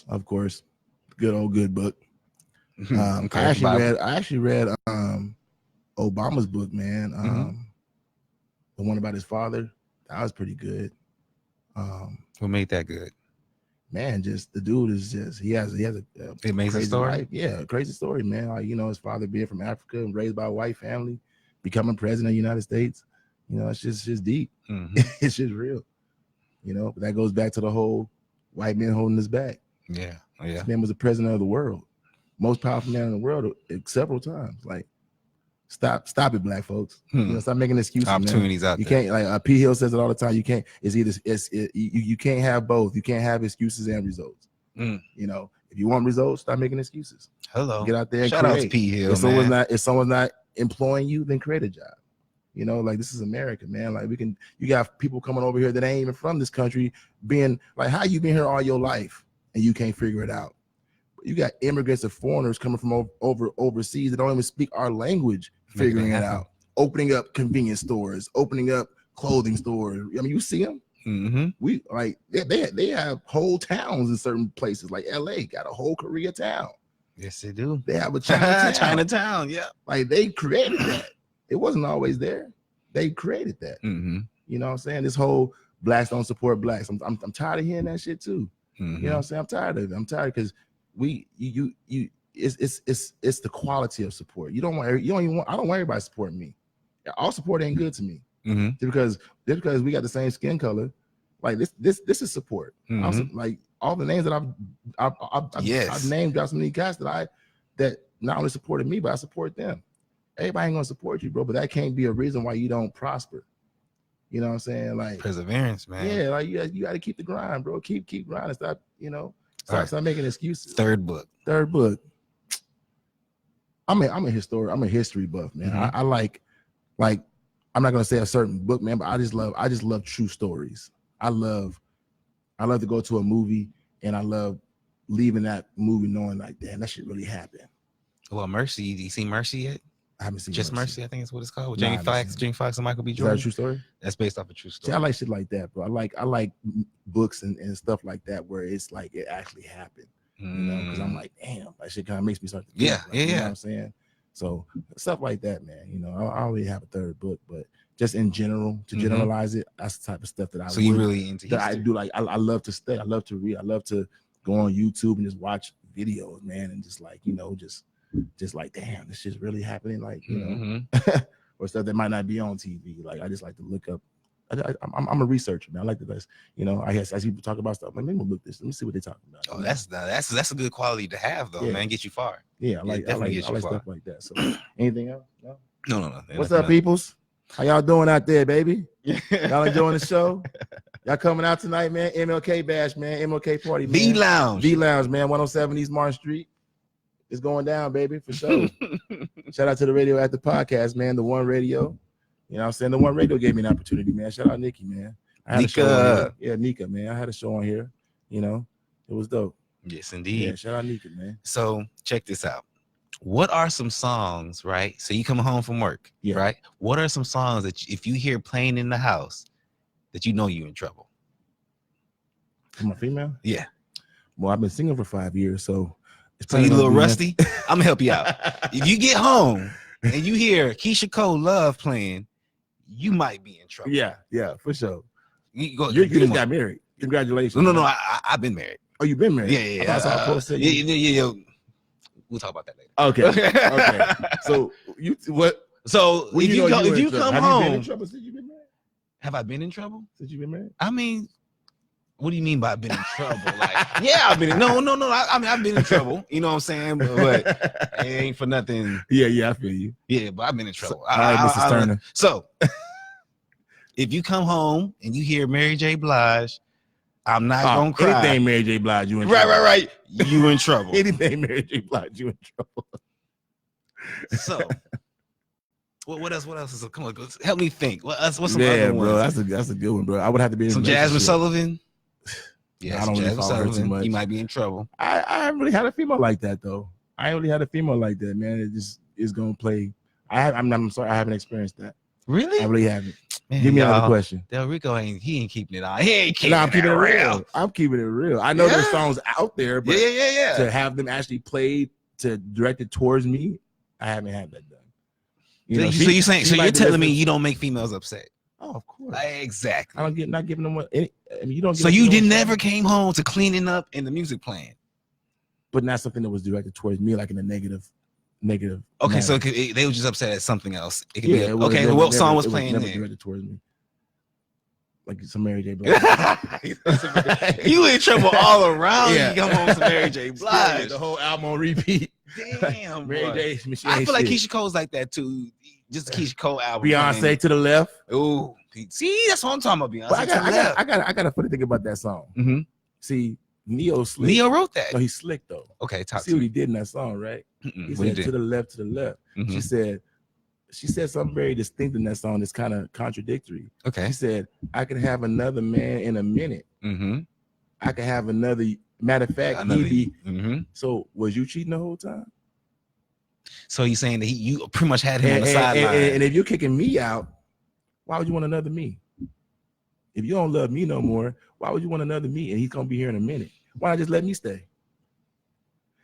Of course, good old good book. I actually read Obama's book, man. The one about his father. That was pretty good. What made that good? Man, just the dude is just he has a amazing story. Life. Yeah, a crazy story, man. Like, his father being from Africa and raised by a white family, becoming president of the United States. It's just deep. It's just real. But that goes back to the whole white man holding us back. Yeah. This man was the president of the world, most powerful man in the world several times. Like, stop it, black folks. Stop making excuses. Opportunities out you there. You can't, like P. Hill says it all the time. You can't. You can't have both. You can't have excuses and results. If you want results, stop making excuses. Hello. Get out there and shout create. out to P. Hill. If someone's not employing you, then create a job. Like this is America, man. Like you got people coming over here that ain't even from this country, being like, how you been here all your life and you can't figure it out? You got immigrants and foreigners coming from overseas that don't even speak our language, figuring it out, opening up convenience stores, opening up clothing stores. I mean, you see them. We like they have whole towns in certain places, like LA got a whole Koreatown. Yes, they do. They have a Chinatown. Chinatown, yeah. Like they created that. It wasn't always there. They created that. You know what I'm saying? This whole blacks don't support blacks. I'm tired of hearing that shit too. You know what I'm saying? I'm tired of it. I'm tired because it's the quality of support. I don't want everybody supporting me. All support ain't good to me. Just because we got the same skin color, like this is support. Like all the names that I've named out so many guys that not only supported me, but I support them. Everybody ain't gonna support you, bro, but that can't be a reason why you don't prosper. You know what I'm saying? Like perseverance, man. Yeah, like you got to keep the grind, bro. Keep grinding. Stop, stop making excuses. Third book. I'm a history buff, man. I like I'm not gonna say a certain book, man, but I just love true stories. I love to go to a movie and I love leaving that movie knowing like, damn, that shit really happened. Well, Mercy, do you see Mercy yet? I haven't seen Just Mercy, I think is what it's called. With Jamie Foxx and Michael B. Jordan. Is that a true story? That's based off a true story. See, I like shit like that, bro. I like books and stuff like that where it's like it actually happened. Because I'm like, damn, that shit kind of makes me start to think, you know what I'm saying? So stuff like that, man. I already have a third book, but just in general, to generalize it, that's the type of stuff you really into that history. I do. Like I love to study, I love to read, I love to go on YouTube and just watch videos, man, and just like, you know, just like, damn, this shit's really happening, like, you know, or stuff that might not be on TV. Like, I just like to look up. I'm a researcher, man. I like to, you know, I guess as people talk about stuff, like, maybe we'll look this. Let me see what they're talking about. Oh, that's a good quality to have, though, man. Get you far. Yeah, I like stuff like that. So, anything else? No. What's up, peoples? How y'all doing out there, baby? Y'all enjoying the show? Y'all coming out tonight, man? MLK Bash, man. MLK Party, man. V Lounge, man. 107 East Martin Street. It's going down, baby, for sure. Shout out to the Radio After Podcast, man. The One Radio. You know what I'm saying? The One Radio gave me an opportunity, man. Shout out Nikki, man. I had a show on here. Yeah, Nika, man. I had a show on here. You know, it was dope. Yes, indeed. Yeah, shout out Nika, man. So check this out. What are some songs, right? So you come home from work, right? What are some songs that if you hear playing in the house that you know you're in trouble? Am I female? Yeah. Well, I've been singing for 5 years, so you a little rusty? I'm gonna help you out. If you get home and you hear Keisha Cole Love playing, you might be in trouble. Yeah, for sure. You just got married. Congratulations. No. I've been married. Oh, you've been married? Yeah. Yeah. We'll talk about that later. Okay. So what? So if you come home, have you been in trouble since you've been married? Have I been in trouble since you've been married? I mean, what do you mean by been in trouble? Like, yeah, I've been in, no. I mean, I've been in trouble. You know what I'm saying? But it ain't for nothing. Yeah, I feel you. Yeah, but I've been in trouble. All right, Mrs. Turner. So if you come home and you hear Mary J. Blige, I'm not gonna cry. Anything Mary J. Blige, you in trouble. Right. You in trouble. Anything Mary J. Blige, you in trouble. So, what else? Is come on, help me think. What's some other bro? ones? That's a good one, bro. I would have to be in some Jasmine Sullivan. Yeah, I don't really follow her too much. You might be in trouble. I haven't really had a female like that though. I ain't really had a female like that, man. It just is gonna play. I'm sorry, I haven't experienced that. Really? I really haven't. Man, give me another question. Del Rico ain't keeping it on. He ain't keeping I'm keeping it real. I'm keeping it real. I know there's songs out there, but yeah. To have them actually played to directed towards me, I haven't had that done. So you're telling me you don't make females upset? Oh, of course. Exactly. I don't not giving them what. I mean, you don't. So you never came home to cleaning up and the music playing, but not something that was directed towards me, like in a negative. Okay, manner. so they were just upset at something else. It could be okay. What song was playing then? Directed towards me, like some Mary J. Blige. You in trouble all around. You come home to Mary J. Blige. The whole album on repeat. Damn, Mary J. I feel like Keisha Cole's like that too. Just the Keisha Cole album. Beyonce to the left. Oh, see, that's what I'm talking about. Beyonce. But I got a funny thing about that song. Mm-hmm. See, Neo slick. Neo wrote that. No, he's slick though. Okay, see what he did in that song, right? He said to the left. Mm-hmm. She said something very distinct in that song that's kind of contradictory. Okay. She said, I can have another man in a minute. Mm-hmm. I can have another. Matter of fact, So was you cheating the whole time? So he's saying that you pretty much had him on the sideline. And if you're kicking me out, why would you want another me? If you don't love me no more, why would you want another me? And he's gonna be here in a minute. Why not just let me stay?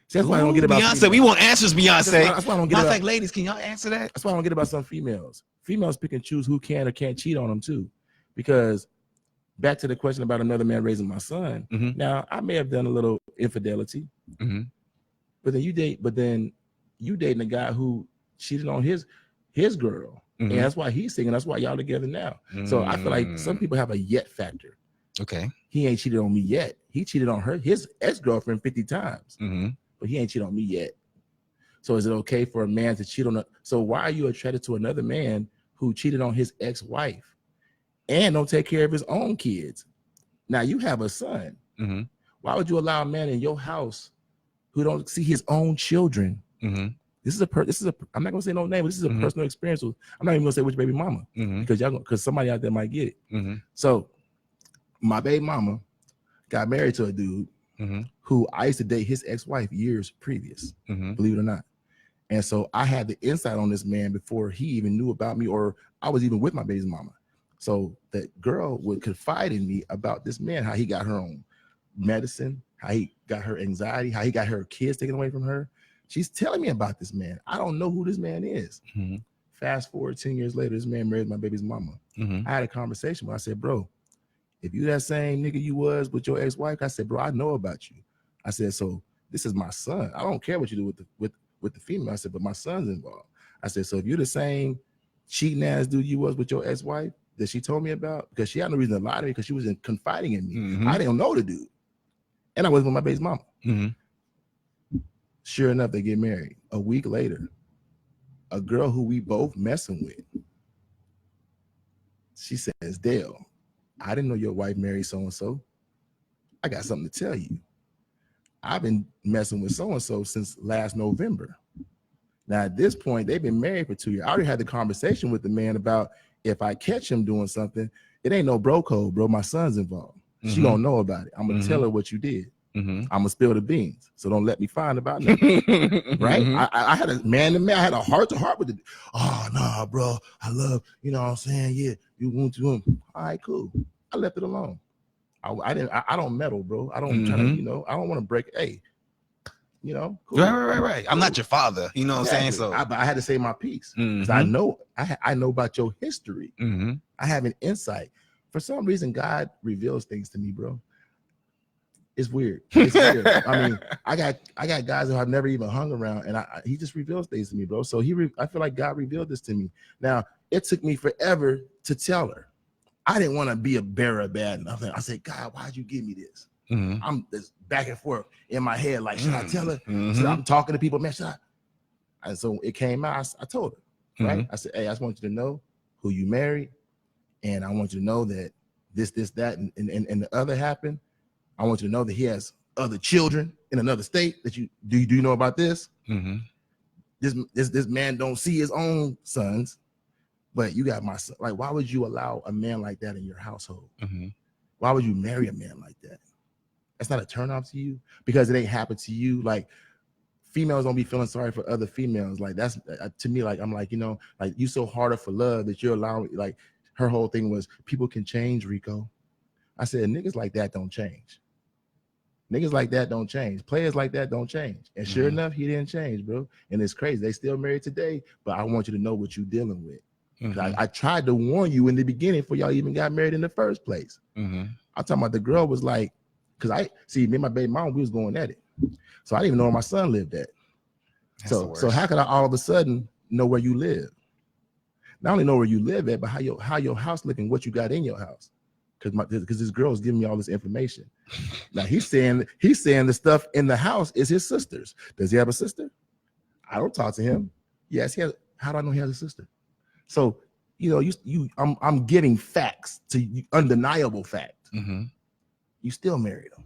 See, that's why I don't get about Beyonce. Females. We want answers, Beyonce. That's why I don't get about. Like, ladies, can y'all answer that? That's why I don't get about some females. Females pick and choose who can or can't cheat on them too, because back to the question about another man raising my son. Mm-hmm. Now I may have done a little infidelity, but then you dating a guy who cheated on his girl, and that's why he's singing. That's why y'all together now. So I feel like some people have a yet factor. Okay, he ain't cheated on me yet. He cheated on his ex-girlfriend 50 times, but he ain't cheated on me yet. So is it okay for a man to cheat on so why are you attracted to another man who cheated on his ex-wife and don't take care of his own kids? Now you have a son. Why would you allow a man in your house who don't see his own children? This is a I'm not gonna say no name, but this is a personal experience. I'm not even gonna say which baby mama, because somebody out there might get it. So my baby mama got married to a dude who I used to date his ex-wife years previous, believe it or not. And so I had the insight on this man before he even knew about me, or I was even with my baby's mama. So that girl would confide in me about this man, how he got her on medicine, how he got her anxiety, how he got her kids taken away from her. She's telling me about this man. I don't know who this man is. Fast forward 10 years later, this man married my baby's mama. I had a conversation where I said, bro, if you that same nigga you was with your ex-wife, I said, bro, I know about you. I said, so this is my son. I don't care what you do with the female. I said, but my son's involved. I said, so if you're the same cheating ass dude you was with your ex-wife that she told me about, because she had no reason to lie to me because she was confiding in me. Mm-hmm. I didn't know the dude. And I was with my baby's mama. Mm-hmm. Sure enough, they get married. A week later, a girl who we both messing with, she says, Dale, I didn't know your wife married so-and-so. I got something to tell you. I've been messing with so-and-so since last November. Now, at this point, they've been married for 2 years. I already had the conversation with the man about if I catch him doing something, it ain't no bro code, bro. My son's involved. Mm-hmm. She gonna know about it. I'm gonna tell her what you did. Mm-hmm. I'm gonna spill the beans. So don't let me find about nothing. Right? Mm-hmm. I had a man to man. I had a heart to heart with it. Oh, nah, bro. I love, you know what I'm saying? Yeah, you want to. All right, cool. I left it alone. I don't meddle, bro. I don't try to, you know, I don't want to break. Hey, you know, cool. Right. I'm not your father. You know what I'm saying? So I had to say my piece because I know about your history. Mm-hmm. I have an insight. For some reason, God reveals things to me, bro. It's weird. It's weird. I mean, I got guys who I've never even hung around, and he just reveals things to me, bro. So I feel like God revealed this to me. Now, it took me forever to tell her. I didn't want to be a bearer of bad nothing. I said, God, why'd you give me this? Mm-hmm. I'm this back and forth in my head, like, should I tell her? Mm-hmm. I'm talking to people, man, should I? And so it came out, I told her, right? I said, hey, I just want you to know who you married, and I want you to know that this, that, and the other happened. I want you to know that he has other children in another state. That do you know about this? Mm-hmm. This man don't see his own sons, but you got my son. Like, why would you allow a man like that in your household? Mm-hmm. Why would you marry a man like that? That's not a turnoff to you because it ain't happened to you. Like, females don't be feeling sorry for other females. Like, that's to me. Like, I'm like, you know, like you so harder for love that you're allowing. Like, her whole thing was people can change, Rico. I said, niggas like that don't change. Niggas like that don't change. Players like that don't change. And sure enough, he didn't change, bro. And it's crazy. They still married today, but I want you to know what you're dealing with. Mm-hmm. I tried to warn you in the beginning before y'all even got married in the first place. Mm-hmm. I'm talking about the girl was like, because me and my baby mom, we was going at it. So I didn't even know where my son lived at. So how could I all of a sudden know where you live? Not only know where you live at, but how your house looking, what you got in your house. Because this girl is giving me all this information. Now he's saying the stuff in the house is his sister's. Does he have a sister? I don't talk to him. Yes, he has. How do I know he has a sister? So, you know, I'm getting facts to undeniable fact. Mm-hmm. You still married him.